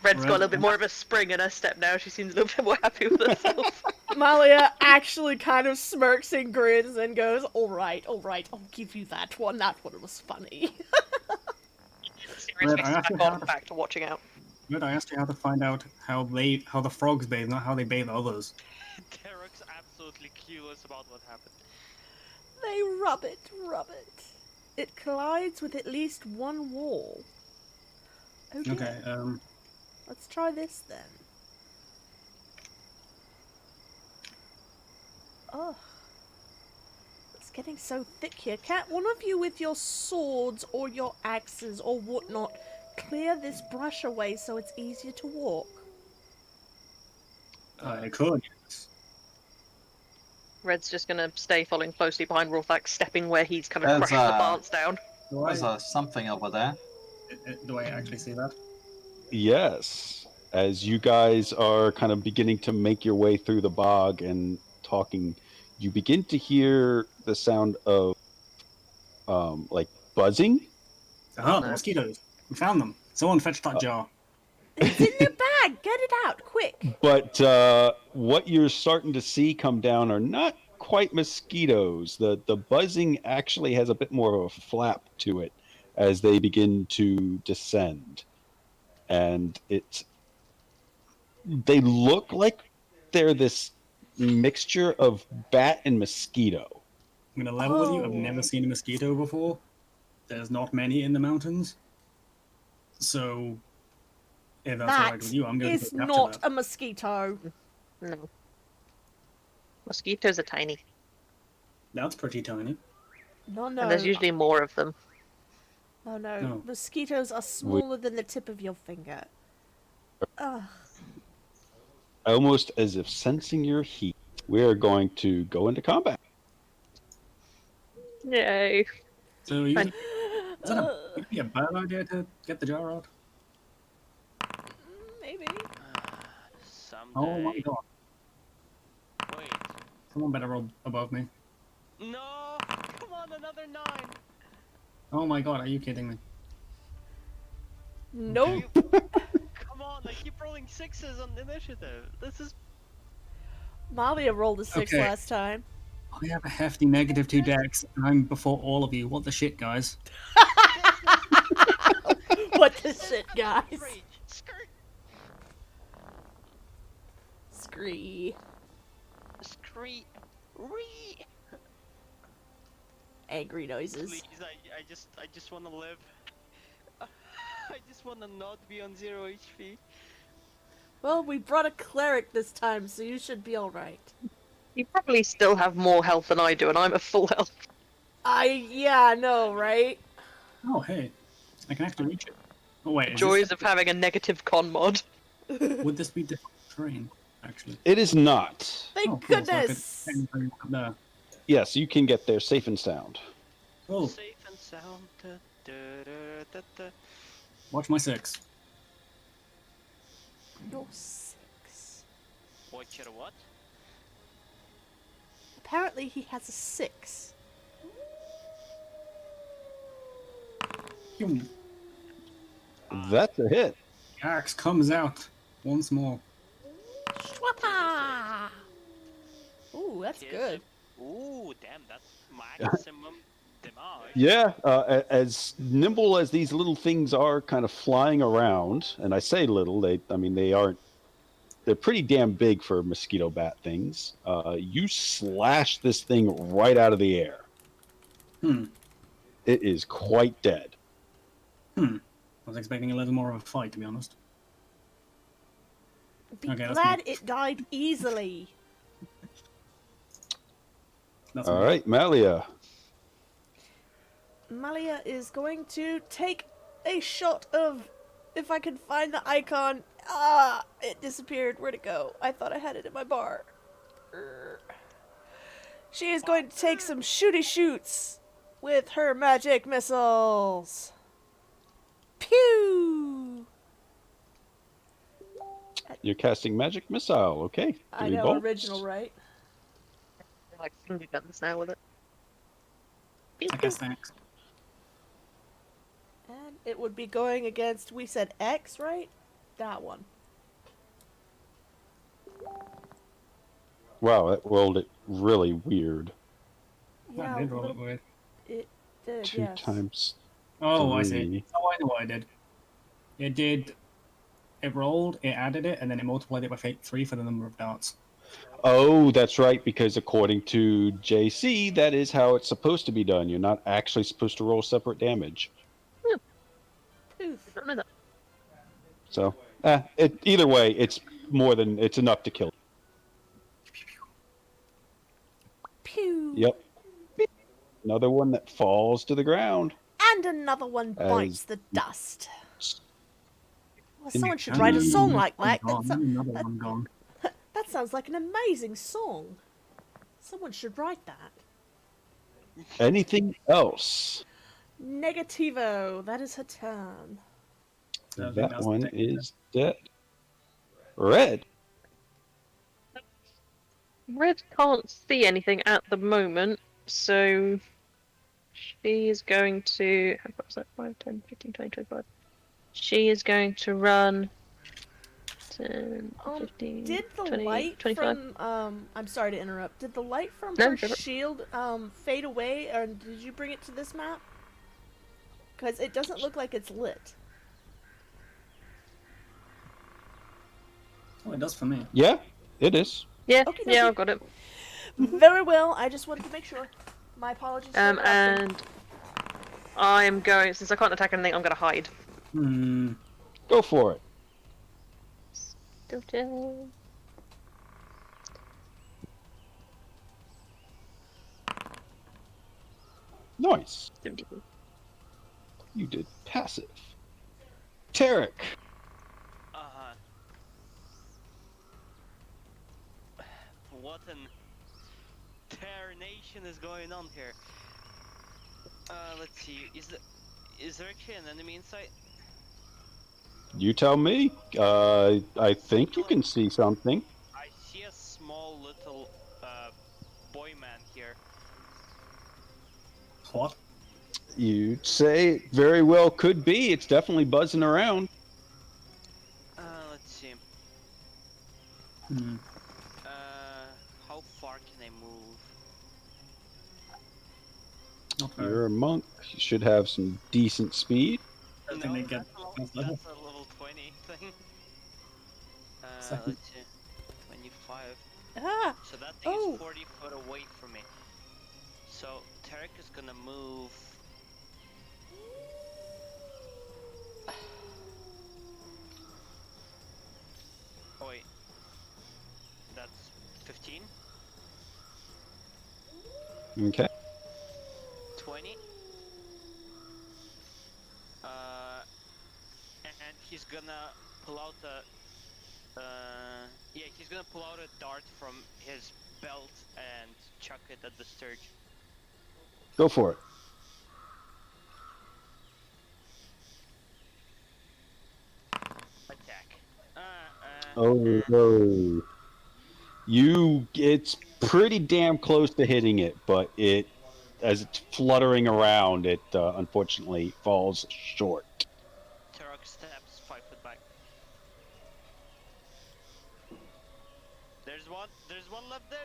Red's got a Right. little bit more of a spring in her step now. She seems a little bit more happy with herself. Malia actually kind of smirks and grins and goes, all right, I'll give you that one. That one was funny." Serious Red, I face actually back on, have- back to watching out. Good, I asked you how to find out how the frogs bathe, not how they bathe others. Derek's absolutely clueless about what happened. They rub it. It collides with at least one wall. Okay, Let's try this then. Oh. It's getting so thick here. Can't one of you with your swords or your axes or whatnot clear this brush away so it's easier to walk? I could. Yes. Red's just gonna stay following closely behind Rolfax, stepping where he's kind of That's, crushed the balance down. There's something over there. Do I actually see that? Yes. As you guys are kind of beginning to make your way through the bog and talking, you begin to hear the sound of like buzzing. Ah, mosquitoes. We found them. Someone fetch that jar. It's in your bag! Get it out, quick! But what you're starting to see come down are not quite mosquitoes. The buzzing actually has a bit more of a flap to it as they begin to descend. And they look like they're this mixture of bat and mosquito. I'm gonna level with you. I've Oh. never seen a mosquito before. There's not many in the mountains. So, if that's alright with That you, I'm going is to capture not that. a mosquito. No. Mosquitoes are tiny, That's pretty tiny. No, no. and there's usually more of them. No, no. No. Mosquitoes are smaller than the tip of your finger. Ugh. Almost as if sensing your heat, we are going to go into combat. Yay. So, you, Fine. is that would it be a bad idea to get the jar out? Maybe. Someday. Oh my god. Wait. Someone better roll above me. No! Come on, another 9! Oh my god, are you kidding me? Nope. Come on, I keep rolling 6s on the initiative. This is... Malia rolled a 6 Okay. last time. I have a hefty -2 dex, and I'm before all of you. What the shit, guys? What the shit, guys? Rage. Skirt. Scree. Scree. Ree. Angry noises. Please, I just want to live. I just want to not be on 0 HP. Well, we brought a cleric this time, so you should be alright. You probably still have more health than I do, and I'm at full health. Yeah, I know, right? Oh, hey. I can actually reach it. Oh, wait. Is Joys of having a negative con mod. would this be difficult terrain, actually? It is not. Thank Oh, cool. So I could goodness. technically walk up there. Yes, you can get there safe and sound. Oh, Safe and sound. Da, da, da, da, da. watch my 6. You're 6. Watch your what? Apparently he has a 6. Boom. That's a hit. The axe comes out once more. Swappa! Ooh, that's Here's good. Ooh, damn, that's maximum damage. Yeah, as nimble as these little things are, kind of flying around, and I say little, they aren't. They're pretty damn big for mosquito bat things. You slash this thing right out of the air. Hmm. It is quite dead. I was expecting a little more of a fight, to be honest. Be Okay, that's glad good. it died easily. That's All right, Malia. Malia is going to take a shot of, if I can find the icon. Ah, it disappeared. Where'd it go? I thought I had it in my bar. She is going to take some shooty shoots with her magic missiles. Pew! You're casting magic missile. Okay. I Three know, bolts. original, right? Like finger guns now with it. I guess thanks. And it would be going against, we said X, right? That one. Wow, that rolled it really weird. Yeah, I did a roll it little- weird. it did, Two yes. times. Oh, I Three. see. Oh, I know what I did. It did. It rolled, it added it, and then it multiplied it by 3 for the number of darts. Oh, that's right, because according to JC, that is how it's supposed to be done. You're not actually supposed to roll separate damage. Poof. I don't know that. So, either way, it's enough to kill. Pew! Yep. Another one that falls to the ground. And another one As- bites the dust. Well, In someone should And write a song another like one that. gone, another one gone. That sounds like an amazing song. Someone should write that. Anything else? Negativo. That is her turn. So I think That that's one the thing. is dead. Red. Red can't see anything at the moment, so she is going to. What was that? 5, 10, 15, 20, 25. She is going to run 10, 15, Did the 20, light 25. from I'm sorry to interrupt. Did the light from No, her go for it. shield fade away, or did you bring it to this map? Because it doesn't look like it's lit. Oh, it does for me. Yeah, it is. Yeah, Okay, yeah, okay. I've got it. Very well. I just wanted to make sure. My apologies. for interrupting. And I'm going, since I can't attack anything, I'm going to hide. Go for it. Nice. You did passive. Tarek. Uh-huh. What an tarnation is going on here? Let's see. Is there actually an enemy in sight? You tell me. I think you can see something. I see a small little boy man here. What? You'd say it very well could be. It's definitely buzzing around. Let's see. Hmm. How far can I move? Not very. You're a monk. You should have some decent speed. I think they get that's, next level. that's a level 20 thing. Second. Let's see. 25. Ah! So that thing Oh. is 40 foot away from me. So Tarek is gonna move. Oh wait. That's 15? Okay. 20. And he's gonna pull out he's gonna pull out a dart from his belt and chuck it at the Sturge. Go for it. Attack. Oh no. It's pretty damn close to hitting it, but as it's fluttering around, it unfortunately falls short. Turok steps 5 foot back. There's one left there.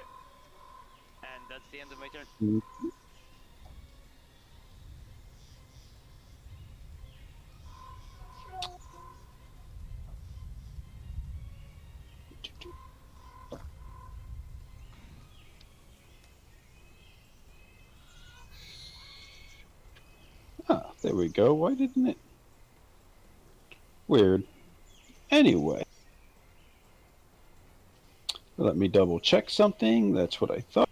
And that's the end of my turn. Ah, there we go. Why didn't it? Weird. Anyway. Let me double check something. That's what I thought.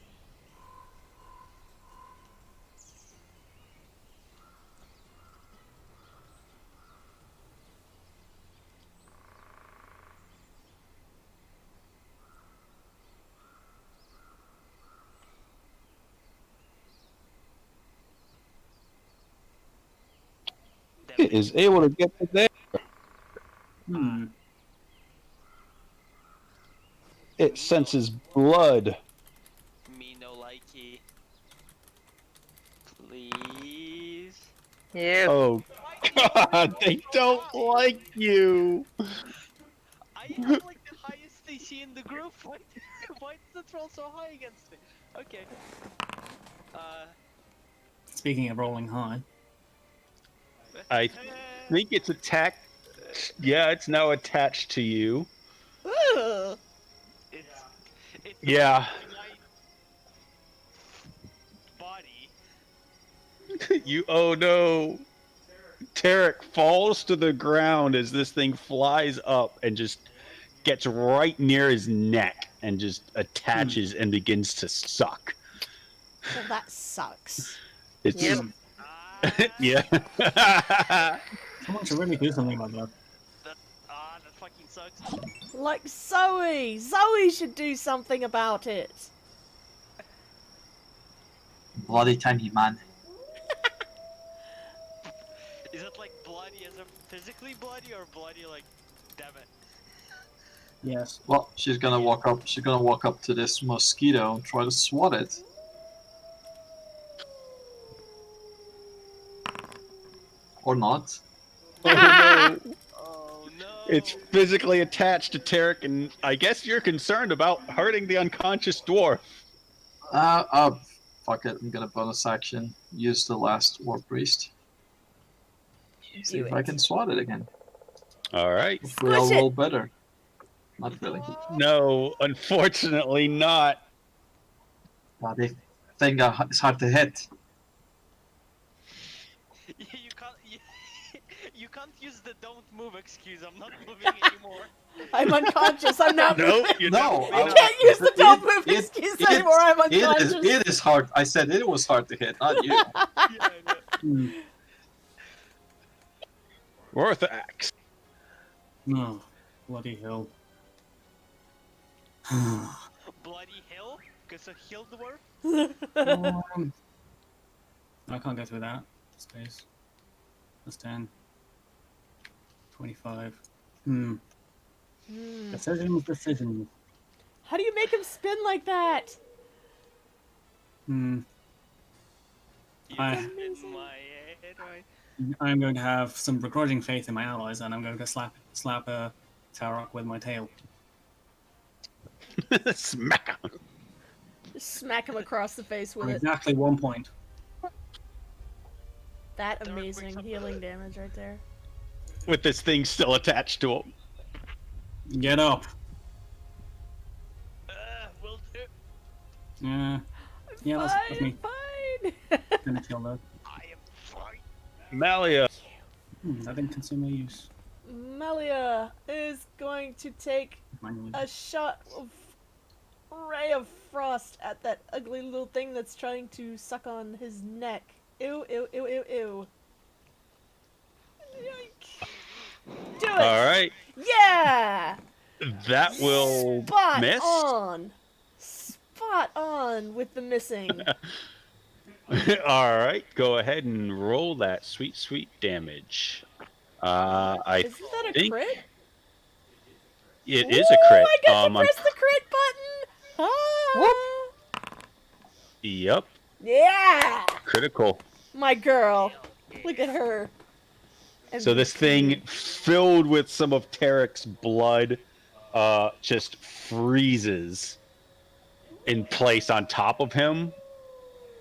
It is able to get to there. Hmm. It senses blood. Me no likey. Please. Yeah. Oh God, they don't like you. I have like the highest DC in the group. Why does it roll so high against me? Okay. Speaking of rolling high, I think it's attacked. Yeah, it's now attached to you. Ugh. It's Yeah. my body. Oh no. Tarek falls to the ground as this thing flies up and just gets right near his neck and just attaches and begins to suck. Well, that sucks. It's Yep. yeah. someone should really do something about that. That fucking sucks. Like Zoe! Zoe should do something about it! Bloody tiny man. Is it like bloody as in physically bloody or bloody like, damn it? Yes. Well, she's gonna walk up. She's gonna walk up to this mosquito and try to swat it. Or not. Oh no. Oh no. It's physically attached to Tarek, and I guess you're concerned about hurting the unconscious dwarf. Fuck it. I'm gonna bonus action. Use the last war priest. See Do if I it. can swat it again. All right. Hopefully I'll Squish it! roll better. Not really. No, unfortunately not. Bloody thing is hard to hit. You can't. You can't use the don't move excuse. I'm not moving anymore. I'm unconscious, I'm not No, moving. you're No, not. I can't use the don't It- move it- excuse it- anymore, I'm unconscious. It is hard. I said it was hard to hit, not you. Yeah, I know. Hmm. Orthoax. Oh, bloody hell. Bloody hill? Cause a hill dwarf? I can't go through that space. That's 10. 25. Hmm. Decisions. How do you make him spin like that? Hmm. You I- in my head, right? I'm going to have some begrudging faith in my allies, and I'm going to slap Tarok with my tail. Smack him. Just smack him across the face For with it. exactly 1 point. That Dark amazing wakes up healing the- damage right there. With this thing still attached to him. Get up. Will do. Yeah. Yeah, that's me. Fine! Gonna kill that. I am fine. Malia. That didn't consume my use. Melia is going to take Manually. a shot of... ray of frost at that ugly little thing that's trying to suck on his neck. Ew, ew, ew, ew, ew. Yoink. Do it! All right, Yeah! that will Spot miss. on! Spot on with the missing. All right, go ahead and roll that sweet, sweet damage. I Isn't that a think crit? it is a crit. I got to I'm- press the crit button! Ah! Yep, Yeah! critical. My girl. Look at her. So this thing filled with some of Tarek's blood just freezes in place on top of him.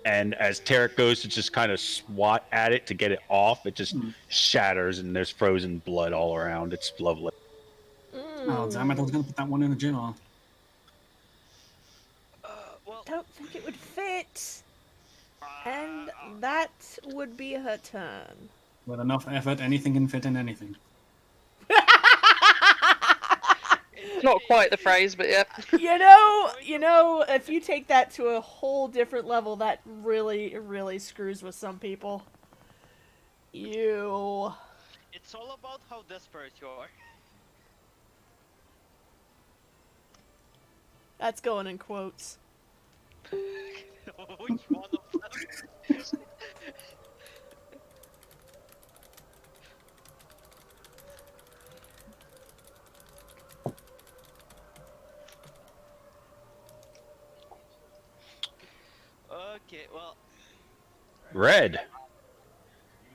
And as Tarek goes to just kind of swat at it to get it off, it just shatters and there's frozen blood all around. It's lovely. Oh, damn it, I was going to put that one in a jar. Well, Don't think it would fit. And that would be her turn. With enough effort, anything can fit in anything. Not quite the phrase, but yeah. You know, if you take that to a whole different level, that really screws with some people. You. it's all about how desperate you are. That's going in quotes. Which one of them? Okay, well, Red,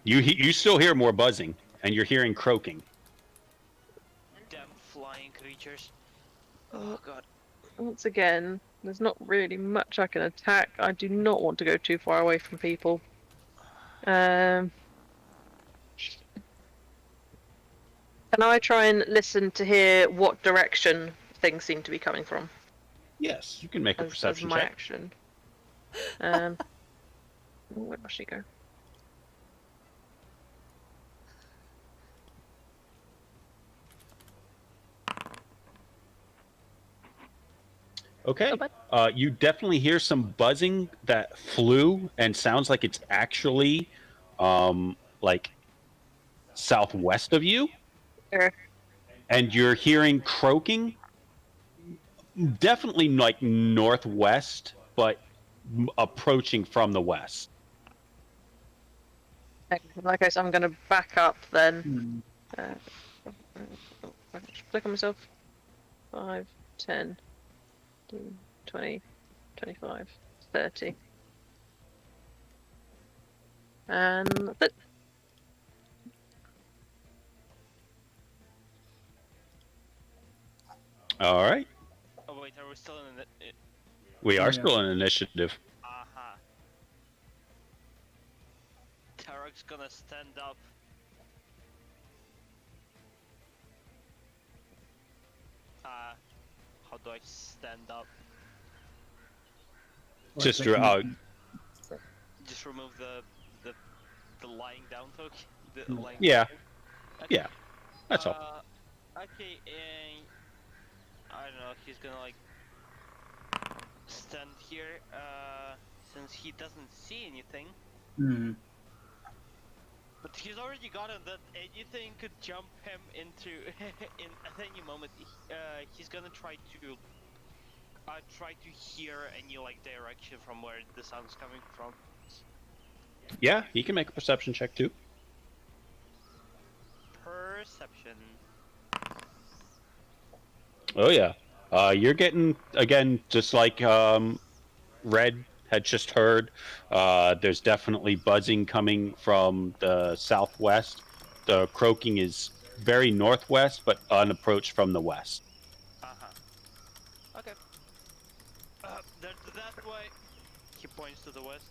you still hear more buzzing, and you're hearing croaking. damn flying creatures. Oh god. Once again, there's not really much I can attack. I do not want to go too far away from people. Can I try and listen to hear what direction things seem to be coming from Yes, you can make a as perception my check. action? Where does she go? Okay. Not bad. You definitely hear some buzzing that flew and sounds like it's actually like southwest of you. Sure. And you're hearing croaking definitely like northwest, but approaching from the west. Like I said, I'm going to back up then. Click on myself. 5, 10, 20, 25, 30. And that's it. All right. Oh wait, are we still in it? We are Yeah. still in initiative. Aha. Tarek's gonna stand up. How do I stand up? Just Just remove the lying down token. The lying Yeah. token? Yeah. That's all. Okay, and I don't know. He's gonna like stand here. Since he doesn't see anything, but he's already gotten that anything could jump him into in at any moment. He's gonna try to hear any like direction from where the sound's coming from. Yeah, he can make a perception check too. Perception. Oh yeah. You're getting again, just like Red had just heard. There's definitely buzzing coming from the southwest. The croaking is very northwest, but an approach from the west. Okay. That way. He points to the west.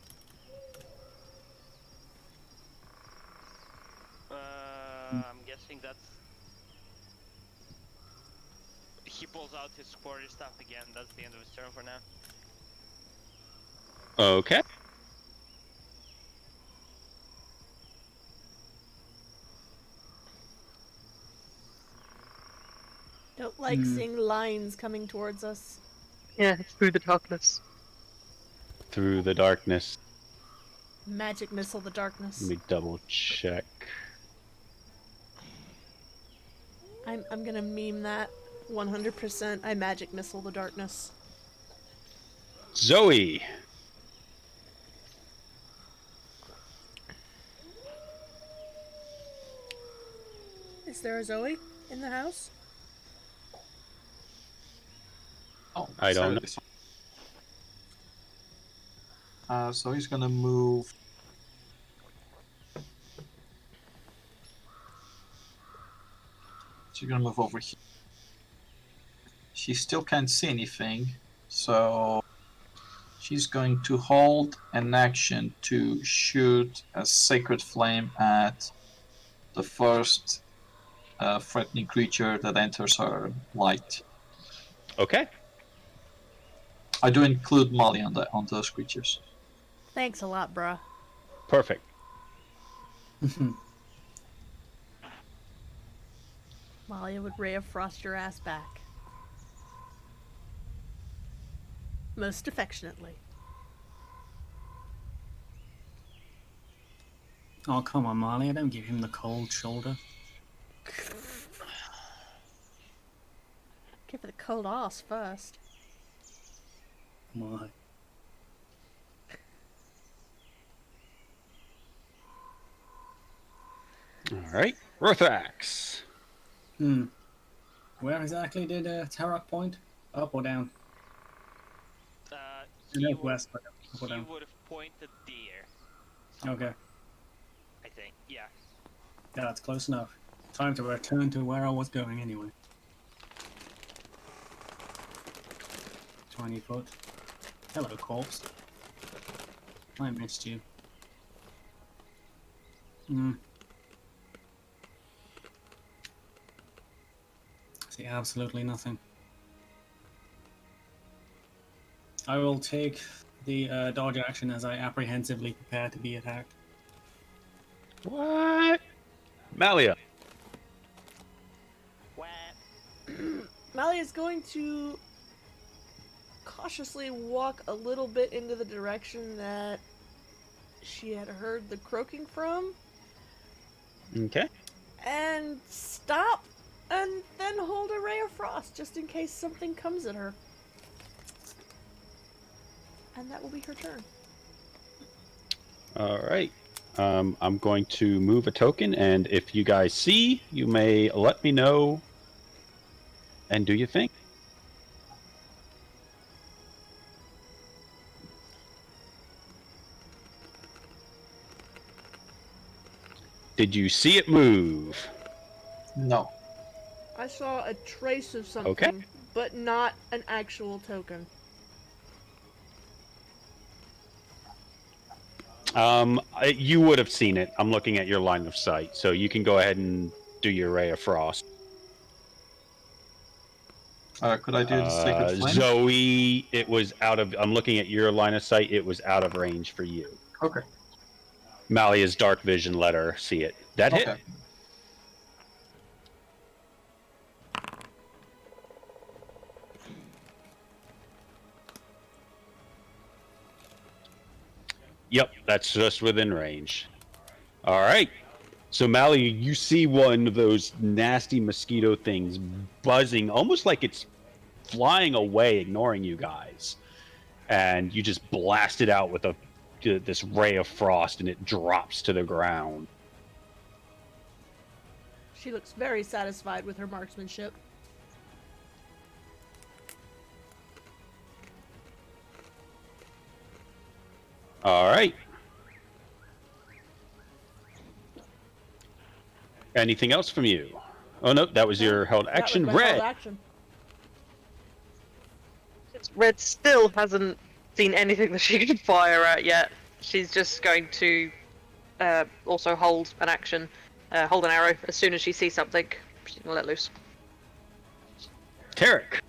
I'm guessing that's. He pulls out his quarter staff again. That's the end of his turn for now. Okay. Don't like seeing lines coming towards us. Yeah, through the darkness. Through the darkness. Magic missile the darkness. Let me double check. I'm gonna meme that 100%. I magic missile the darkness. Zoe. Is there a Zoe in the house? Oh, I don't know. this one. So he's gonna move. She's gonna move over here. She still can't see anything, so she's going to hold an action to shoot a sacred flame at the first threatening creature that enters her light. Okay. I do include Molly on those creatures. Thanks a lot, bruh. Perfect. Malia would Ray of Frost your ass back. Most affectionately. Oh, come on, Marley. I don't give him the cold shoulder. Give it the cold ass first. Why? All right. Rothax. Where exactly did Tarok point? Up or down? He Northwest, but up or would down. have pointed there. Okay. I think. Yeah. Yeah, that's close enough. Time to return to where I was going anyway. 20 foot. Hello, corpse. I missed you. See absolutely nothing. I will take the dodge action as I apprehensively prepare to be attacked. What? Malia. What? Malia is going to cautiously walk a little bit into the direction that she had heard the croaking from, Okay. and stop, and then hold a Ray of Frost just in case something comes at her. And that will be her turn. All right. I'm going to move a token, and if you guys see, you may let me know and do your thing. Did you see it move? No. I saw a trace of something, but not an actual token. You would have seen it. I'm looking at your line of sight, so you can go ahead and do your Ray of Frost. Could I do the sacred flame? Zoe, it was out of. I'm looking at your line of sight. It was out of range for you. Okay. Malia's dark vision let her see it. That hit. Okay. Yep, that's just within range. All right. So, Malia, you see one of those nasty mosquito things buzzing, almost like it's flying away, ignoring you guys. And you just blast it out with this ray of frost, and it drops to the ground. She looks very satisfied with her marksmanship. All right. Anything else from you? Oh, no, that was your held action. That was my Red. held action. Since Red still hasn't seen anything that she can fire at yet, she's just going to also hold an action, hold an arrow. As soon as she sees something, she's gonna let loose. Tarek.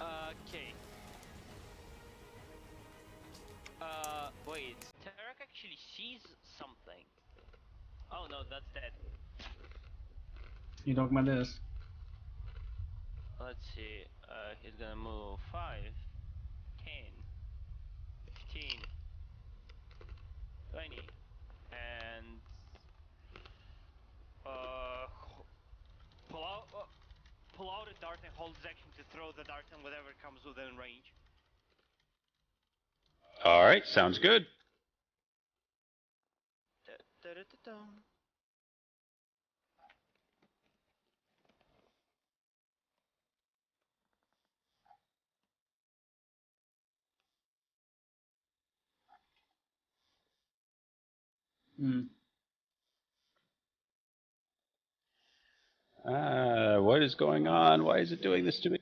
Okay. Wait. Tarek actually sees something. Oh no, that's dead. You talking about this? Let's see. He's gonna move 5, 10, 15, 20, and pull out a dart and hold his action to throw the dart and whatever comes within range. All right, sounds good. Da-da-da-da-dum. Hmm. What is going on? Why is it doing this to me?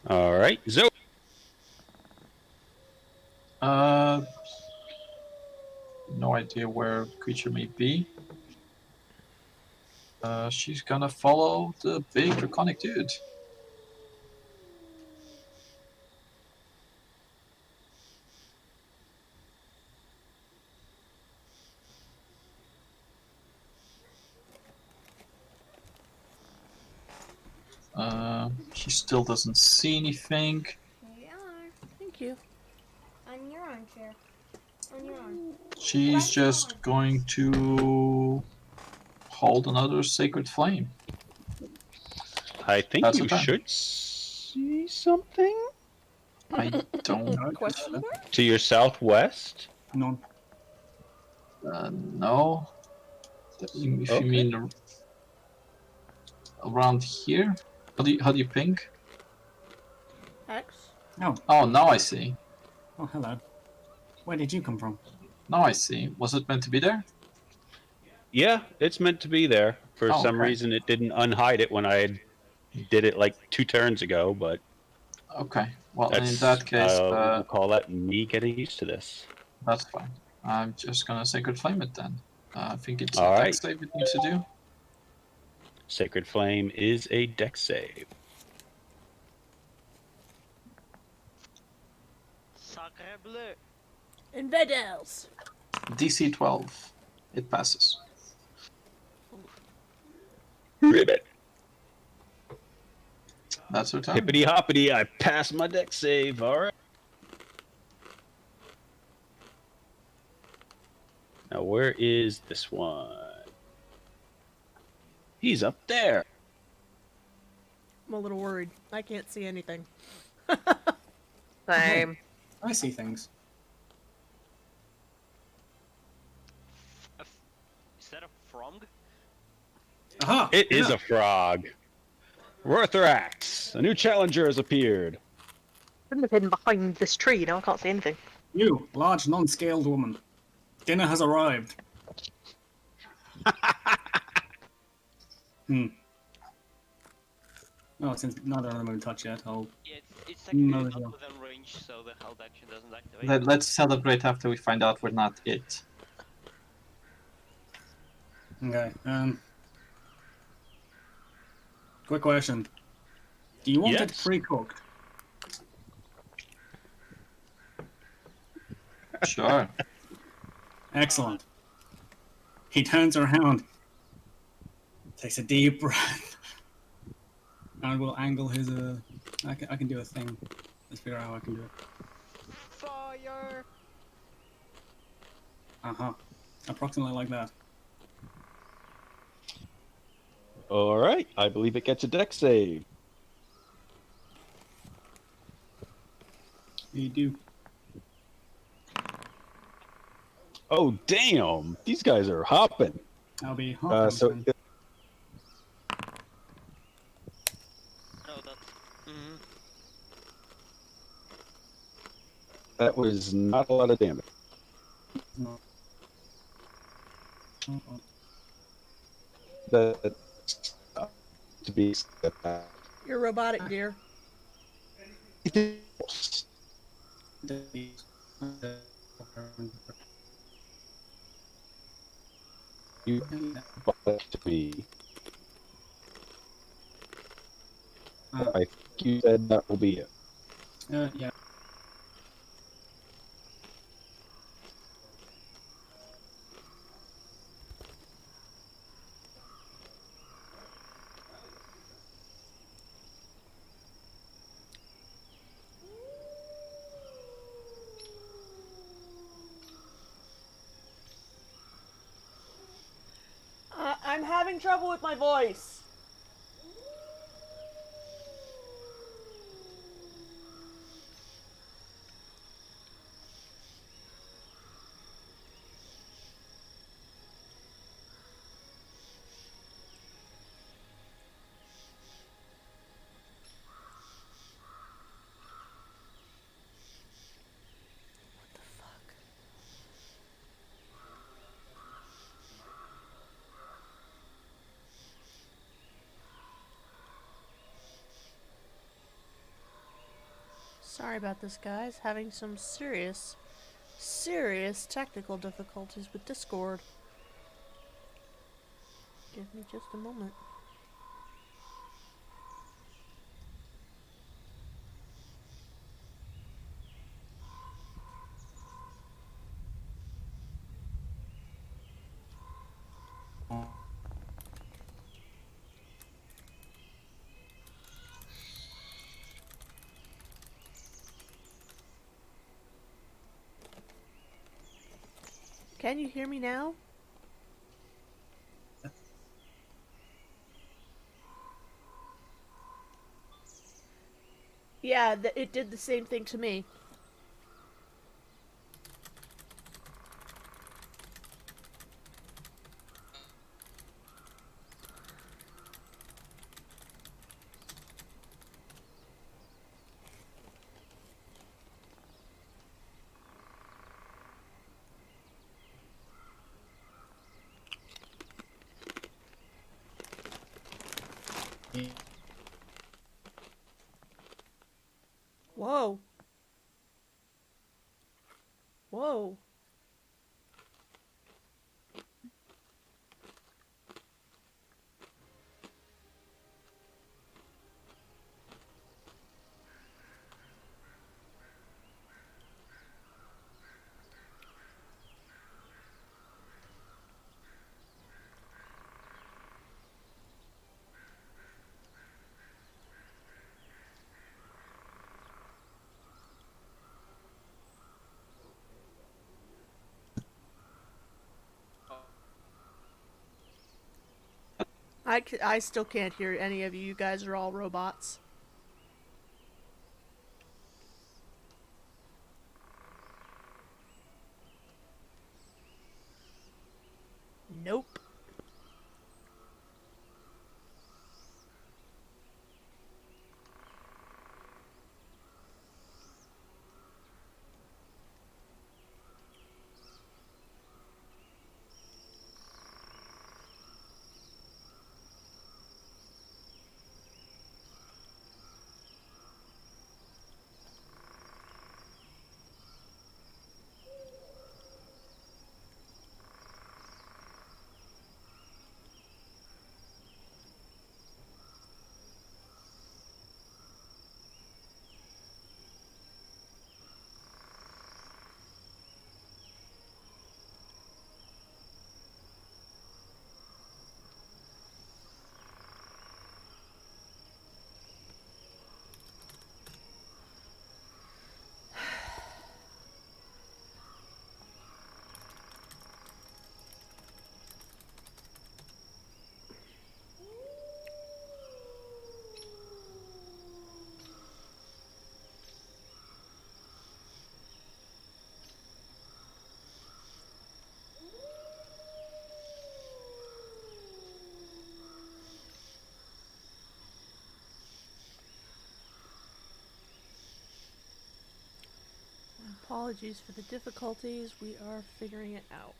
All right, Zoe. No idea where creature may be. She's gonna follow the big draconic dude. She still doesn't see anything. Here you are. Thank you. On your armchair. On your arm. She's just going to hold another sacred flame. I think That's you a 10. should see something I don't. No, Question mark? to your southwest. none. No. If Okay. you mean around here, how do you ping? X. Oh, Oh, now I see. oh, hello. Where did you come from? Now I see. Was it meant to be there? Yeah, it's meant to be there. For Oh, some okay. reason, it didn't unhide it when I did it like 2 turns ago. But Okay. Well, that's, in that case, we'll call that me getting used to this. that's fine. I'm just gonna sacred flame it then. I think it's All a right. dex save it needs to do. Sacred Flame is a dex save. Sacre bleu. Infidels. DC 12. It passes. Ribbit. That's her turn. Hippity hoppity, I passed my dex save. All right. Now, where is this one? He's up there. I'm a little worried. I can't see anything. Same. I see things. Is that a frog? Aha! It is yeah. a frog. Rorthrax, a new challenger has appeared. Shouldn't have hidden behind this tree. Now I can't see anything. You, large, non-scaled woman. Dinner has arrived. Oh, since neither of them are in touch yet, I'll... Yeah, it's technically No, not no. within range, so the held action doesn't activate. Let's celebrate after we find out we're not it. Okay, quick question. Do you want it Yes. pre-cooked? Sure. Excellent. He turns around, takes a deep breath, and will angle his, I can do a thing. Let's figure out how I can do it. Fire! Uh-huh. Approximately like that. All right, I believe it gets a dex save. You do. Oh, damn! These guys are hopping. I'll be So then. No, that's. Mm-hmm. that was not a lot of damage. No. Uh-oh. That to be You're robotic, dear. you to be. Uh, I think you said that will be it. yeah. I'm having trouble with my voice. What the fuck? Sorry about this, guys. Having some serious technical difficulties with Discord. Give me just a moment. Can you hear me now? Yeah, it did the same thing to me. Whoa. Whoa. I still can't hear any of you. You guys are all robots. Nope. Apologies for the difficulties. We are figuring it out.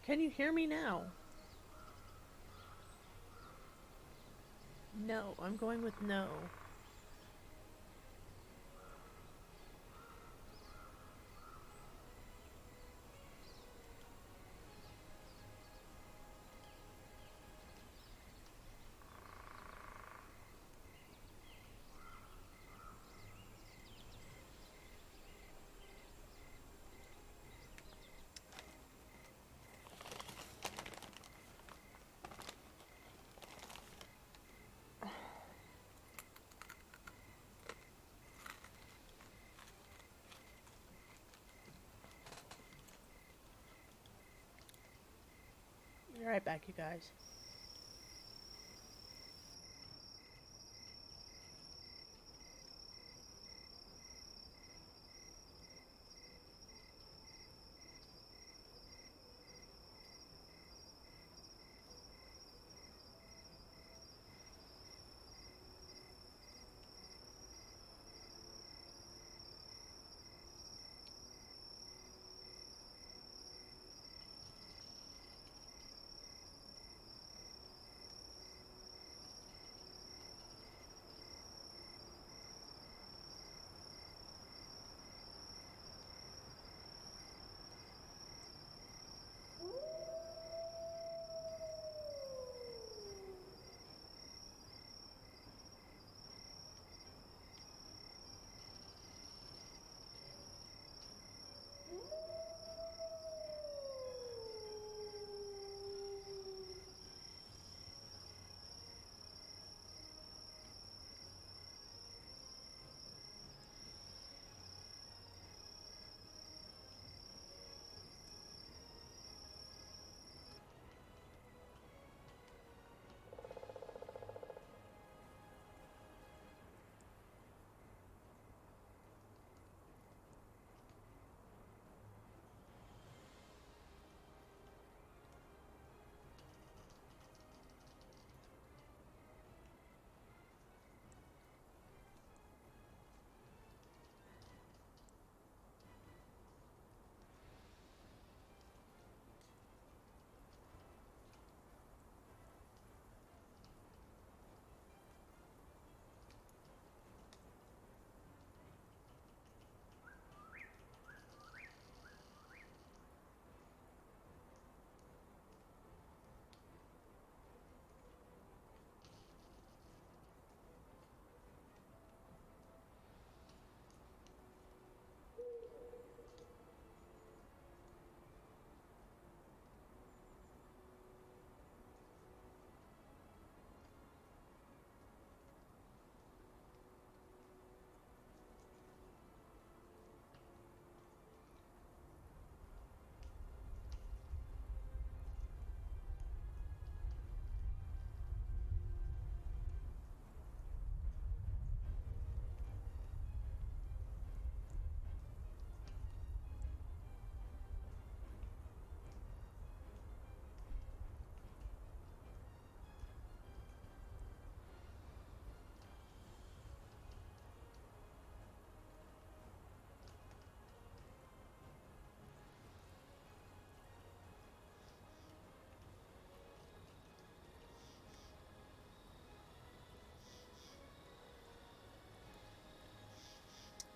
Can you hear me now? No, I'm going with no. Be right back, you guys.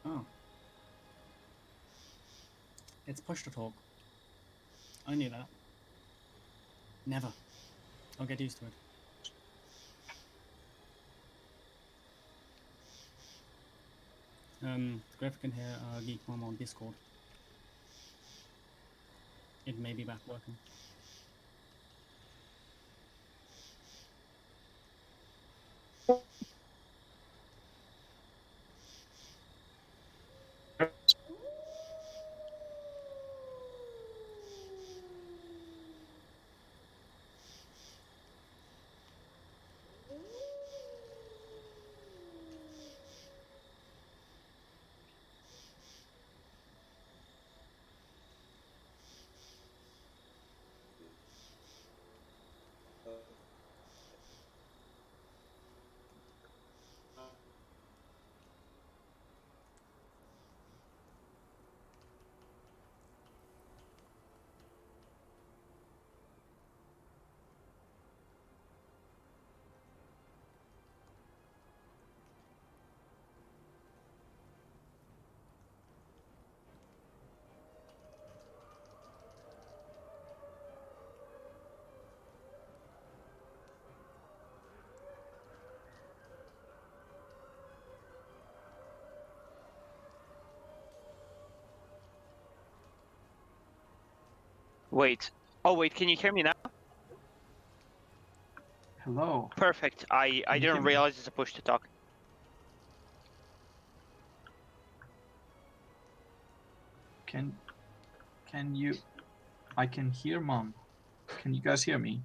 Oh. It's push to talk. I knew that. Never. I'll get used to it. Graphic can hear Geek Mom on Discord. It may be back working. Wait. Oh wait, can you hear me now? Hello. Perfect. I Can you hear didn't me? realize it's a push to talk. Can you? I can hear Mom. Can you guys hear me?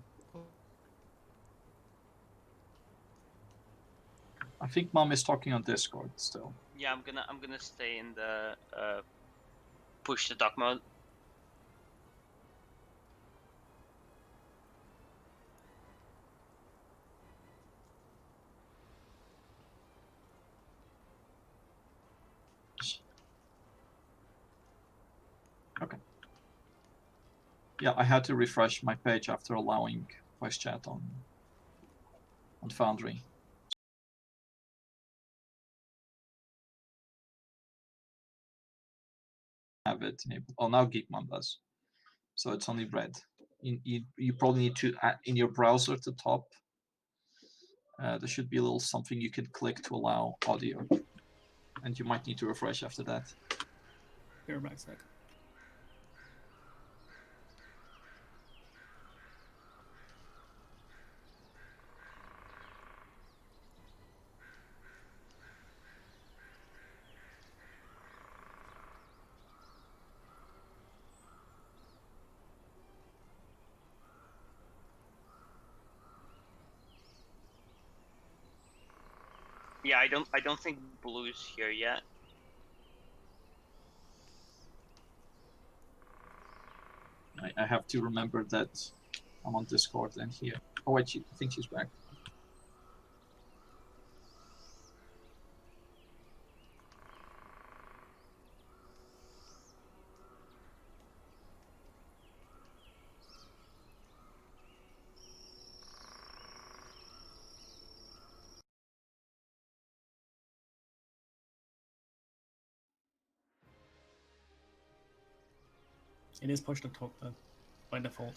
I think Mom is talking on Discord still. Yeah, I'm gonna stay in the push to talk mode. Okay. Yeah, I had to refresh my page after allowing voice chat on Foundry. Have it enabled. Oh, now Geekmon does. So it's only red. You probably need to add in your browser at the top. There should be a little something you can click to allow audio, and you might need to refresh after that. Be right back, sec. Yeah, I don't think Blue's here yet. I have to remember that I'm on Discord and here. Oh wait, I think she's back. It is push to talk though, by default.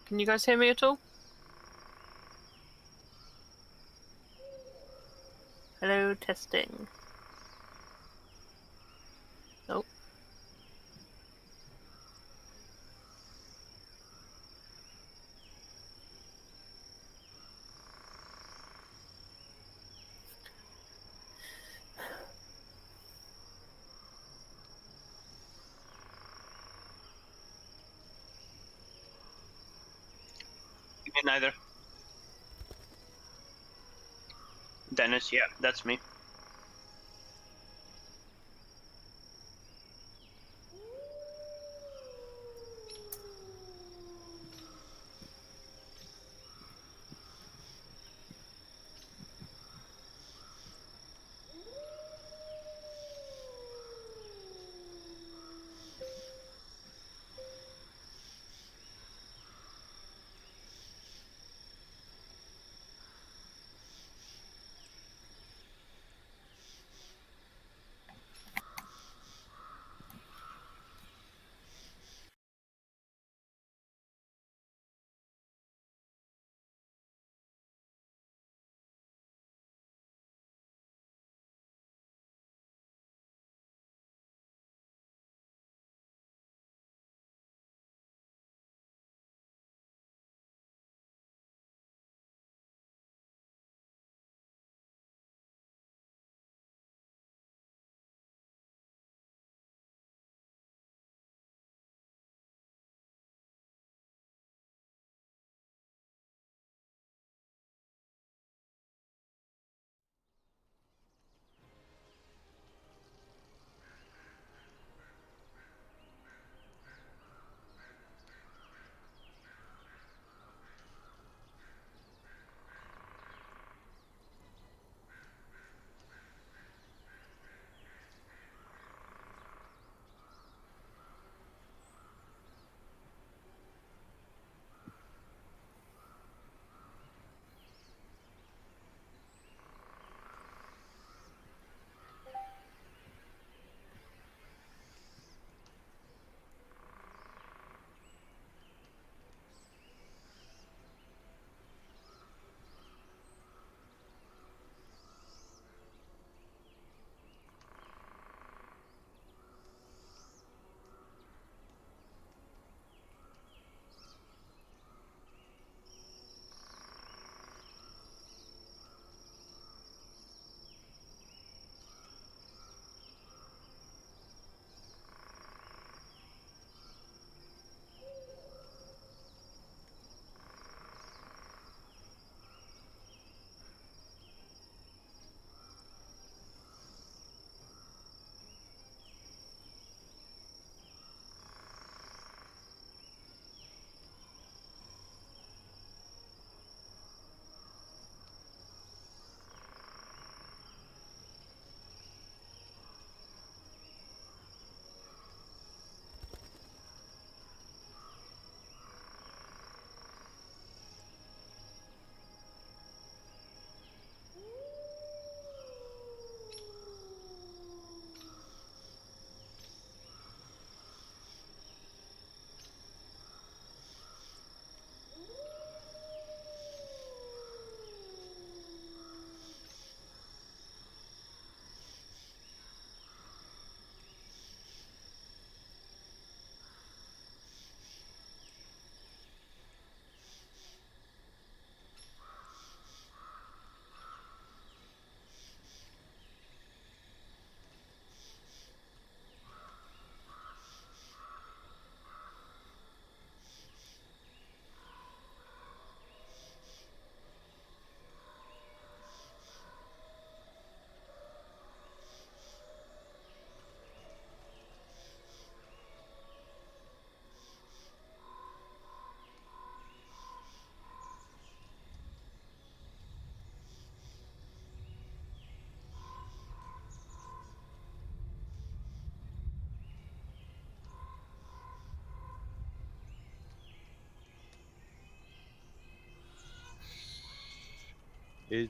Can you guys hear me at all? Hello, testing. Nope. Me neither. Dennis, yeah, that's me. It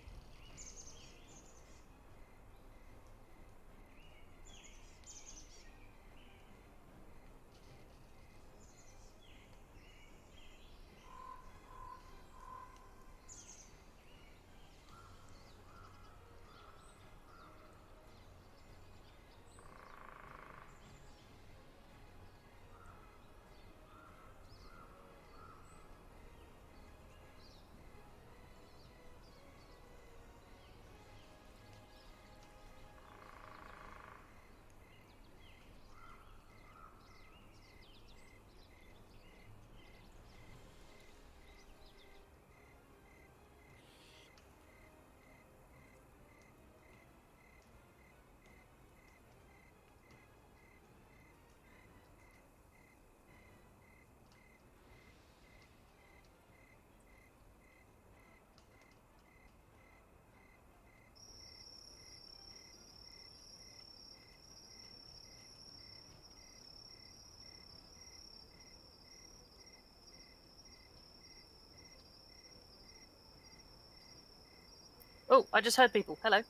Oh, I just heard people. Hello.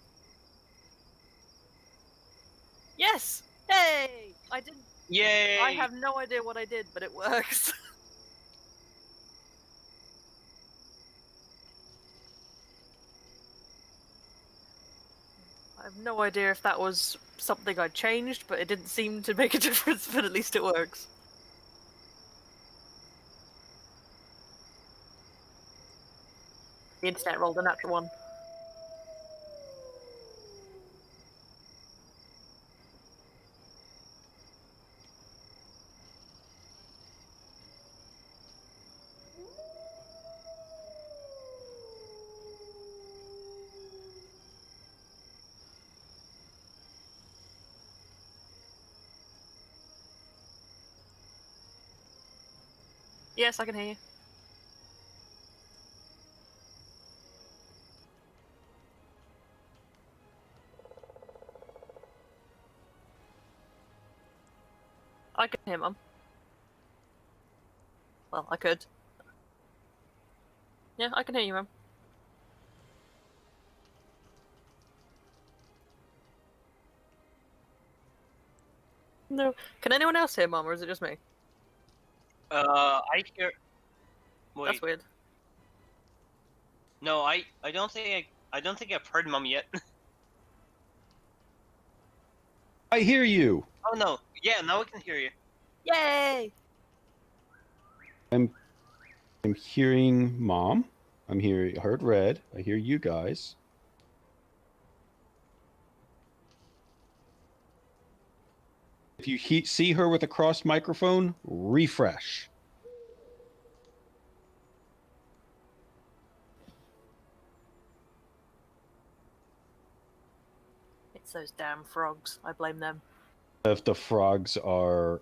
Yes! Hey! I didn't. Yay! I have no idea what I did, but it works. I have no idea if that was something I changed, but it didn't seem to make a difference, but at least it works. The internet rolled a natural one. Yes, I can hear you. I can hear Mum. Well, I could. Yeah, I can hear you, Mum. No. Can anyone else hear Mum, or is it just me? I hear. Wait. That's weird. No, I don't think I don't think I've heard Mum yet. I hear you. Oh no. Yeah, now we can hear you. Yay! I'm hearing Mom. I heard Red. I hear you guys. If you see her with a crossed microphone, refresh. It's those damn frogs. I blame them. If the frogs are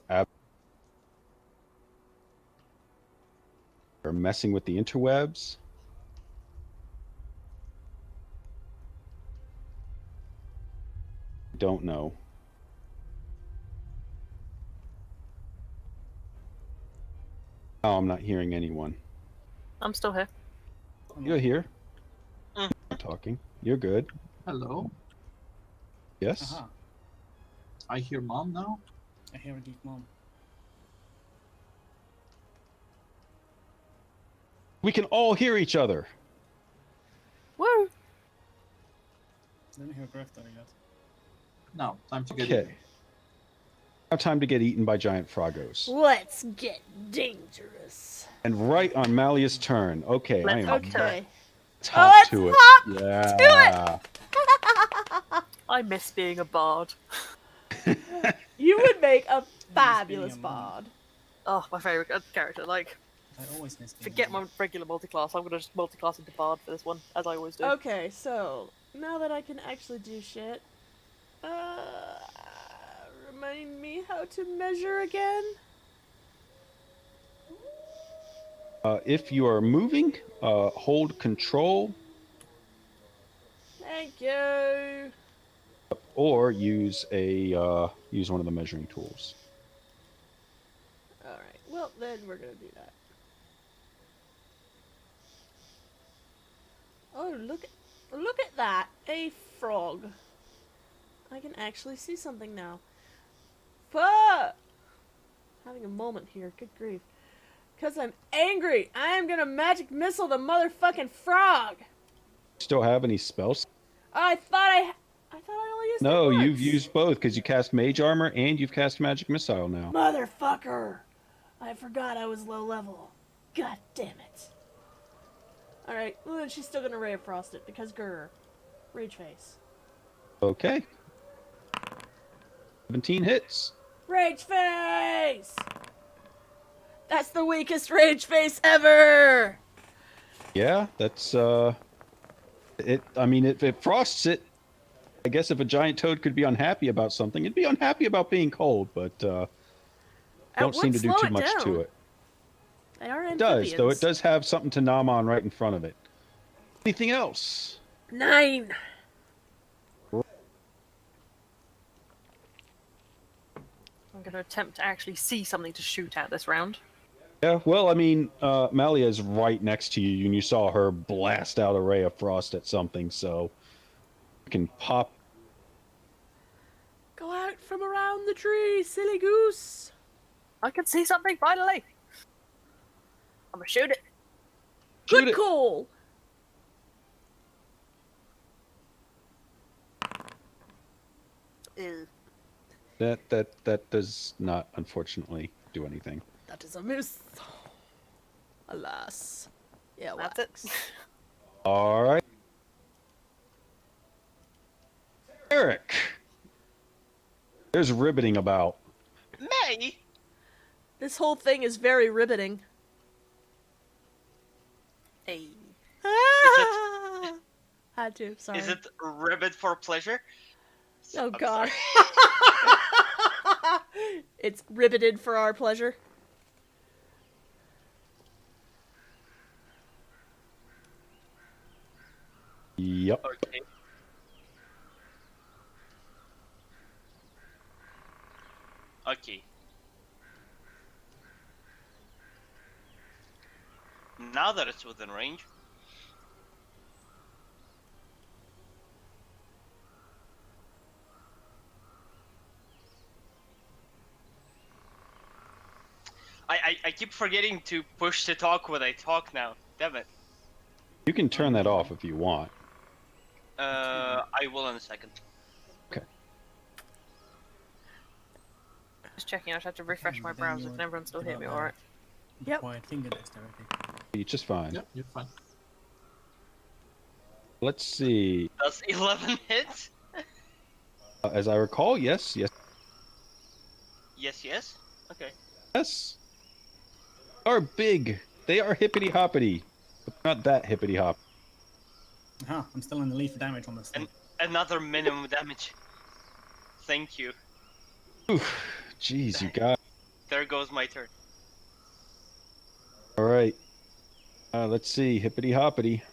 messing with the interwebs. Don't know. Oh, I'm not hearing anyone. I'm still here. You're here. Mm. I'm talking. You're good. Hello. Yes. Aha, I hear Mom now. I hear a geek mom. We can all hear each other. Woo! Didn't hear Grifter yet. Now, time to get Okay. in. Now time to get eaten by giant froggos. Let's get dangerous. And right on Malia's turn. Okay, I Let's am hope so. Okay. top let's to it. hop Yeah. I miss being a bard. You would make a being fabulous a monk. bard. Oh, my favourite character. Like, I always miss being forget a my monk. regular multi-class. I'm gonna just multi-class into bard for this one, as I always do. Okay, so now that I can actually do shit, remind me how to measure again. If you are moving, hold control Thank you. or use one of the measuring tools. All right. Well, then we're gonna do that. Oh, look! Look at that! A frog. I can actually see something now. Fuck! Having a moment here. Good grief. Because I'm angry. I am gonna magic missile the motherfucking frog. Still have any spells? I thought I only used it No, once. you've used both because you cast Mage Armor and you've cast Magic Missile now. Motherfucker! I forgot I was low level. God damn it. Alright, well then she's still gonna Ray of Frost it because grr. Rage face. Okay. 17 hits. Rage face! That's the weakest rage face ever! Yeah, that's it. I mean, if it frosts it, I guess if a giant toad could be unhappy about something, it'd be unhappy about being cold, but don't seem to do too much to it. They are It amphibians. does, though. It does have something to nom on right in front of it. Anything else? 9! I'm going to attempt to actually see something to shoot at this round. Yeah, well, I mean, Malia's right next to you, and you saw her blast out a ray of frost at something, so you can pop. Go out from around the tree, silly goose! I can see something finally. I'm gonna shoot it. Shoot Good it. call! Ew. That does not, unfortunately, do anything. That is a miss. Alas. Yeah, That's wax. it. All right, Eric. There's ribbiting about. May? This whole thing is very riveting. Hey. Ah! Had to, sorry. Is it ribbit for pleasure? Oh I'm god. sorry. It's riveted for our pleasure. Yep. Okay. Okay. Now that it's within range. I keep forgetting to push to talk when I talk now. Damn it. You can turn that off if you want. I will in a second. Just checking. I just have to refresh my browser. Can everyone still hear me? All right. Yep. Quiet finger dexterity. You're just fine. Yep, you're fine. Let's see. Does 11 hit? As I recall, yes. Yes. Okay. Yes. They are big. They are hippity hoppity. But not that hippity hop. Aha, I'm still in the lead for damage on this thing. Another minimum damage. Thank you. Jeez, you got. There goes my turn. All right. Let's see. Hippity hoppity.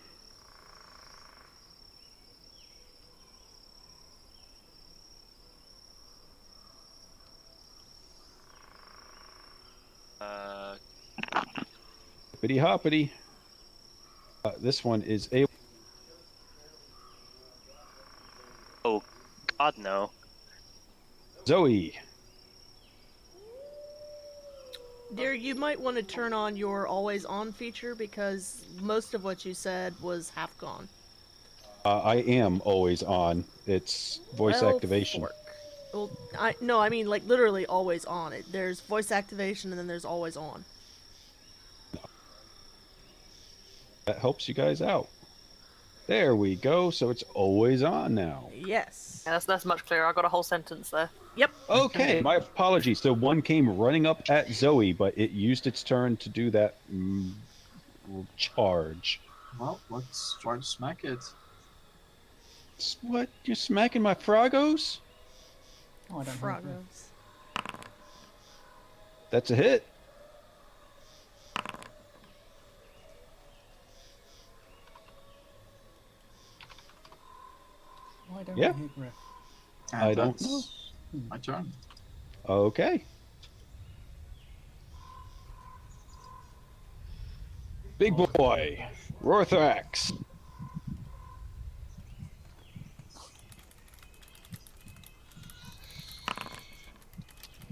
Hippity hoppity. This one is a. Oh, God, no. Zoe. Dear, you might want to turn on your always on feature because most of what you said was half gone. I am always on. It's voice Well, activation. fork. Well, I mean like literally always on. There's voice activation and then there's always on. That helps you guys out. There we go. So it's always on now. Yes. Yeah, that's much clearer. I got a whole sentence there. Yep. Okay, my apologies. So one came running up at Zoe, but it used its turn to do that charge. Well, let's try to smack it. What? You're smacking my frogos? Oh, I don't have that. Frogos. That's a hit. Why don't Yeah. I hit ref? And I don't that's know. my turn. Okay. Big boy, Rorthrax.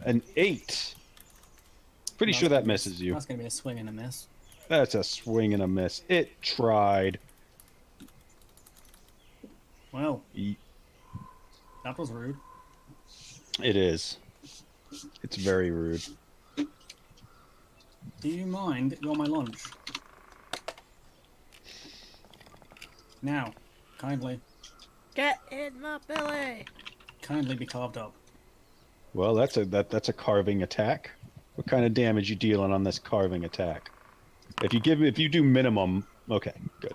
An 8. Pretty That's sure gonna that be a- misses you. That's going to be a swing and a miss. That's a swing and a miss. It tried. Well, Ye- that was rude. It is. It's very rude. Do you mind? You're my lunch. Now, kindly Get in my belly. be carved up. Well, that's a carving attack. What kind of damage you dealing on this carving attack? If you do minimum, okay, good.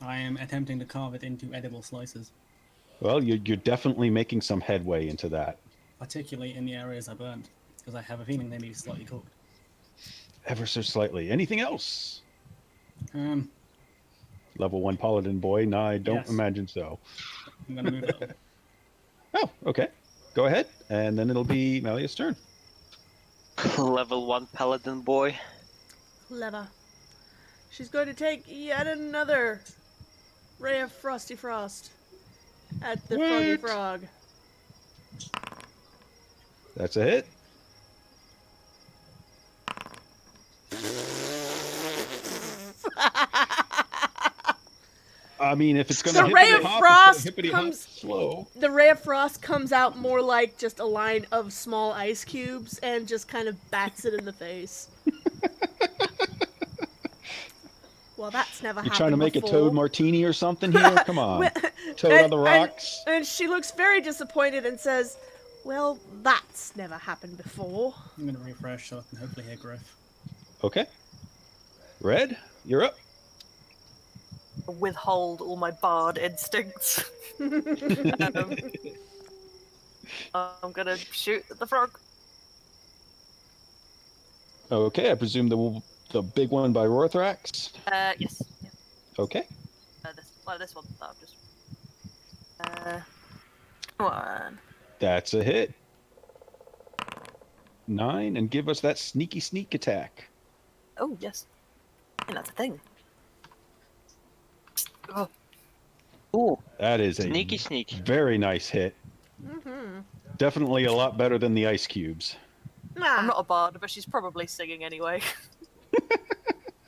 I am attempting to carve it into edible slices, Well, you're definitely making some headway into that. particularly in the areas I burned, because I have a feeling they may be slightly cooked. Ever so slightly. Anything else? Um, Level 1 paladin boy? No, I don't Yes. imagine so. I'm gonna move it. Up. Oh, okay. Go ahead, and then it'll be Malia's turn. Level 1 paladin boy. Clever. She's going to take yet another ray of Frosty Frost at the Froggy What? Frog. That's a hit. I mean, if it's gonna The ray of hippity-hop, frost it's gonna hippity-hop comes- slow. The ray of frost comes out more like just a line of small ice cubes and just kind of bats it in the face. Well, that's never You happened trying to make before. a toad martini or something here? Come on, toad on the rocks. And she looks very disappointed and says, "Well, that's never happened before." I'm gonna refresh so I can hopefully hear Griff. Okay. Red, you're up. Withhold all my bard instincts. I'm gonna shoot at the frog. Okay, I presume the big one by Rorthrax. Yes. Yeah. Okay. This one. I'm just. One. That's a hit. 9, and give us that sneaky sneak attack. Oh yes. And that's a thing. Oh. Ooh, That is a sneaky sneak. very nice hit. Mm-hmm. Definitely a lot better than the ice cubes. I'm not a bard, but she's probably singing anyway.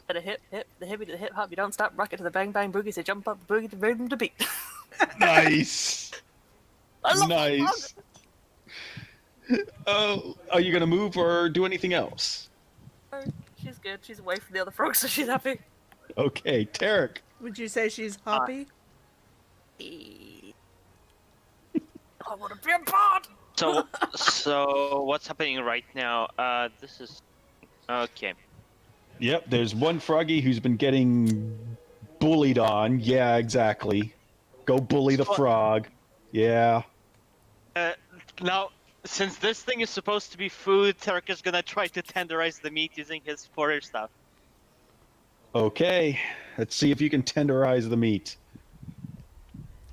The hip, the hippie to the hip hop, you don't stop, rock it to the bang bang boogie, say jump up, boogie the rhythm to beat. Nice. I love Nice. Oh, are you gonna move or do anything else? Oh, she's good. She's away from the other frogs, so she's happy. Okay, Tarek. Would you say she's happy? I want to be a bard. So what's happening right now? This is okay. Yep, there's one froggy who's been getting bullied on. Yeah, exactly. Go bully the frog. Yeah. Now, since this thing is supposed to be food, Tarek is gonna try to tenderize the meat using his forage stuff. Okay, let's see if you can tenderize the meat.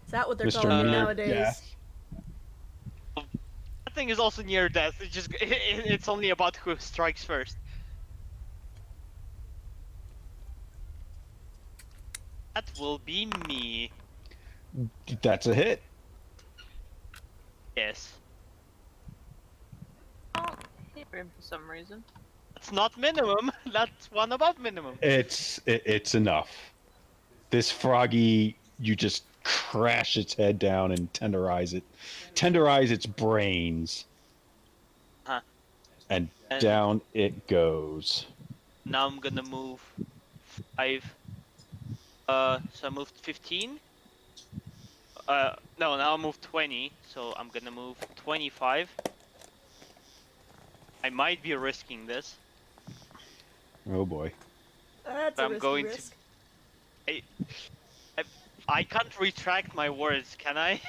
Is that what they're Mr. calling it Near nowadays? Death. That thing is also near death. It's only about who strikes first. That will be me. That's a hit. Yes. Oh, hit him for some reason. That's not minimum. That's one above minimum. It's enough. This froggy, you just crash its head down and tenderize its brains. Huh. And And- down it goes. Now I'm gonna move 5. So I moved 15. No, now I moved 20. So I'm gonna move 25. I might be risking this. Oh boy. That's a I'm risky going risk. to. I can't retract my words, can I?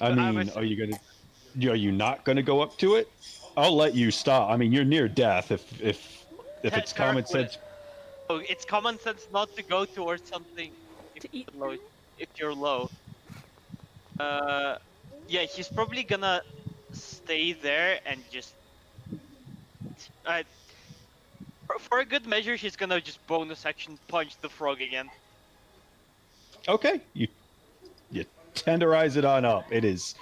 I mean, are you not gonna go up to it? I'll let you stop. I mean, you're near death. If it's common Tarek, sense. Oh, it's common sense not to go towards something if To eat. you're low. If you're low. Yeah, he's probably gonna stay there and just. For a good measure, he's gonna just bonus action punch the frog again. Okay, you tenderize it on up. It is.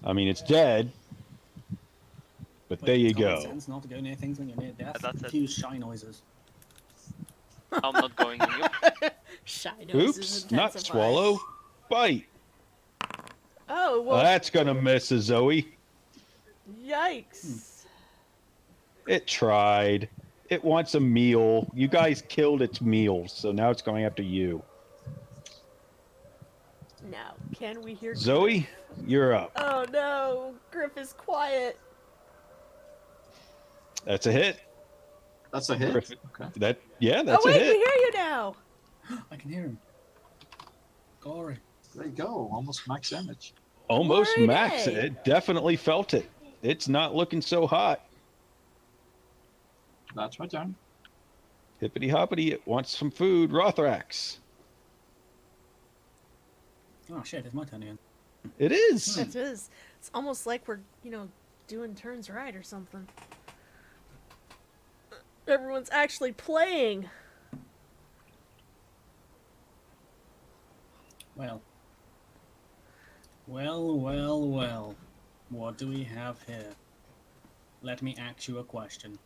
I mean, it's dead, but there you Common go. sense not to go near things when you're near death. That's it. Confuse shy noises. I'm not going in you. Shy noises Oops, not intensify. swallow, bite. Oh well. That's gonna miss a Zoe. Yikes. It tried. It wants a meal. You guys killed its meal, so now it's going after you. Now, can we hear Zoe, you're up. Oh no, Griff is quiet. That's a hit. That's a hit. Griffin. Okay. That's a Oh wait, hit. we hear you now. I can hear him. Gory. There you go. Almost max damage. Almost Glory max. day. It definitely felt it. It's not looking so hot. That's my turn. Hippity hoppity, it wants some food. Rothrax. Oh shit, it's my turn again. It is. It is. It's almost like we're, doing turns right or something. Everyone's actually playing. Well. Well. What do we have here? Let me ask you a question.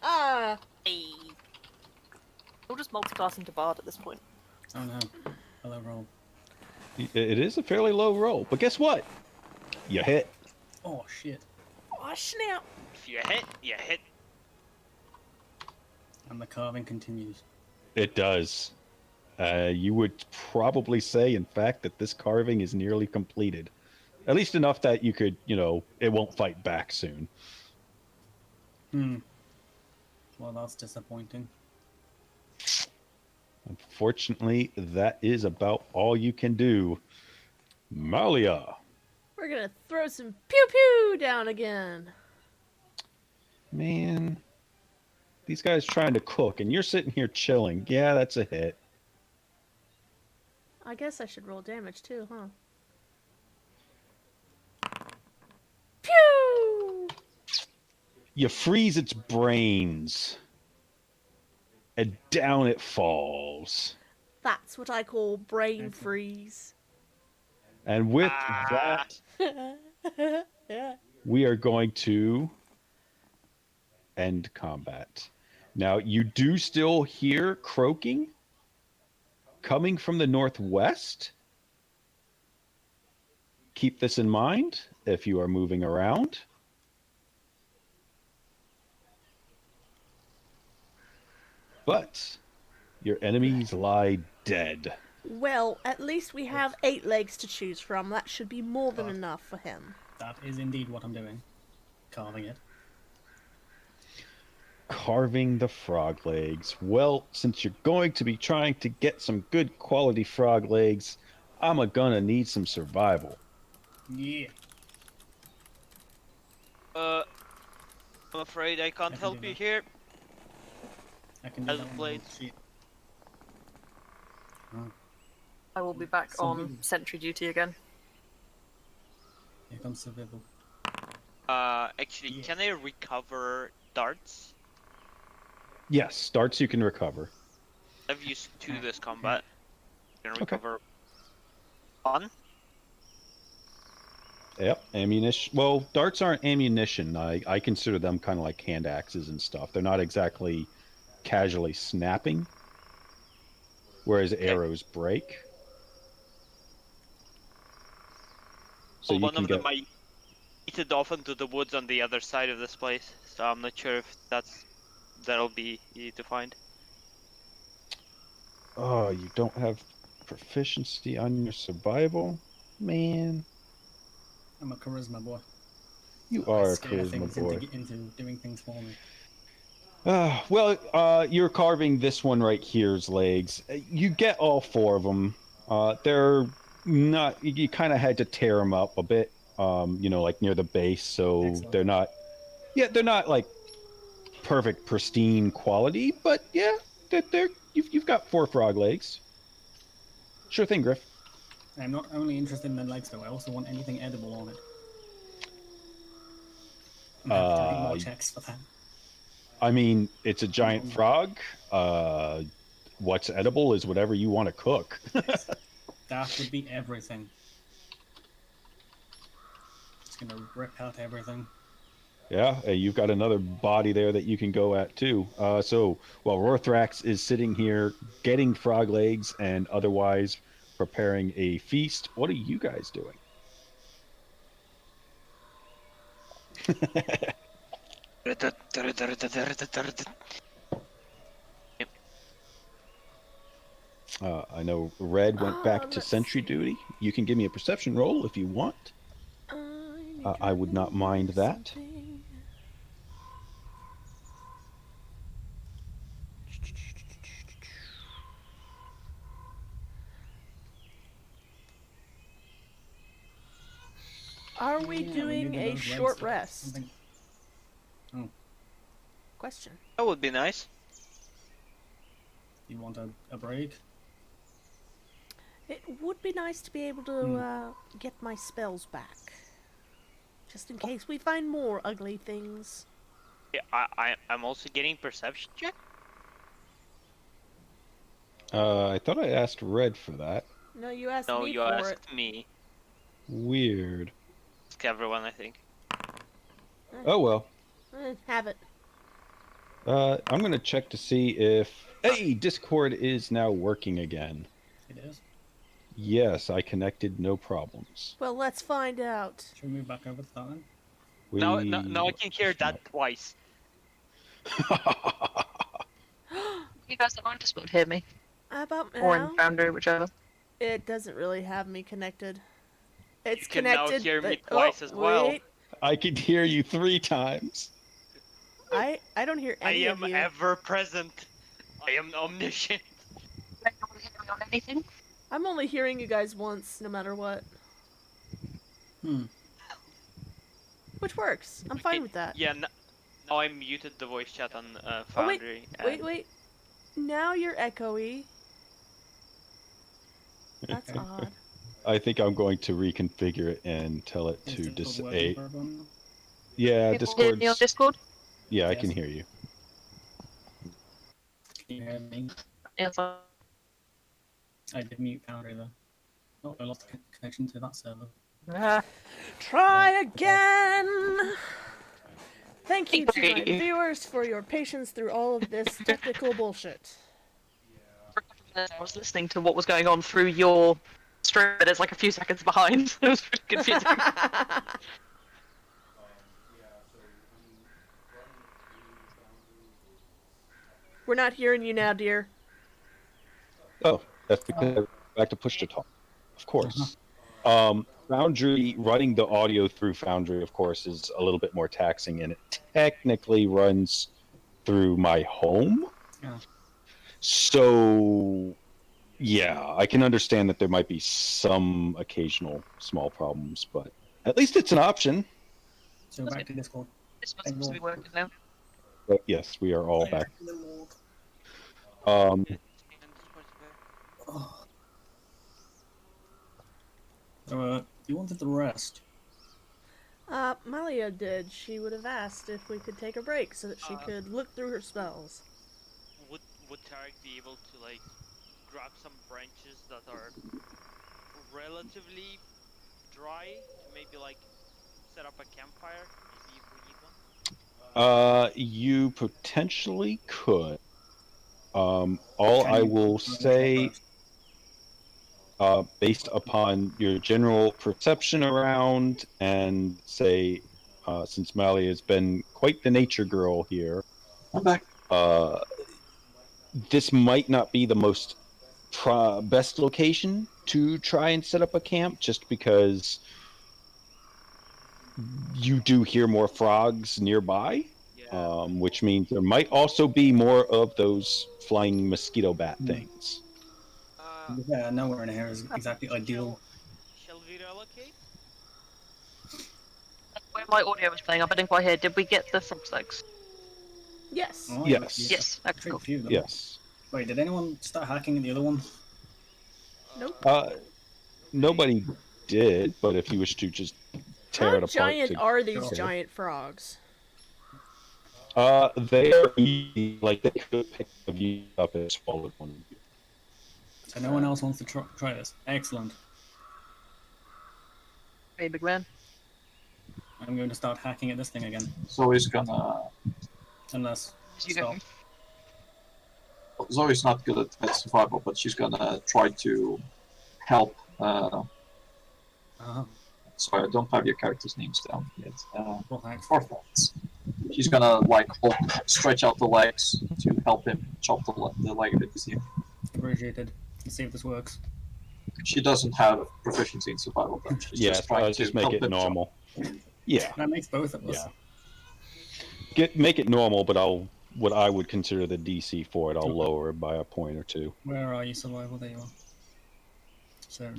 Ah. We're just multiclassing to Bard at this point. Oh no. Hello, roll. It is a fairly low roll, but guess what? You hit. Oh shit. Oh snap. If you hit, you hit. And the carving continues. It does. You would probably say, in fact, that this carving is nearly completed. At least enough that you could, it won't fight back soon. Well, that's disappointing. Unfortunately, that is about all you can do. Malia. We're gonna throw some pew pew down again. Man. These guys trying to cook, and you're sitting here chilling. Yeah, that's a hit. I guess I should roll damage too, huh? Pew! You freeze its brains. And down it falls. That's what I call brain freeze. And with that, Yeah. we are going to end combat. Now, you do still hear croaking coming from the northwest. Keep this in mind if you are moving around. But your enemies lie dead. Well, at least we have 8 legs to choose from. That should be more than enough for him. That is indeed what I'm doing. Carving it. Carving the frog legs. Well, since you're going to be trying to get some good quality frog legs, I'm gonna need some survival. Yeah. I'm afraid I can't can help do you that. here. I can do As that one. played. Shit. I will be back So on good. sentry duty again. Here comes survival. Actually, Yeah. can I recover darts? Yes, darts you can recover. I've used 2 this combat. Can Okay. recover 1? Yep, ammunition. Well, darts aren't ammunition. I consider them kind of like hand axes and stuff. They're not exactly casually snapping, whereas arrows break. So Well, you one can of get. them I eated off into the woods on the other side of this place, so I'm not sure if that'll be easy to find. Oh, you don't have proficiency on your survival, man. I'm a charisma boy. You I are a scare charisma things boy. into doing things for me. You're carving this one right here's legs. You get all 4 of them. They're not. You kind of had to tear them up a bit. Like near the base, so Excellent. they're not. Yeah, they're not like perfect, pristine quality, but yeah, they're. You've got 4 frog legs. Sure thing, Griff. I'm not only interested in the legs though, I also want anything edible on it. I'm gonna have to do more checks for that. I mean, it's a giant frog. what's edible is whatever you want to cook. That would be everything. It's gonna rip out everything. Yeah, you've got another body there that you can go at too. So while Rorthrax is sitting here getting frog legs and otherwise preparing a feast, what are you guys doing? I know Red went back to let's sentry see. duty. You can give me a perception roll if you want. I would not mind that. Something. Are we Yeah, doing need a those short legs to rest? something. Question. That would be nice. You want a break? It would be nice to be able to get my spells back. Just in case we find more ugly things. Yeah, I'm also getting perception check. I thought I asked Red for that. No, you asked No, me you for asked me. Weird. Ask everyone, I think. Oh well. it. Have it. I'm gonna check to see if Discord is now working again. It is. Yes, I connected, no problems. Well, let's find out. Should we move back over to that then? Now I can hear that twice. You guys don't on Discord hear me? How about Or now? in Foundry, whichever. It doesn't really have me connected. It's You can now connected. hear me but- twice as well. Wait. I could hear you 3 times. I don't hear I any am of you. ever present. I am omniscient. Don't hear me on anything. I'm only hearing you guys once, no matter what. Which works. I'm fine with that. Yeah, now I muted the voice chat on Oh, Foundry. wait. Now you're echoey. That's odd. I think I'm going to reconfigure it and tell it Is to Discord working disable. for everyone? Yeah, People hear me on Discord's. Discord? Yeah, I Yes. can hear you. Can you hear me? Yes. I did mute Foundry though. Oh, I lost connection to that server. Try again! Thank you to my Okay. viewers for your patience through all of this technical bullshit. I was listening to what was going on through your stream, but it's like a few seconds behind. It was pretty confusing. We're not hearing you now, dear. Oh, that's because I back to push to talk. Of course. Foundry, running the audio through Foundry, of course, is a little bit more taxing, and it technically runs through my home. Yeah. So, yeah, I can understand that there might be some occasional small problems, but at least it's an option. So back to Discord. This one seems to be working now. But yes, we are all back. So, you wanted the rest. Malia did. She would have asked if we could take a break so that she could look through her spells. Would Tarek be able to like grab some branches that are relatively dry to maybe like set up a campfire? Maybe if we need one. You potentially could. All I will say, based upon your general perception around, and say, since Mally has been quite the nature girl here, I'm back. this might not be the most best location to try and set up a camp, just because you do hear more frogs nearby. Yeah. Which means there might also be more of those flying mosquito bat things. Yeah, nowhere in here is exactly ideal. Shall we relocate? Where my audio was playing up, I didn't quite hear. Did we get the frog's legs? Yes. Oh, Yes. you- Yes. Okay, Pretty cool. few of them. Yes. Wait, did anyone start hacking at the other one? Nope. Nobody did, but if you wish to just tear How it apart. giant to- are these Sure. giant frogs? They are easy. Like they could pick you up and swallow one of you. So no one else wants to try this. Excellent. Hey, big man. I'm going to start hacking at this thing again. Zoe's gonna. Unless You stop. Zoe's not good at survival, but she's gonna try to help. Sorry, I don't have your characters' names down yet. Orthox. She's gonna like stretch out the legs to help him chop the leg a bit easier. Appreciated. Let's see if this works. She doesn't have proficiency in survival, though. She's Yeah, just trying to just make help it him chop. normal. Yeah. That makes both of us. Yeah. Make it normal, but what I would consider the DC for it, I'll lower it by a point or two. Where are you, survival? There you are. So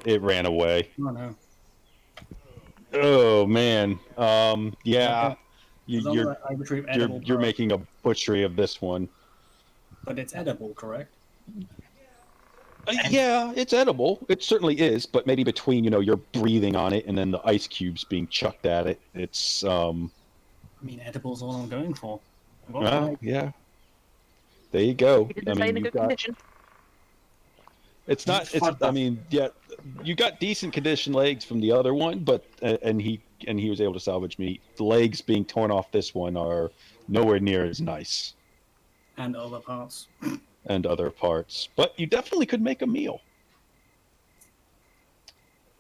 It ran away. Oh no. Oh man. Yeah. You're making a butchery of this one. But it's edible, correct? Yeah, it's edible. It certainly is, but maybe between, you're breathing on it and then the ice cubes being chucked at it, it's I mean, edible's all I'm going for. yeah. There you go. You didn't say in a good condition. It's not. I mean, yeah, you got decent condition legs from the other one, but and he was able to salvage meat. The legs being torn off this one are nowhere near as nice. And other parts. And other parts, but you definitely could make a meal.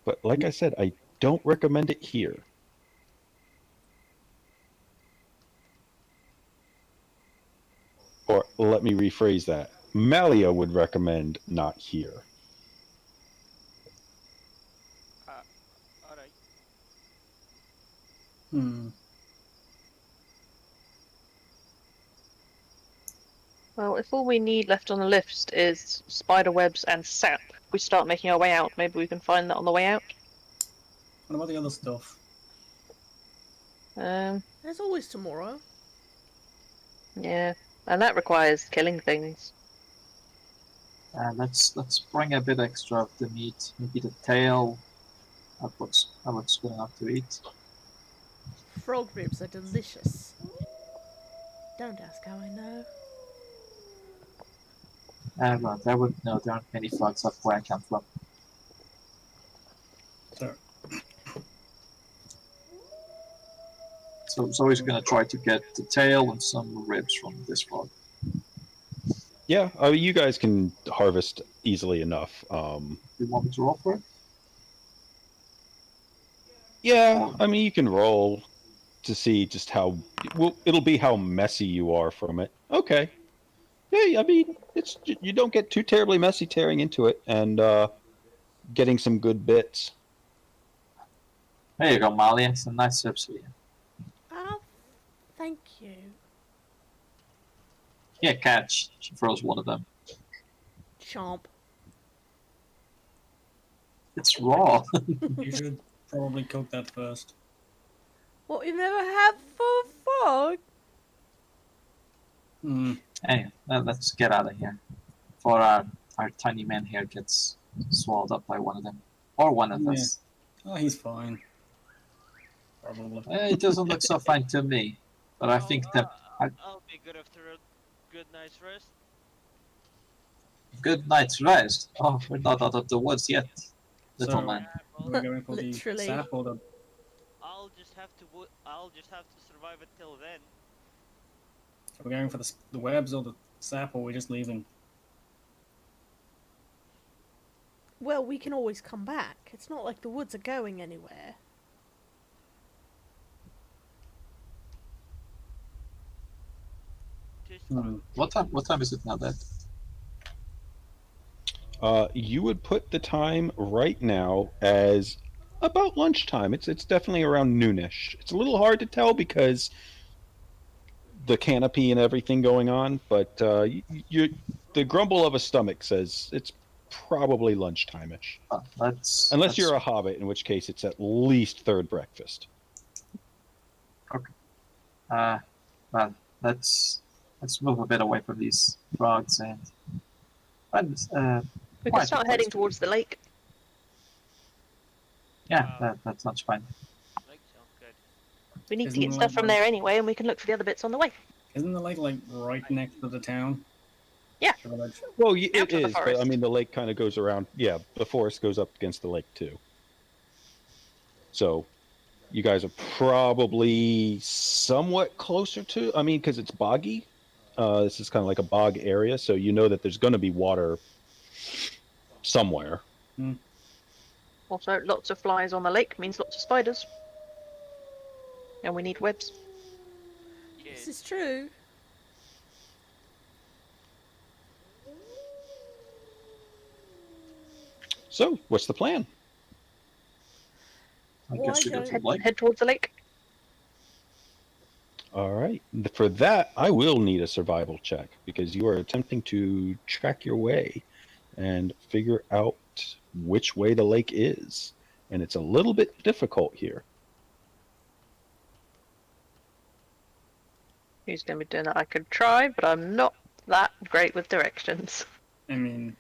But like I said, I don't recommend it here. Or let me rephrase that. Malia would recommend not here. Alright. Well, if all we need left on the list is spider webs and sap, we start making our way out. Maybe we can find that on the way out. What about the other stuff? There's always tomorrow. Yeah, and that requires killing things. Let's bring a bit extra of the meat. Maybe the tail. That looks good enough to eat. Frog ribs are delicious. Don't ask how I know. Well, there aren't many frogs up where I come from. So Zoe's gonna try to get the tail and some ribs from this frog. Yeah, you guys can harvest easily enough. You want me to roll for it? Yeah, I mean, you can roll to see just how. Well, it'll be how messy you are from it. Okay. Yeah, I mean, you don't get too terribly messy tearing into it and getting some good bits. There you go, Malia. Some nice ribs for you. Oh, thank you. Yeah, catch. She throws one of them. Chomp. It's raw. You should probably cook that first. What you never had for frog? Anyway, let's get out of here. Before our tiny man here gets swallowed up by one of them. Or one of us. Oh, he's fine. Probably. It doesn't look so fine to me. But I think that... I'll be good after a good night's rest. Good night's rest? Oh, we're not out of the woods yet, little man. We're going for Literally. the sap or the... I'll just have to survive until then. Are we going for the webs or the sap, or are we just leaving? Well, we can always come back. It's not like the woods are going anywhere. What time is it now, Dad? You would put the time right now as about lunchtime. It's definitely around noonish. It's a little hard to tell because the canopy and everything going on, but the grumble of a stomach says it's probably lunchtime-ish. Unless you're a hobbit, in which case it's at least third breakfast. Okay. Well, let's move a bit away from these frogs and We can start heading towards the lake. Yeah, that sounds fine. Like, sounds good. We need to Isn't get the stuff lake from like- there anyway, and we can look for the other bits on the way. Isn't the lake like right next to the town? Yeah. The village? Well, Out it to the is, but I forest. mean, the lake kind of goes around. Yeah, the forest goes up against the lake too. So, you guys are probably somewhat closer to. I mean, because it's boggy. This is kind of like a bog area, so you know that there's going to be water somewhere. Also, lots of flies on the lake means lots of spiders. And we need webs. Yeah. This is true. So, what's the plan? I Why guess we go don't- to the lake. Head towards the lake. All right. For that, I will need a survival check because you are attempting to track your way and figure out which way the lake is. And it's a little bit difficult here. Who's going to be doing that? I could try, but I'm not that great with directions. I mean,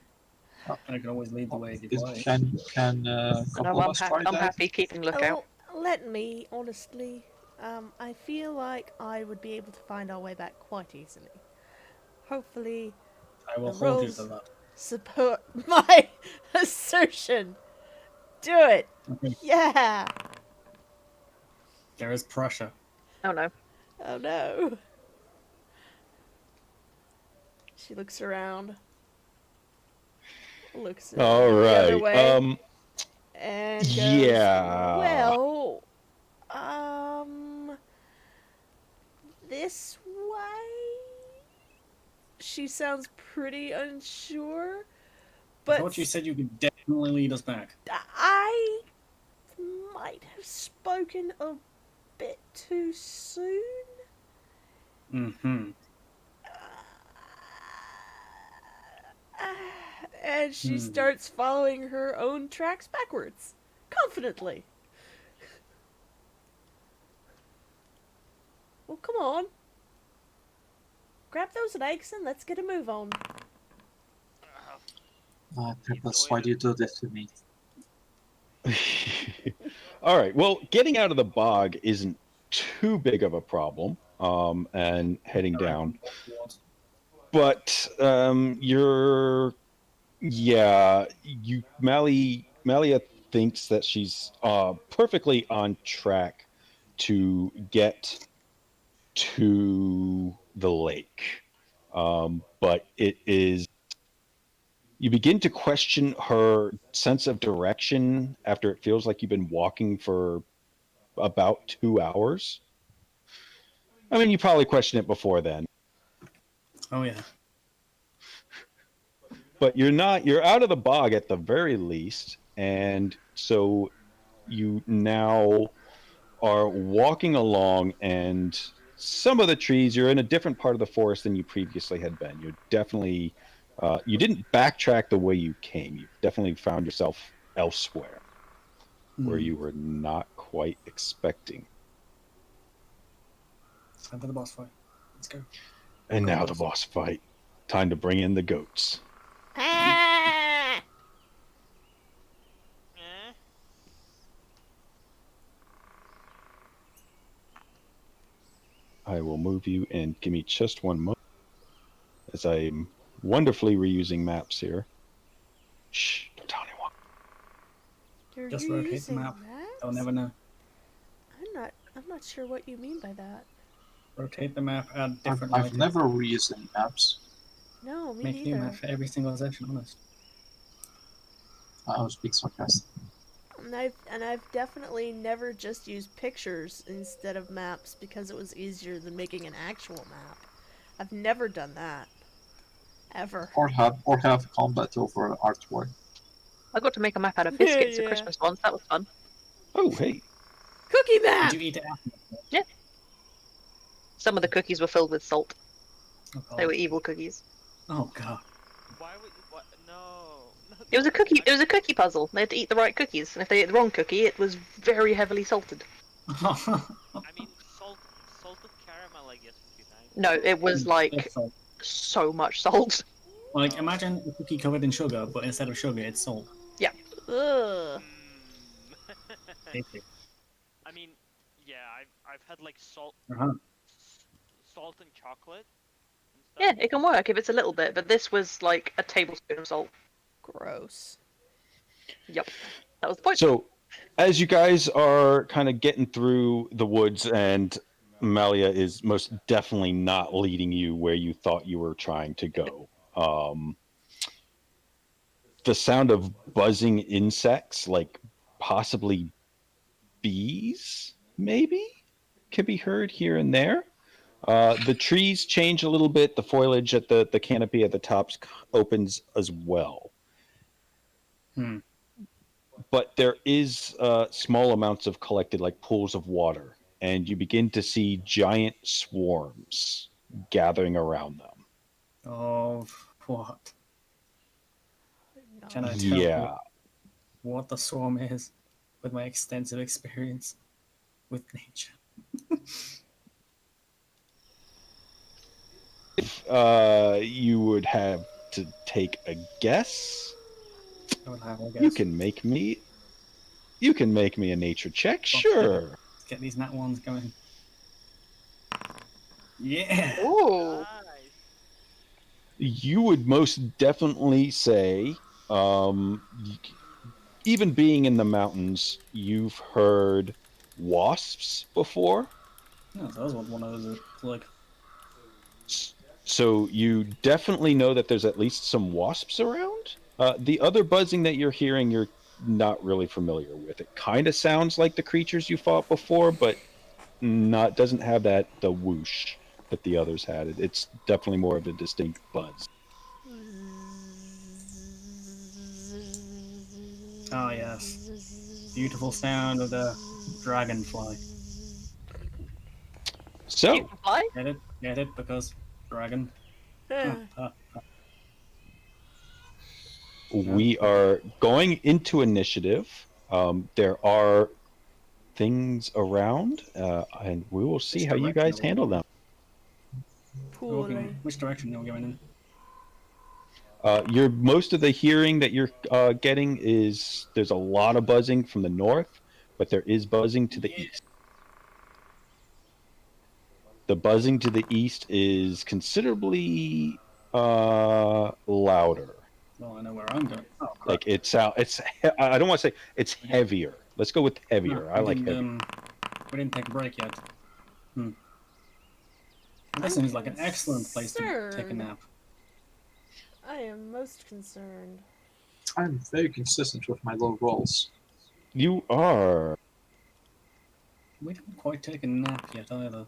I can always lead the way if you Is- like. Can No, couple of us try I'm that? happy keeping lookout. Oh, let me, honestly. I feel like I would be able to find our way back quite easily. Hopefully, I will the hold you rules- to that. support my assertion. Do it. Okay. Yeah. There is pressure. Oh no. Oh no. She looks around. Looks All the other right. way. And goes, yeah. Well, this way. She sounds pretty unsure, I but thought you said you could definitely lead us back. I might have spoken a bit too soon. Mm-hmm. And she starts following her own tracks backwards, confidently. Well, come on. Grab those legs and let's get a move on. Triplets, why do you do this to me? All right. Well, getting out of the bog isn't too big of a problem. And heading down. But Malia thinks that she's perfectly on track to get to the lake. But it is, you begin to question her sense of direction after it feels like you've been walking for about 2 hours. I mean, you probably questioned it before then. Oh yeah. But you're out of the bog at the very least, and so you now are walking along, and some of the trees, you're in a different part of the forest than you previously had been. You're definitely, you didn't backtrack the way you came. You definitely found yourself elsewhere, where you were not quite expecting. Time for the boss fight. Let's go. And now the boss fight. Time to bring in the goats. Ah! Eh? I will move you and give me just one moment as I'm wonderfully reusing maps here. Shh, don't tell anyone. You're Just rotate the using map. maps? I'll never know. I'm not sure what you mean by that. Rotate the map, add different I've items. never reused any maps. No, me Make new neither. map for every single section, honest. I was being sarcastic. And I've definitely never just used pictures instead of maps because it was easier than making an actual map. I've never done that. Ever. Or have combat over artwork. I got to make a map out of biscuits Yeah. at Christmas once. That was fun. Oh, hey. Cookie map! Did you eat it after? Some of the cookies were filled with salt. Oh, They were God. evil cookies. Oh god. Why would what? No. It was a cookie. It was a cookie puzzle. They had to eat the right cookies, and if they ate the wrong cookie, it was very heavily salted. I mean, salted caramel, I guess, would be nice. No, it was like It's salt. so much salt. Like, imagine a cookie covered in sugar, but instead of sugar, it's salt. Ugh. Mm. I mean, Yeah, I've had like salt Uh-huh. salt and chocolate and stuff. Yeah, it can work if it's a little bit, but this was like a tablespoon of salt. Gross. Yep, that was the point. So, as you guys are kind of getting through the woods, and Malia is most definitely not leading you where you thought you were trying to go. The sound of buzzing insects, like possibly bees, maybe, can be heard here and there. The trees change a little bit. The foliage at the canopy at the tops opens as well. But there is small amounts of collected, like pools of water, and you begin to see giant swarms gathering around them. Of what? Can I tell Yeah. what the swarm is with my extensive experience with nature? You would have to take a guess. I would have, I guess. You can make me a nature check, sure. Let's get these nat ones going. Yeah. Ooh. Nice. You would most definitely say, even being in the mountains, you've heard wasps before. No, so that was what one of those is like. So you definitely know that there's at least some wasps around. The other buzzing that you're hearing, you're not really familiar with. It kind of sounds like the creatures you fought before, but doesn't have the whoosh that the others had. It's definitely more of a distinct buzz. Oh yes, beautiful sound of the dragonfly. So You can fly? Get it, because dragon. we are going into initiative. There are things around, and we will see how you guys handle them. Poorly. Which direction are we going in? Most of the hearing that you're getting is there's a lot of buzzing from the north, but there is buzzing to the east. The buzzing to the east is considerably louder. Well, I know where I'm going. Oh, crap. Like I don't want to say it's heavier. Let's go with heavier. No, I like heavier. we didn't take a break yet. This seems like an excellent place to take a nap. I am most concerned. I'm very consistent with my low rolls. You are. We didn't quite take a nap yet either.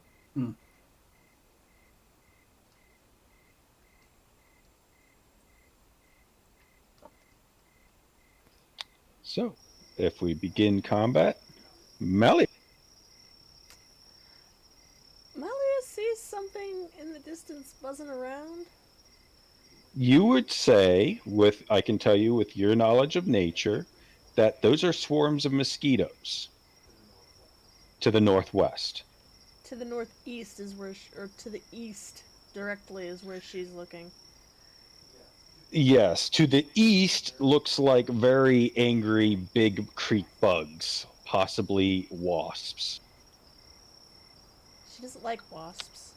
So, if we begin combat, Melly. Malia sees something in the distance buzzing around. You would say, I can tell you with your knowledge of nature, that those are swarms of mosquitoes to the northwest. To the northeast is where, or to the east directly is where she's looking. Yes, to the east looks like very angry big creek bugs, possibly wasps. She doesn't like wasps.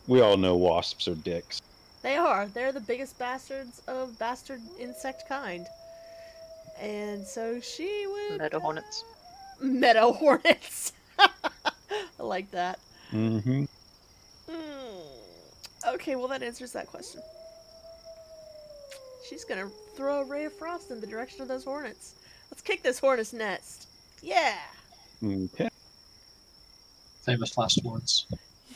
We all know wasps are dicks. They are. They're the biggest bastards of bastard insect kind. And so she would... Meadow hornets. Meadow hornets. I like that. Mm-hmm. Okay, well that answers that question. She's gonna throw a ray of frost in the direction of those hornets. Let's kick this hornet's nest. Yeah! Okay. Famous last words.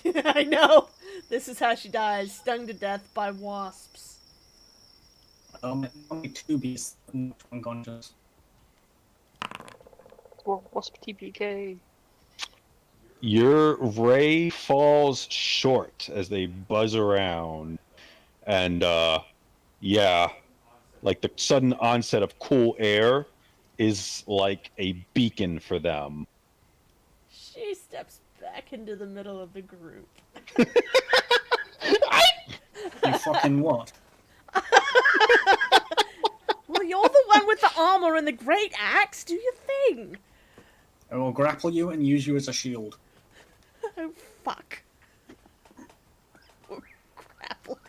I know! This is how she dies, stung to death by wasps. Only two beasts unconscious. Wasp TPK. Your ray falls short as they buzz around. And, yeah, like the sudden onset of cool air is like a beacon for them. She steps back into the middle of the group. You fucking what? Well, you're the one with the armor and the great axe. Do your thing. I will grapple you and use you as a shield. Oh, fuck. Or grapple.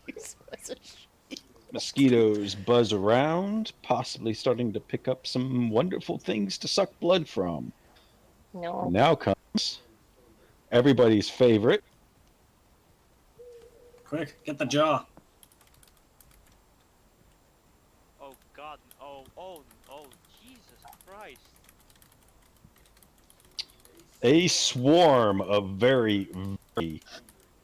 Use as a shield. Mosquitoes buzz around, possibly starting to pick up some wonderful things to suck blood from. No. Now comes everybody's favorite. Quick, get the jar. Oh god. Oh, Jesus Christ. A swarm of very, very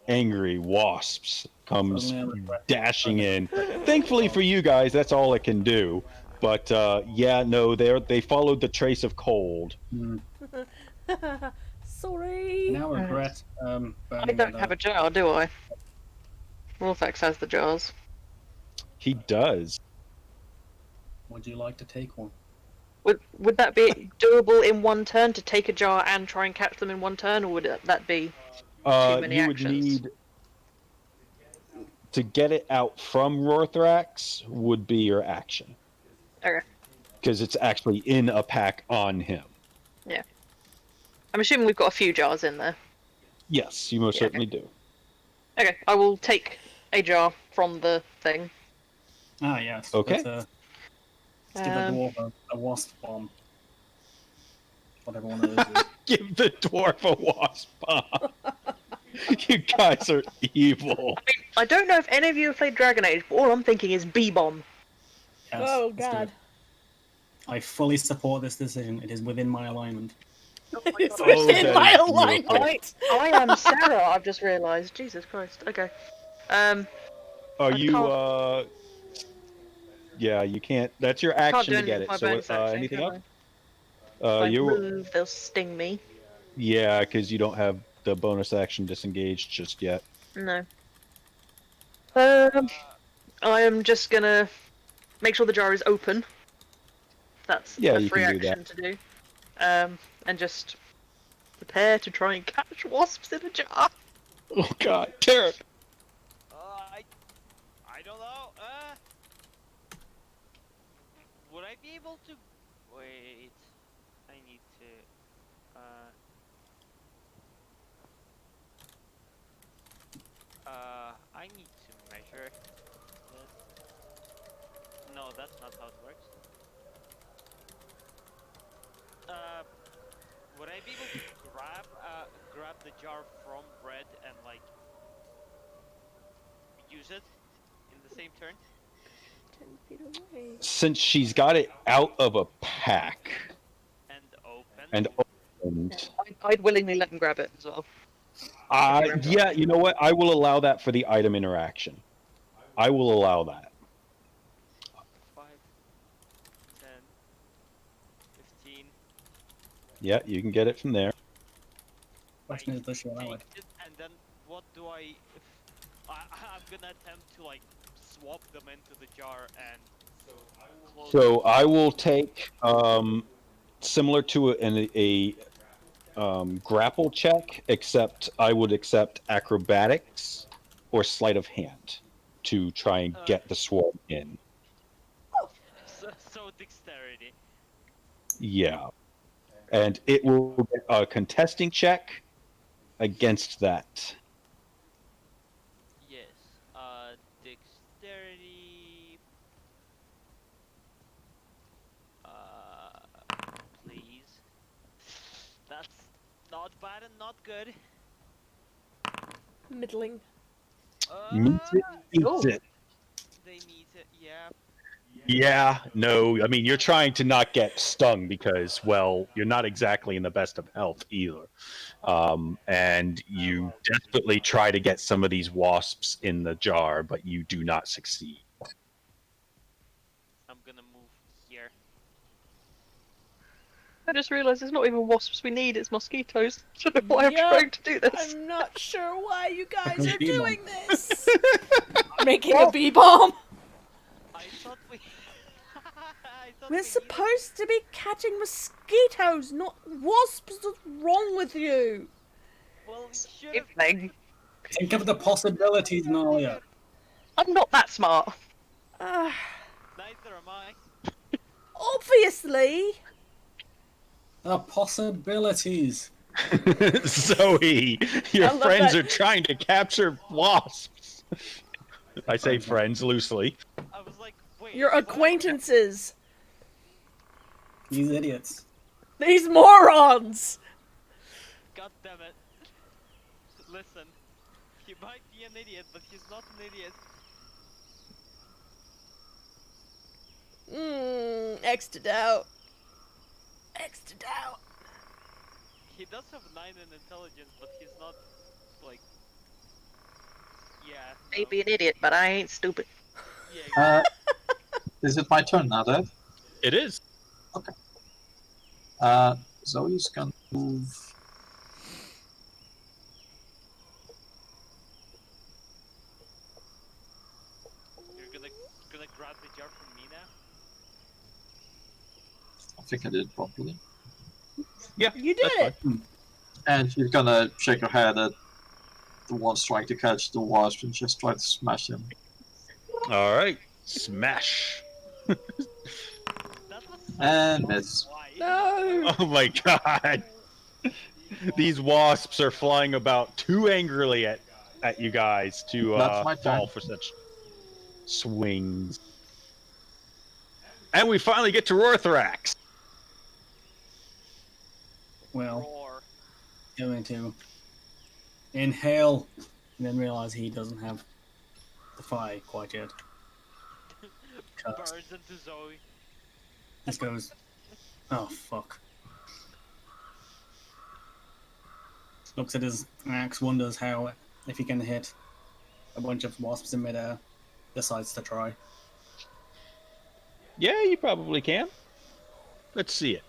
angry wasps comes Suddenly I regret- dashing in. Thankfully for you guys, that's all it can do. But yeah, no, they followed the trace of cold. Hmm. Sorry. I now regret I burning don't that have a jar, do I? Wolfax has the jars. He does. Would you like to take one? Would that be doable in one turn to take a jar and try and catch them in one turn, or would that be many You actions? would need to get it out from Rorthrax would be your action. Okay. Because it's actually in a pack on him. I'm assuming we've got a few jars in there. Yes, you most Yeah, certainly do. Okay, I will take a jar from the thing. Ah, yes. Okay. Let's give the dwarf a wasp bomb. Whatever one of those is. Give the dwarf a wasp bomb. You guys are evil. I don't know if any of you have played Dragon Age, but all I'm thinking is B-bomb. Yes, Oh, let's do God. it. I fully support this decision. It is within my alignment. It's Oh, within that my is beautiful. alignment. I am Sarah, I've just realised. Jesus Christ. Okay. Are I you can't- yeah, you can't. That's your Can't action do to get anything it. with my bonus So action, anything can else? I? If I You move, they'll sting me. yeah, because you don't have the bonus action disengaged just yet. No. I am just gonna make sure the jar is open. That's Yeah, a you free can do that. action to do. And just prepare to try and catch wasps in a jar. Oh God, Tarek. I don't know. Would I be able to? Wait. I need to. I need to measure this. No, that's not how it works. Would I be able to grab the jar from Bread and like use it in the same turn? 10 feet away. Since she's got it out of a pack And open. and opened, I'd willingly let him grab it as well. yeah, you know what? I will allow that for the item interaction. I will allow that. 5, 10, 15. Yeah, you can get it from there. Question is, does she allow it? Take it, and then what do I? I'm gonna attempt to like swap them into the jar and close. So I will take similar to a grapple check, except I would accept acrobatics or sleight of hand to try and get the swarm in. So dexterity. Yeah, and it will get a contesting check against that. Yes. Dexterity. Please. That's not bad and not good. Middling. Meets it, eats it. They need it. Yeah. Yeah, no, I mean, you're trying to not get stung because, well, you're not exactly in the best of health either. And you desperately try to get some of these wasps in the jar, but you do not succeed. I'm gonna move here. I just realised it's not even wasps we need, it's mosquitoes. I don't know why I'm Yeah, trying to do this. I'm not sure why you guys are Bee bomb. doing this. Making a bee bomb. I thought we. I thought We're we supposed to be catching mosquitoes, not wasps. What's wrong with you? Well, we should have. Evening. Think of the possibilities, Nalia. I'm not that smart. Neither am I. Obviously. The possibilities. Zoe, your I love friends that. are trying to capture wasps. I say friends loosely. I was like, wait. Your what? acquaintances. These idiots. These morons. God damn it. Listen. He might be an idiot, but he's not an idiot. X'd out. X'd out. He does have 9 in intelligence, but he's not, like... Yeah. No. Maybe an idiot, but I ain't stupid. Yeah, Is it my turn now, Dad? It is. Zoe's gonna move. you're gonna grab the jar from me now? I think I did it properly. Yeah, You did that's it. And she's gonna shake her head at the one trying to catch the wasp and just try to smash him. fine. All right, smash. That was so And dumb. miss. Why? No. Oh my god. These wasps are flying about too angrily at you guys to That's my turn. fall for such swings. And we finally get to Rorthrax. Well, Roar. going to inhale and then realize he doesn't have the fire quite yet. Burns into Zoe. This goes. Oh fuck. Looks at his axe, wonders how, if he can hit a bunch of wasps in midair, decides to try. Yeah, you probably can. Let's see it.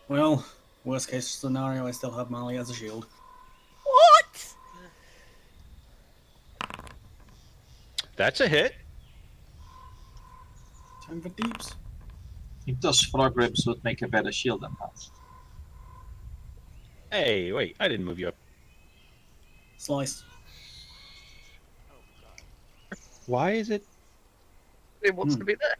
Well, worst case scenario, I still have Mali as a shield. What? That's a hit. Time for deeps. I think those frog ribs would make a better shield than that. Hey, wait, I didn't move you up. Slice. Why is it? Who wants to be there?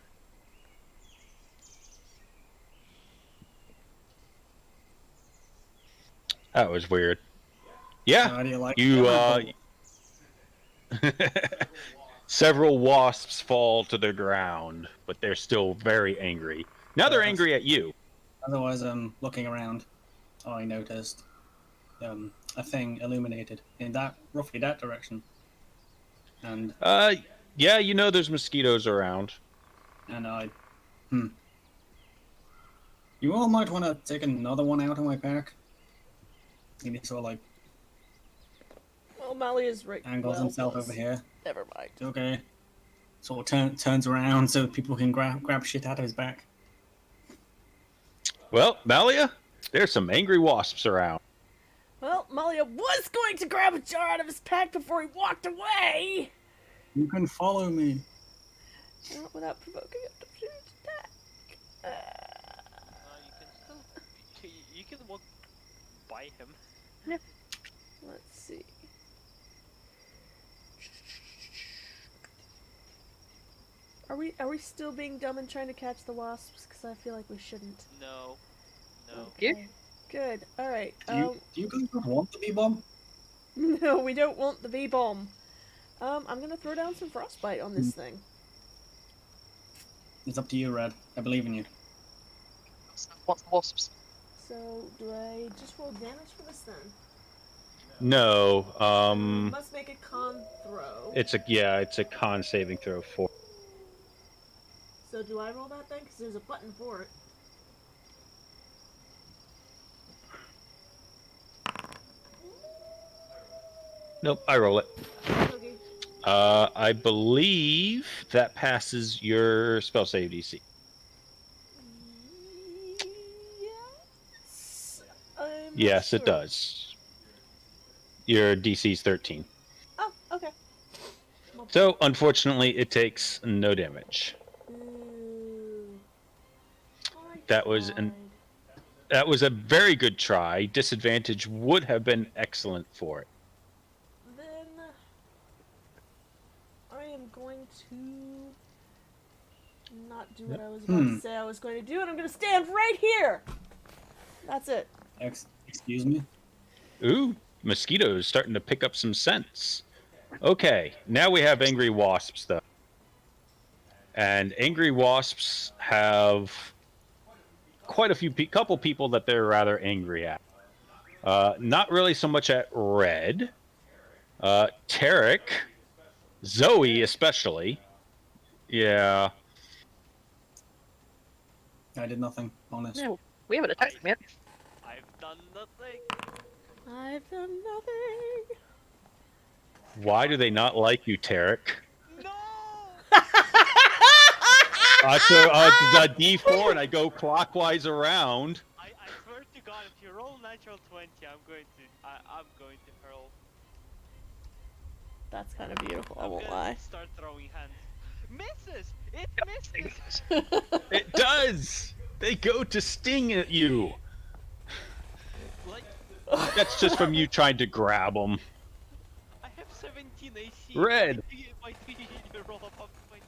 That was weird. Yeah, How do you like you, that? several wasps fall to the ground, but they're still very angry. Now they're angry at you. Otherwise, looking around, I noticed a thing illuminated in that roughly that direction, and Yeah, you know there's mosquitoes around. I, You all might want to take another one out of my pack. And he sort of like Well, Mali is right. angles well, himself yes. over here. Never mind. Okay. Sort of turns around so people can grab shit out of his back. Well, Malia, there's some angry wasps around. Well, Malia was going to grab a jar out of his pack before he walked away. You can follow me. Not without provoking a opportunity attack. You can still... You can walk by him. Let's see. Are we still being dumb and trying to catch the wasps? Because I feel like we shouldn't. No. No. You? Okay. Good. All right. Do you guys want the bee bomb? No, we don't want the bee bomb. I'm gonna throw down some frostbite on this thing. It's up to you, Red. I believe in you. What's the wasps? So do I just roll damage for this then? No, Must make a con throw. it's a con saving throw for. So do I roll that then? Because there's a button for it. Nope, I roll it. Okay. I believe that passes your spell save DC. Yes. I'm not Yes, it sure. does. Your DC's 13. Oh, okay. So, unfortunately, it takes no damage. Ooh. I That was That was a very good try. Disadvantage would have been excellent for it. Then I am going to not not do what I was about to say I was going to do, and I'm going to stand right here. That's it. Excuse me? Ooh, mosquitoes starting to pick up some scents. Okay, now we have angry wasps, though. And angry wasps have quite a few couple people that they're rather angry at. Not really so much at Red. Tarek, Zoe especially. Yeah. I did nothing, honest. No, we haven't attacked him yet. I've done nothing. I've done nothing. Why do they not like you, Tarek? No! So a D4 and I go clockwise around. I swear to God, if you roll natural 20, I'm going to hurl. That's kind of beautiful, I I'm won't gonna lie. start throwing hands. Misses! It misses! It does. They go to sting at you. Like, That's just from you trying to grab them. I have 17 AC. Red. My you roll above 20.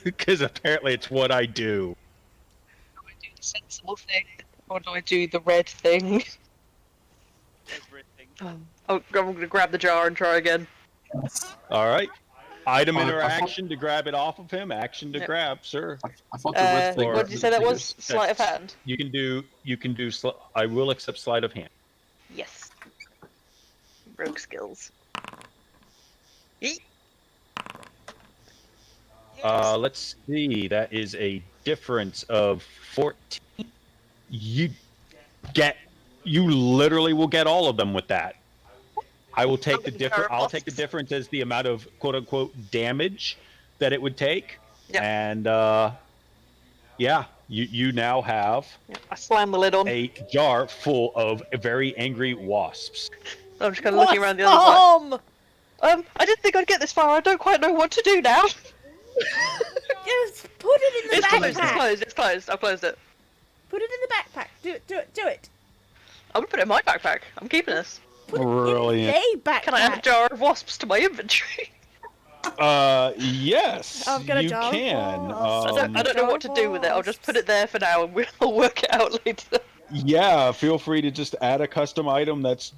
Because apparently it's what I do. Do I do the sensible thing, or do I do the red thing? Everything. I'm gonna grab the jar and try again. All right. Item I thought- interaction to grab it off of him. Action to Yep. grab, sir. I thought the red thing. Or- What did you say that was? That's- Sleight of hand. You can do. I will accept sleight of hand. Yes. Rogue skills. Eat. Let's see. That is a difference of 14. You literally will get all of them with that. I will take the difference. I'll take the difference as the amount of quote unquote damage that it would take. Yeah. And yeah, you now have Yeah, I slam the lid on. a jar full of very angry wasps. I'm just kind of looking around the other side. I didn't think I'd get this far. I don't quite know what to do now. Just put it in the It's closed. It's backpack. closed. It's closed. I've closed it. Put it in the backpack. Do it. I'm gonna put it in my backpack. I'm keeping this. Put it Brilliant. in a backpack. Can I add a jar of wasps to my inventory? Yes, I've got a you jar of can. wasps. I don't know what to do with it. I'll just put it there for now, and we'll work it out later. Yeah, feel free to just add a custom item that's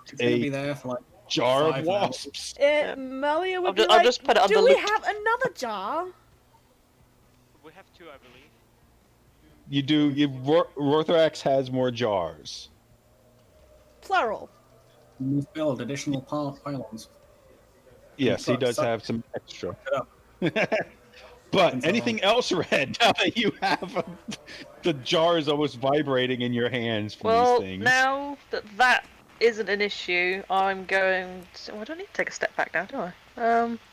It's gonna be a there for like jar of 5 now. wasps. Melia would I'll be ju- I'll like, just put it under do we loot." have another jar? We have 2, I believe. You do. Rorthrax has more jars. Plural. We've built additional pylons. Yes, he does Suck. have some extra. It But And so anything else, Red? Now that you have the jar is almost vibrating in your hands from Well, these things. now that that isn't an issue, I'm going to... I don't need to take a step back now, do I?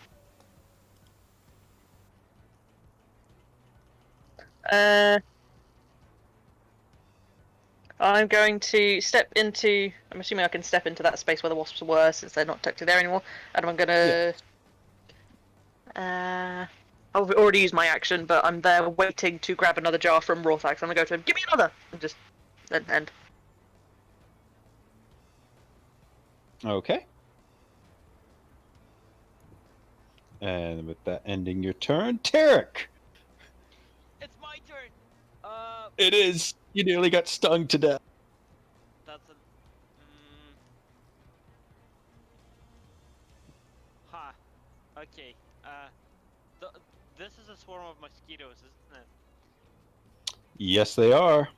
I'm going to step into... I'm assuming I can step into that space where the wasps were, since they're not technically there anymore. And I'm gonna... I've already used my action, but I'm there waiting to grab another jar from Rorthrax. I'm gonna go to him, give me another! And just... then end. Okay. And with that ending your turn, Tarek! It's my turn. It is. You nearly got stung to death. That's a. Ha. Okay. This is a swarm of mosquitoes, isn't it? Yes, they are.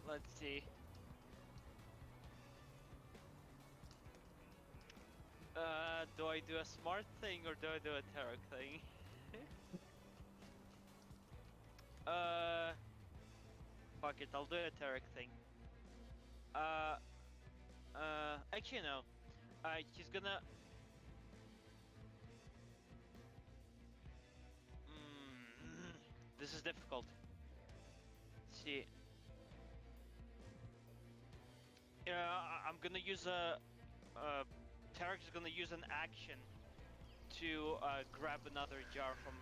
Let's see. Do I do a smart thing or do I do a Tarek thing? Fuck it, I'll do a Tarek thing. Actually no. He's gonna... This is difficult. Let's see. I'm gonna use Tarek is gonna use an action to grab another jar from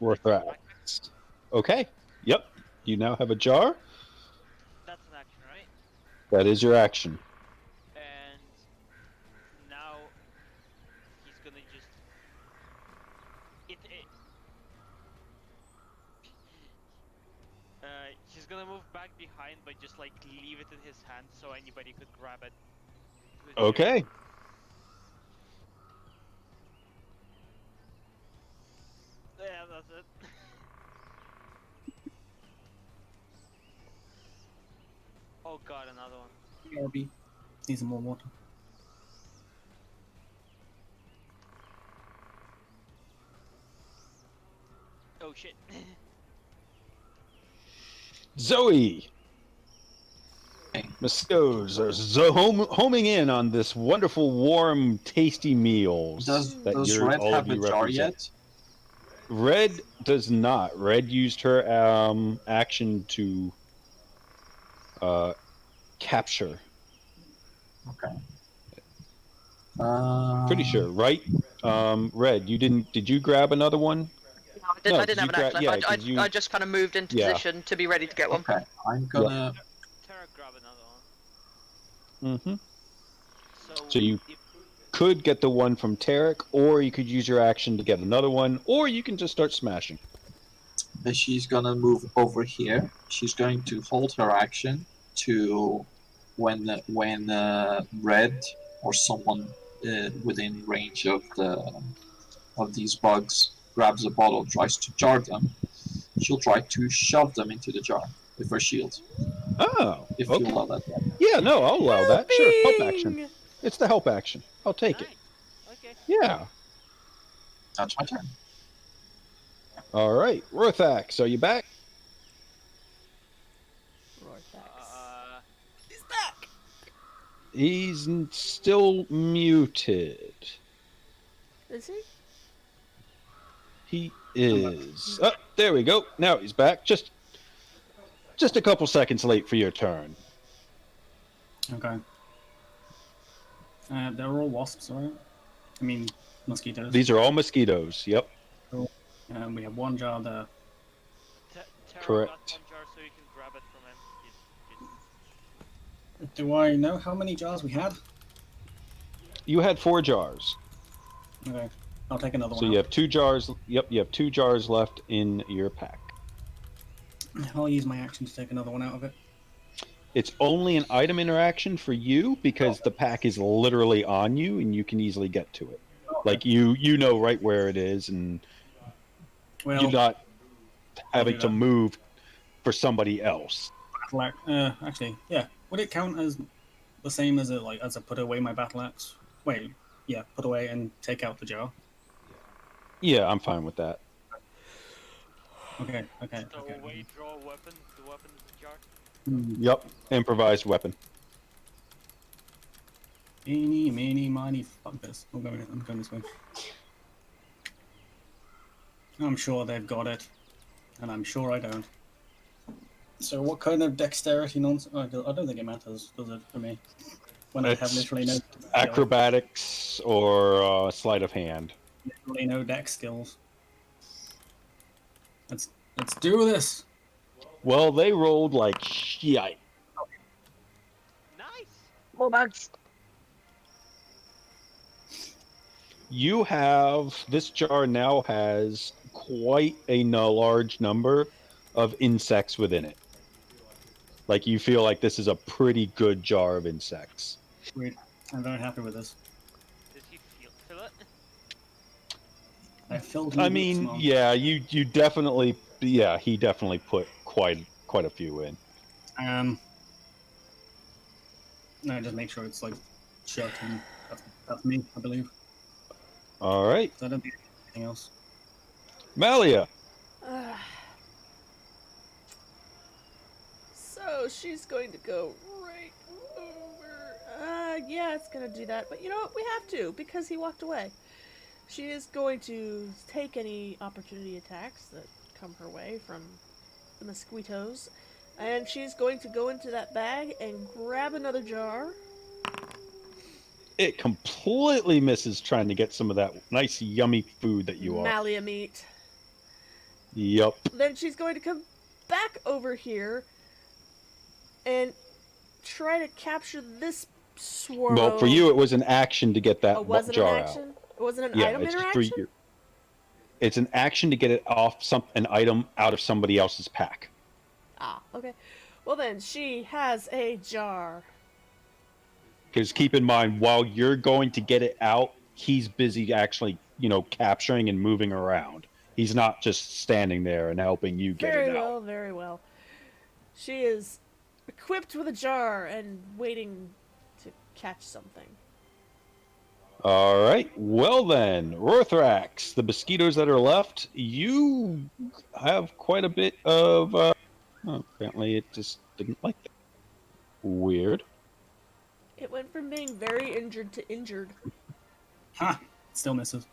Rorthrax. Okay. Yep. You now have a jar. That's an action, right? That is your action. And now he's gonna just he's gonna move back behind, but just like leave it in his hand so anybody could grab it. Okay. Yeah, that's it. Oh god, another one. BRB. Need some more water. Oh shit. Zoe. Okay. Mosquitoes are homing in on this wonderful, warm, tasty meals. Does that Red all have of a you jar represent. yet? Red does not. Red used her action to capture. Okay. Pretty sure, right? Red, you didn't. Did you grab another one? No, No, I didn't have an you action. gra- left. yeah, 'cause you- I just kind of moved into Yeah. position to be ready to get one. Okay, I'm gonna. Tara, grab another one. Mm-hmm. So, So you if, could get the one from Tarek, or you could use your action to get another one, or you can just start smashing. Then she's gonna move over here. She's going to hold her action to when Red or someone within range of these bugs grabs a bottle, tries to jar them. She'll try to shove them into the jar with her shield. Oh, If you okay. allow that. Yeah, no, I'll allow that. Sure, help Helping! action. It's the help action. I'll take it. nice. Okay. Yeah. That's my turn. All right, Rothax, are you back? Uh, He's back! He's still muted. Is he? He is. Oh, there we go. Now he's back. Just a couple seconds late for your turn. Okay. They're all wasps, right? I mean, mosquitoes. These are all mosquitoes. Yep. We have one jar there. Tara Correct. got one jar so you can grab it from him. Do I know how many jars we had? You had 4 jars. Okay. I'll take another So one. you have 2 jars. Yep, you have 2 jars left in your pack. I'll use my action to take another one out of it. It's only an item interaction for you because the pack is literally on you and you can easily get to it. Like you know right where it is, and Well, you're not having do to that. move for somebody else. actually, yeah. Would it count as the same as as I put away my battle axe? Wait, yeah, put away and take out the jar. Yeah, I'm fine with that. Okay. Throw away, draw a weapon. The weapon is the jar. Yep, improvised weapon. Eeny, meeny, miny, fuck this. I'm going this way. I'm sure they've got it, and I'm sure I don't. So what kind of dexterity nonsense? I don't think it matters, does it, for me? When I have It's literally no acrobatics or sleight of hand. literally no dex skills. Let's do this. Well, they rolled like shite. Nice. More bags. You have this jar now has quite a large number of insects within it. Like you feel like this is a pretty good jar of insects. Sweet. I'm very happy with this. Did he fill it? I filled. I mean, yeah, you definitely, yeah, he definitely put quite a few in. No, just make sure it's like shut, and that's me, I believe. All right, I don't think anything else. Malia. So she's going to go right over. Yeah, it's gonna do that. But you know what? We have to because he walked away. She is going to take any opportunity attacks that come her way from the mosquitoes, and she's going to go into that bag and grab another jar. It completely misses trying to get some of that nice, yummy food that you are. Malia meat. Yep. Then she's going to come back over here and try to capture this swarm. Well, for you, it was an action to get that Oh, was it jar an out. action? Was it an Yeah, item it's interaction? it's an action to get it off an item out of somebody else's pack. Ah, okay. Well then, she has a jar. Because keep in mind, while you're going to get it out, he's busy actually, capturing and moving around. He's not just standing there and helping you get Very it well, out. very well. She is equipped with a jar and waiting to catch something. All right. Well then, Rorthrax, the mosquitoes that are left, you have quite a bit of. Apparently, it just didn't like that. Weird. It went from being very injured to injured. Ha! Still misses.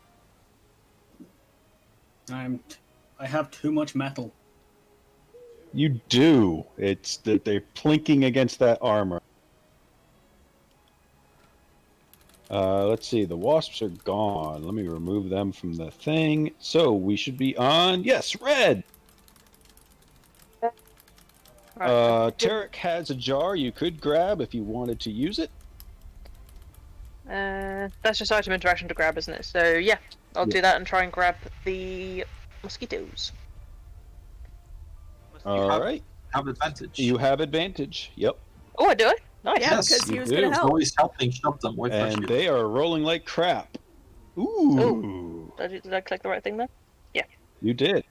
I have too much metal. You do. It's that they're plinking against that armor. Let's see. The wasps are gone. Let me remove them from the thing. So we should be on. Yes, red. Tarek has a jar you could grab if you wanted to use it. That's just item interaction to grab, isn't it? So yeah, I'll do that and try and grab the mosquitoes. All right. Have advantage. You have advantage. Yep. Oh, I do it. Nice. Yeah, Yes, because he you was do. gonna It's help. always helping shove them with And shield. they are rolling like crap. Ooh. Did I click the right thing there? You did.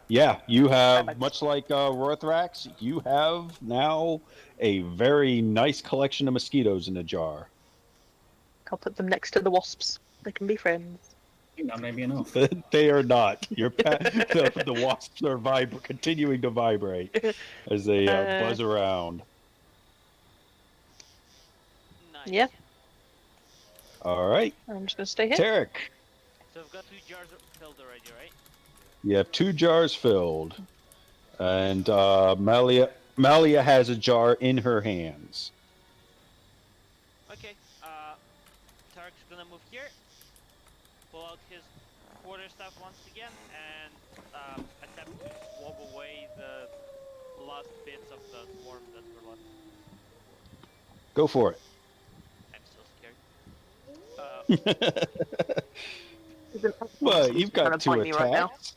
Yeah, you have, Perfect. much like Rorthrax, you have now a very nice collection of mosquitoes in a jar. I'll put them next to the wasps. They can be friends. I think that may be enough. They are not. The wasps are continuing to vibrate as they buzz around. Nice. Yeah, All right, I'm just gonna stay here. Tarek, So I've got 2 jars filled already, right? you have 2 jars filled, and Malia has a jar in her hands. Okay. Tarek's gonna move here, pull out his quarterstaff once again, and attempt to swab away the last bits of the swarm that were left. Go for it. I'm so scared. Well, you've Trying got to 2 point me right now. attacks.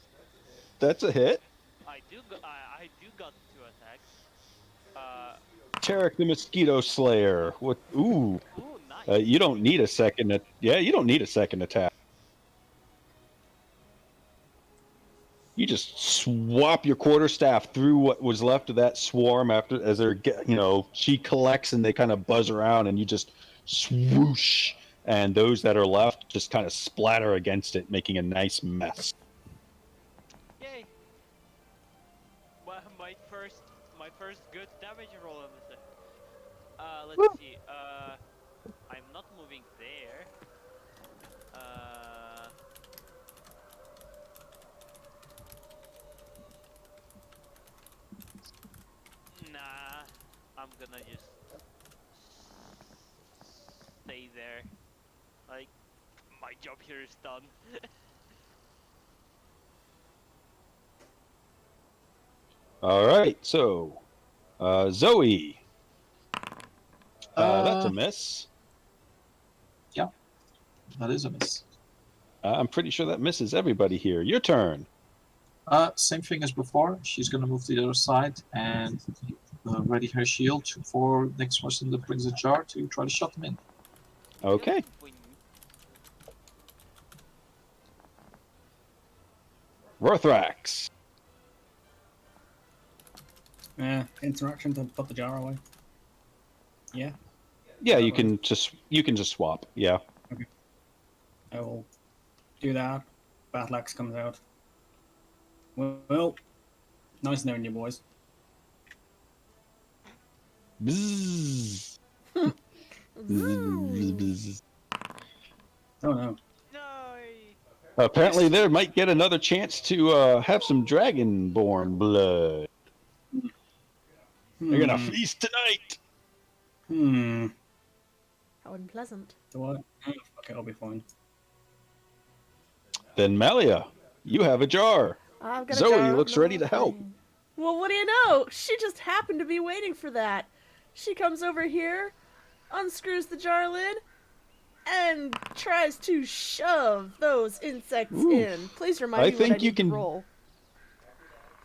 That's a hit. I do got 2 attacks. Tarek the Mosquito Slayer. What? Ooh. Ooh, nice. You don't need a second. You don't need a second attack. You just swap your quarterstaff through what was left of that swarm as they're she collects and they kind of buzz around and you just swoosh, and those that are left just kind of splatter against it, making a nice mess. Yay! Well, my first good damage roll of the let's Woo. see. I'm not moving there. Nah, I'm gonna just stay there. Like, my job here is done. All right, so Zoe. That's a miss. That is a miss. I'm pretty sure that misses everybody here. Your turn. Same thing as before. She's gonna move to the other side and ready her shield for next person that brings a jar to try to shut them in. Okay. Rorthrax. Interaction to put the jar away. Yeah, Yeah, you can just swap. Yeah. I will do that. Battle Axe comes out. Well, nice knowing you, boys. Bzzz. Bzzz. Oh no. No. Apparently, there might get another chance to have some dragonborn blood. They're gonna feast tonight. How unpleasant. Do I? Oh, okay, I'll be fine. Then Malia, you have a jar. I've got a Zoe jar of looks ready to help. nothing. Well, what do you know? She just happened to be waiting for that. She comes over here, unscrews the jar lid, and tries to shove those insects Ooh. in. Please remind I me what I think you need to can- roll.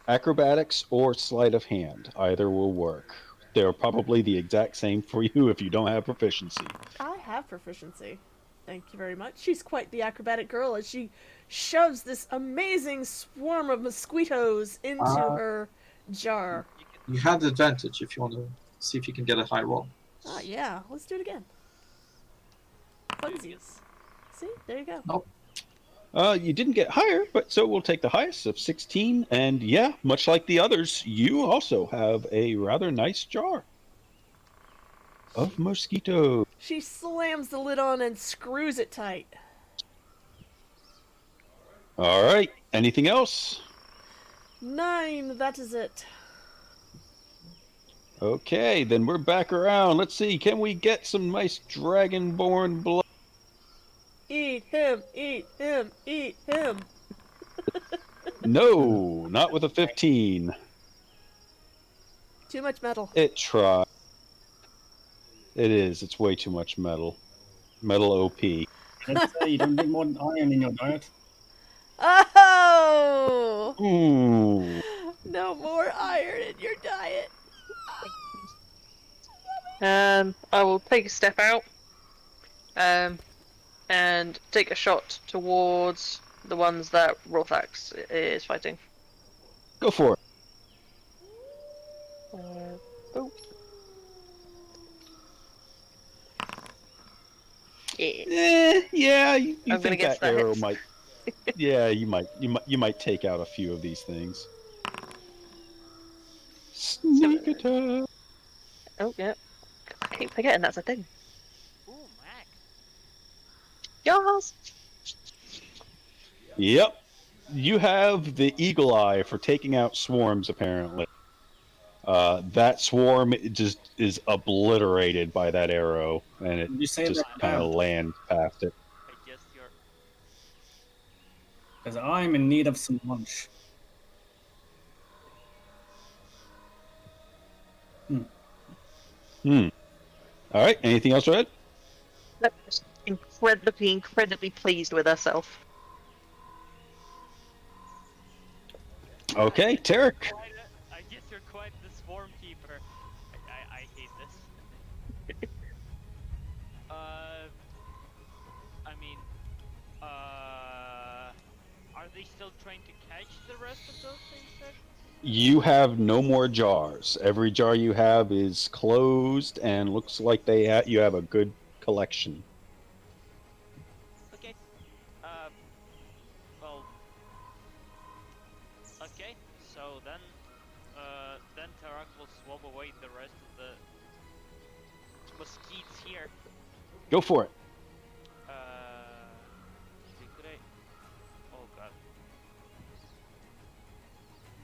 Acrobatics or sleight of hand, either will work. They're probably the exact same for you if you don't have proficiency. I have proficiency. Thank you very much. She's quite the acrobatic girl as she shoves this amazing swarm of mosquitoes into her jar. You had the advantage if you want to see if you can get a high roll. Ah, yeah. Let's do it again. Funsies. See? There you go. Nope. You didn't get higher, but so we'll take the highest of 16. And yeah, much like the others, you also have a rather nice jar of mosquito. She slams the lid on and screws it tight. All right. Anything else? 9, that is it. Okay, then we're back around. Let's see. Can we get some nice dragonborn blood? Eat him, eat him, eat him. No, not with a 15. Too much metal. It tried. It is. It's way too much metal. Metal OP. Let's say you don't need more iron in your diet. Oh! Ooh. No more iron in your diet. I will take a step out. And take a shot towards the ones that Rothax is fighting. Go for it. Oh. Yeah. Yeah, you I'm gonna think guess that that arrow hits. might. Yeah, you might take out a few of these things. Sneak attack. Oh, yeah. I keep forgetting that's a thing. Ooh, Mac. Yes! Yep. You have the eagle eye for taking out swarms, apparently. That swarm just is obliterated by that arrow, and it Did you say just that kind of lands past it. I guess you're. Because I'm in need of some lunch. All right. Anything else, Red? Just incredibly pleased with herself. Okay, Tarek. I guess you're quite the swarm keeper. I hate this. I mean, are they still trying to catch the rest of those insects? You have no more jars. Every jar you have is closed, and looks like you have a good collection. Okay. Well. Okay. So then Tarak will swab away the rest of the mosquitoes here. Go for it. Could I? Oh god.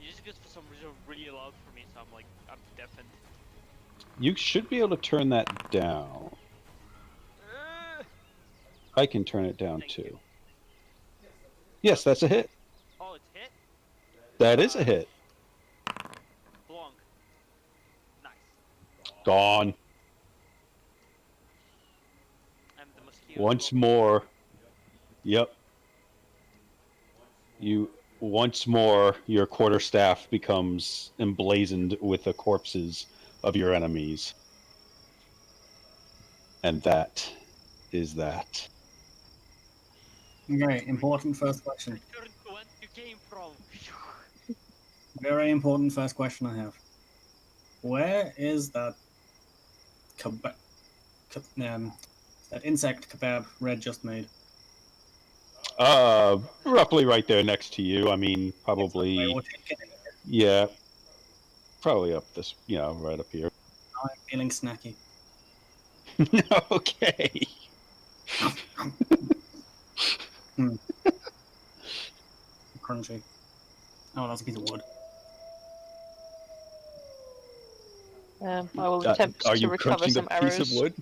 Just because for some reason really loud for me, so I'm deafened. You should be able to turn that down. I can turn it down Thank too. you. Yes, that's a hit. Oh, it's hit. That is a hit. Blonk. Nice. Gone. And the mosquito. Once more. Yep. Once more, your quarterstaff becomes emblazoned with the corpses of your enemies. And that is that. Okay, important first question. Return to whence you came from. Very important first question I have. Where is that that insect kebab Red just made? Roughly right there next to you. I mean, I probably, will take it. yeah, probably up this, right up here. I'm feeling snacky. Okay. Crunchy. Oh, that's a piece of wood. I will attempt Are to you recover crunching some a piece arrows. of wood?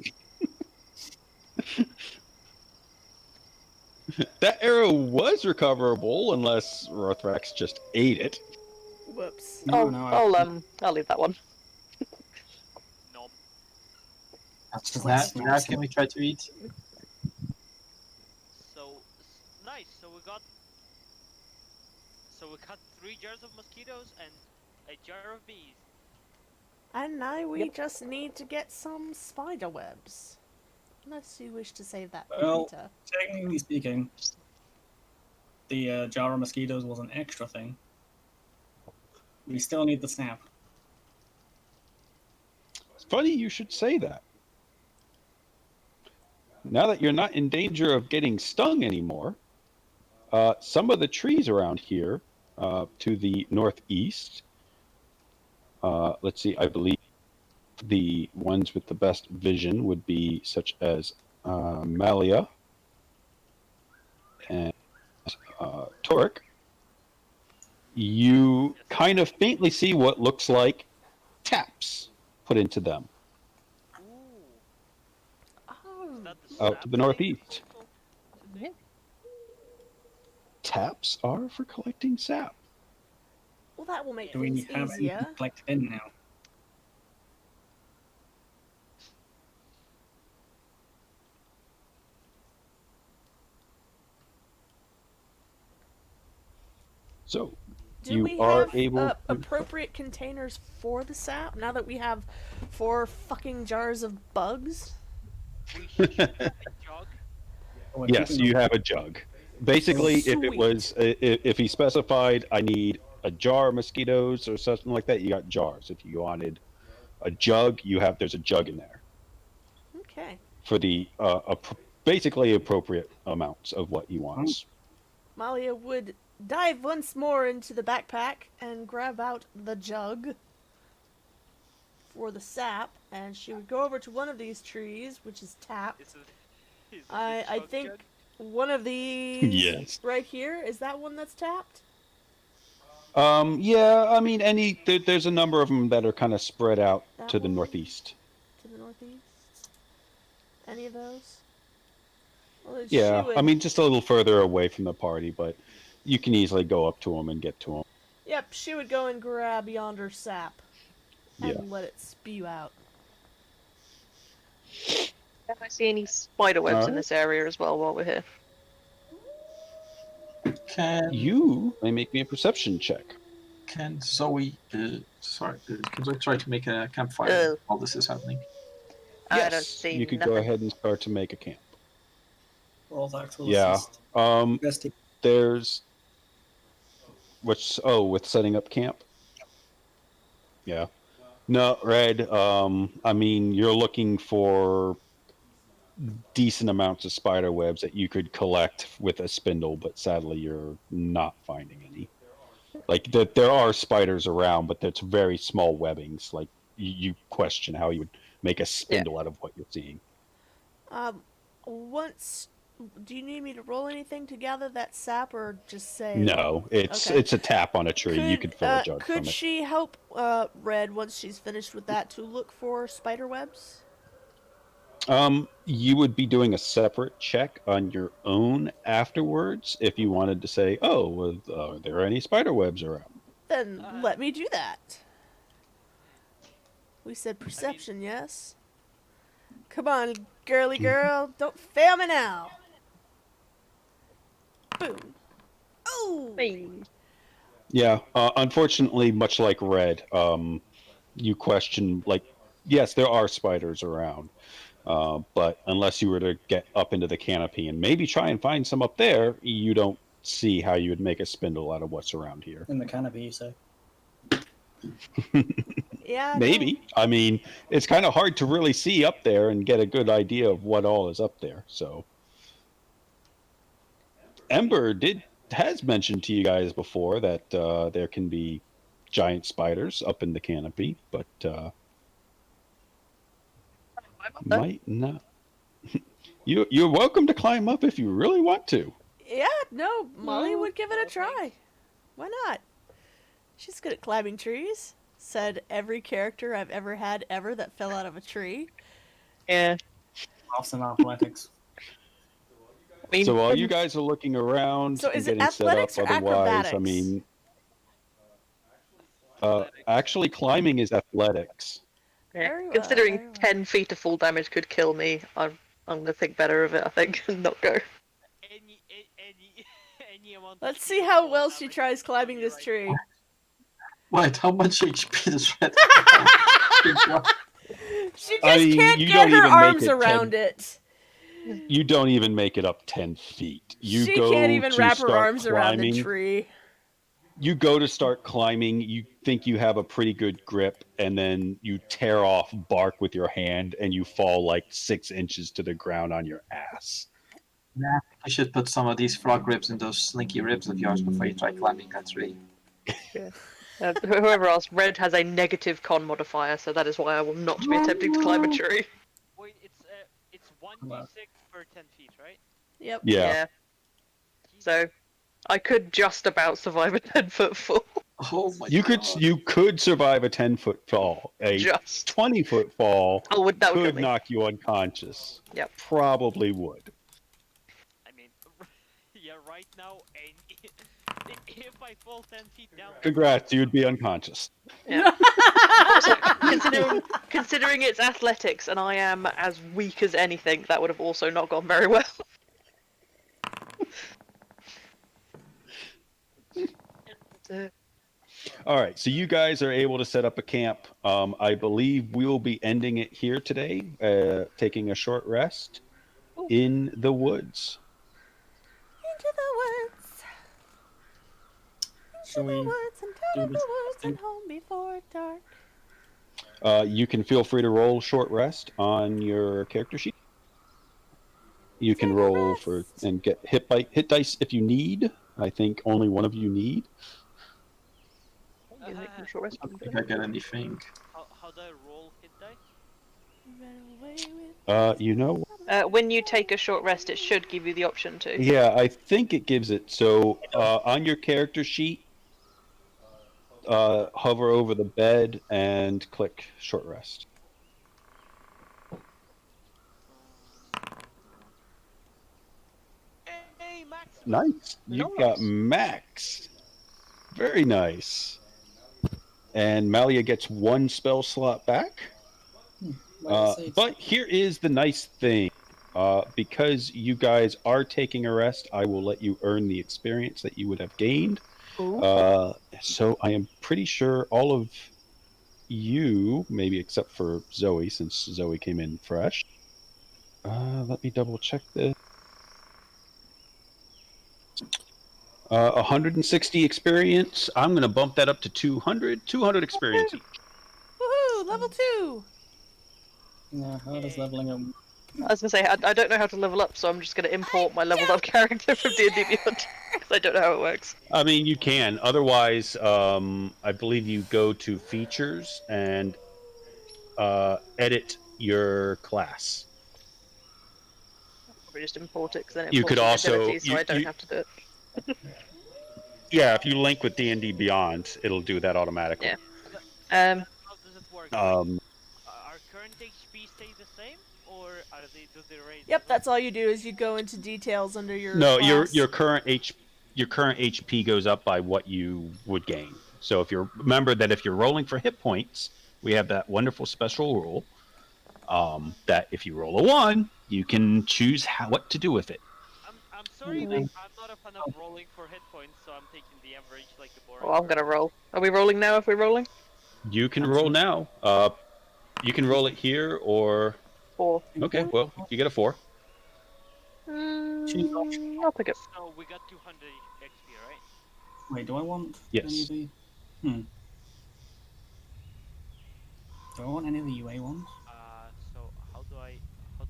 That arrow was recoverable unless Rothrax just ate it. Whoops. No, no, I'll leave that one. Nom. Now can we try to eat? So nice. So we got 3 jars of mosquitoes and a jar of bees. And now we just need to get some spider webs. Unless you wish to save that for Well- later. Technically speaking, the jar of mosquitoes was an extra thing. We still need the snap. It's funny you should say that. Now that you're not in danger of getting stung anymore, some of the trees around here to the northeast, let's see, I believe the ones with the best vision would be such as Malia and Torque. You kind of faintly see what looks like taps put into them Ooh. Oh, Is that the out sap to the thing? northeast. Yeah. Taps are for collecting sap. well, that will make Do we things have anything easier. collected in now? So Do you we are have able to- appropriate containers for the sap now that we have 4 fucking jars of bugs? We should have a jug. We're yes, keeping you them- have a jug. Basically, if it Sweet. was, if he specified, I need a jar of mosquitoes or something like that, you got jars. If you wanted a jug, there's a jug in there Okay. for the basically appropriate amounts of what he wants. Malia would dive once more into the backpack and grab out the jug for the sap, and she would go over to one of these trees, which is tapped. Is it I jug think jug? one of these Yes. right here, is that one that's tapped? Yeah, I mean, there's a number of them that are kind of spread out That to the one? northeast. To the northeast? Any of those? Well, then Yeah, she would... I mean, just a little further away from the party, but you can easily go up to them and get to them. Yep, she would go and grab yonder sap and Yeah. let it spew out. Can I see any spider webs in Alright. this area as well while we're here? You may make me a perception check. Can Zoe can Zoe try to make a campfire Oh. while this is happening? I don't Yes, see you could nothing. go ahead and start to make a camp. Roll actual Yeah. assist. There's with setting up camp. Yeah. No, Red. I mean, you're looking for decent amounts of spider webs that you could collect with a spindle, but sadly, you're not finding any. Like there are spiders around, but it's very small webbings. Like you question how you would make a spindle out of what you're seeing. Once... Do you need me to roll anything to gather that sap, or just say... No, it's Okay. it's a tap on a tree. You could fill a jug could from it. she help Red once she's finished with that to look for spider webs? You would be doing a separate check on your own afterwards if you wanted to say, "Oh, well, are there any spider webs around?" Then let me do that. We said perception, yes? Come on, girly girl. Don't fail me now. Boom. Oh! Hey. Yeah. Unfortunately, much like Red, you question like, yes, there are spiders around, but unless you were to get up into the canopy and maybe try and find some up there, you don't see how you would make a spindle out of what's around here. In the canopy, you say. Yeah. Maybe. I mean, it's kind of hard to really see up there and get a good idea of what all is up there. So, Ember has mentioned to you guys before that there can be giant spiders up in the canopy, but might not. You're welcome to climb up if you really want to. Yeah, no, Molly would give it a try. Why not? She's good at climbing trees. Said every character I've ever had ever that fell out of a tree. Yeah. Awesome athletics. I mean, So while you guys are looking around So and is it getting set up, athletics or otherwise, I acrobatics? mean, Actually, climbing is athletics. Yeah. Very well, Considering very well. 10 feet of full damage could kill me, I'm gonna think better of it, I think, and not go. Any amount. Let's of see speed how or well she damage tries is climbing on you this right tree. Wait, how much HP does Red have? She just I mean, can't you get don't her even make arms it 10 around it. You don't even make it up 10 feet. You She go can't even to wrap her start arms around the climbing. tree. You go to start climbing, you think you have a pretty good grip, and then you tear off bark with your hand and you fall like 6 inches to the ground on your ass. I should put some of these frog ribs in those slinky ribs of yours before you try climbing that tree. Whoever else, Red has a negative con modifier, so that is why I will not be attempting to climb a tree. Wait, it's 1d6 per 10 feet, right? Yep. Yeah. So, I could just about survive a 10-foot fall. Oh my You god. could survive a 10-foot fall. A Just. 20-foot fall That would kill could me. knock you unconscious. Yep. Probably would. I mean, yeah, right now, and if I fall 10 feet down. Congrats, you'd be unconscious. Yeah. Also, considering it's athletics and I am as weak as anything, that would have also not gone very well. All right, so you guys are able to set up a camp. I believe we will be ending it here today, taking a short rest in the woods. Into the woods. Shall we Into the woods and do down in the this woods thing? and home before dark. You can feel free to roll short rest on your character sheet. You can Take a roll for rest. and get hit dice if you need. I think only one of you need. I don't think I get anything. How do I roll hit die? Run away with You know, When you take a short rest, it should give you the option to. yeah, I think it gives it. So on your character sheet, hover over the bed and click short rest. Hey, Max! Nice. You got Max. Very nice. And Malia gets 1 spell slot back. But here is the nice thing. Because you guys are taking a rest, I will let you earn the experience that you would have gained. So I am pretty sure all of you, maybe except for Zoe, since Zoe came in fresh. Let me double check this. 160 experience. I'm going to bump that up to 200. 200 experience each. Woohoo! Level 2! Yeah, how does leveling up? I was gonna say I don't know how to level up, so I'm just gonna import my leveled up character from D&D Beyond because I don't know how it works. I mean, you can. Otherwise, I believe you go to features and edit your class. Probably just import it because then it You imports could my also- abilities, so you- I don't you- have to do it. Yeah, if you link with D&D Beyond, it'll do that automatically. Yeah. How does it work? Um, Our current HP stay the same, or do they raise? Yep, that's all you do is you go into details under your No, class. your current HP goes up by what you would gain. So if you're remember that if you're rolling for hit points, we have that wonderful special rule that if you roll a 1, you can choose what to do with it. I'm sorry, but I'm not a fan of rolling for hit points, so I'm taking the average like a boring. Well, I'm gonna roll. Are we rolling now? If we're rolling? You can roll now. You can roll it here or 4. okay. Well, you get a 4. I'll pick it. So we got 200 XP, right? Wait, do I want Yes. any of the? Do I want any of the UA ones? So how do I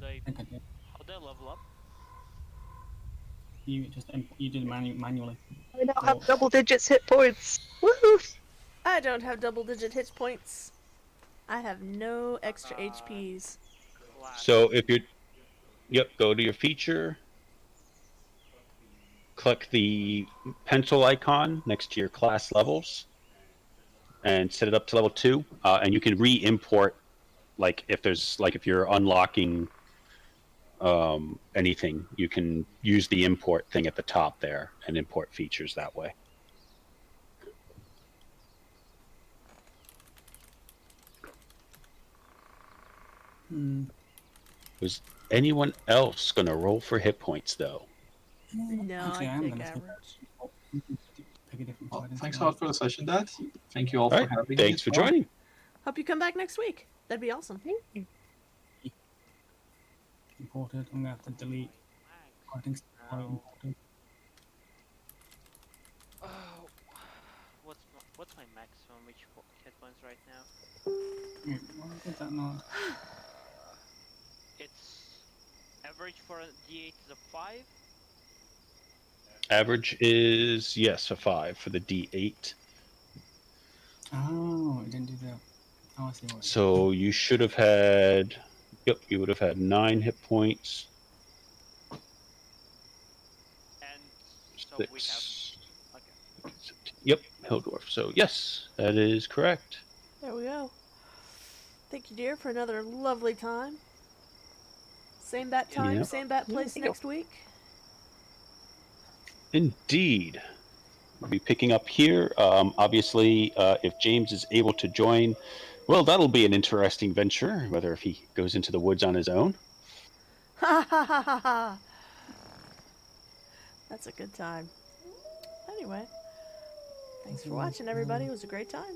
I think I do. level up? You just you do the manually. I now have double digits hit points. Woohoo! I don't have double-digit hit points. I have no extra HPs. So if you're, go to your feature, click the pencil icon next to your class levels, and set it up to level 2. And you can re-import, if you're unlocking anything, you can use the import thing at the top there and import features that way. Was anyone else gonna roll for hit points though? No, Actually, I I'm take gonna take- average. Pick a different Well, fighting thanks a style. lot for the session, Dad. Thank you all All for right, having me. thanks as for well. joining. Hope you come back next week. That'd be awesome. Imported. I'm gonna have to delete fighting style No. imported. Oh, what's my maximum hit points right now? Why did that not? It's average for a D8 is a 5. Average is yes a 5 for the D8. Oh, it didn't do that. Oh, I see what. So you should have had. Yep, you would have had 9 hit points. And so we have. 6. Okay. Yep, Hildorf. So yes, that is correct. There we go. Thank you, dear, for another lovely time. Same bat time, Yep. same bat place next week. Indeed. We'll be picking up here. Obviously, if James is able to join, well, that'll be an interesting venture, whether if he goes into the woods on his own. Ha ha ha ha ha. That's a good time. Anyway, thanks for watching, everybody. It was a great time.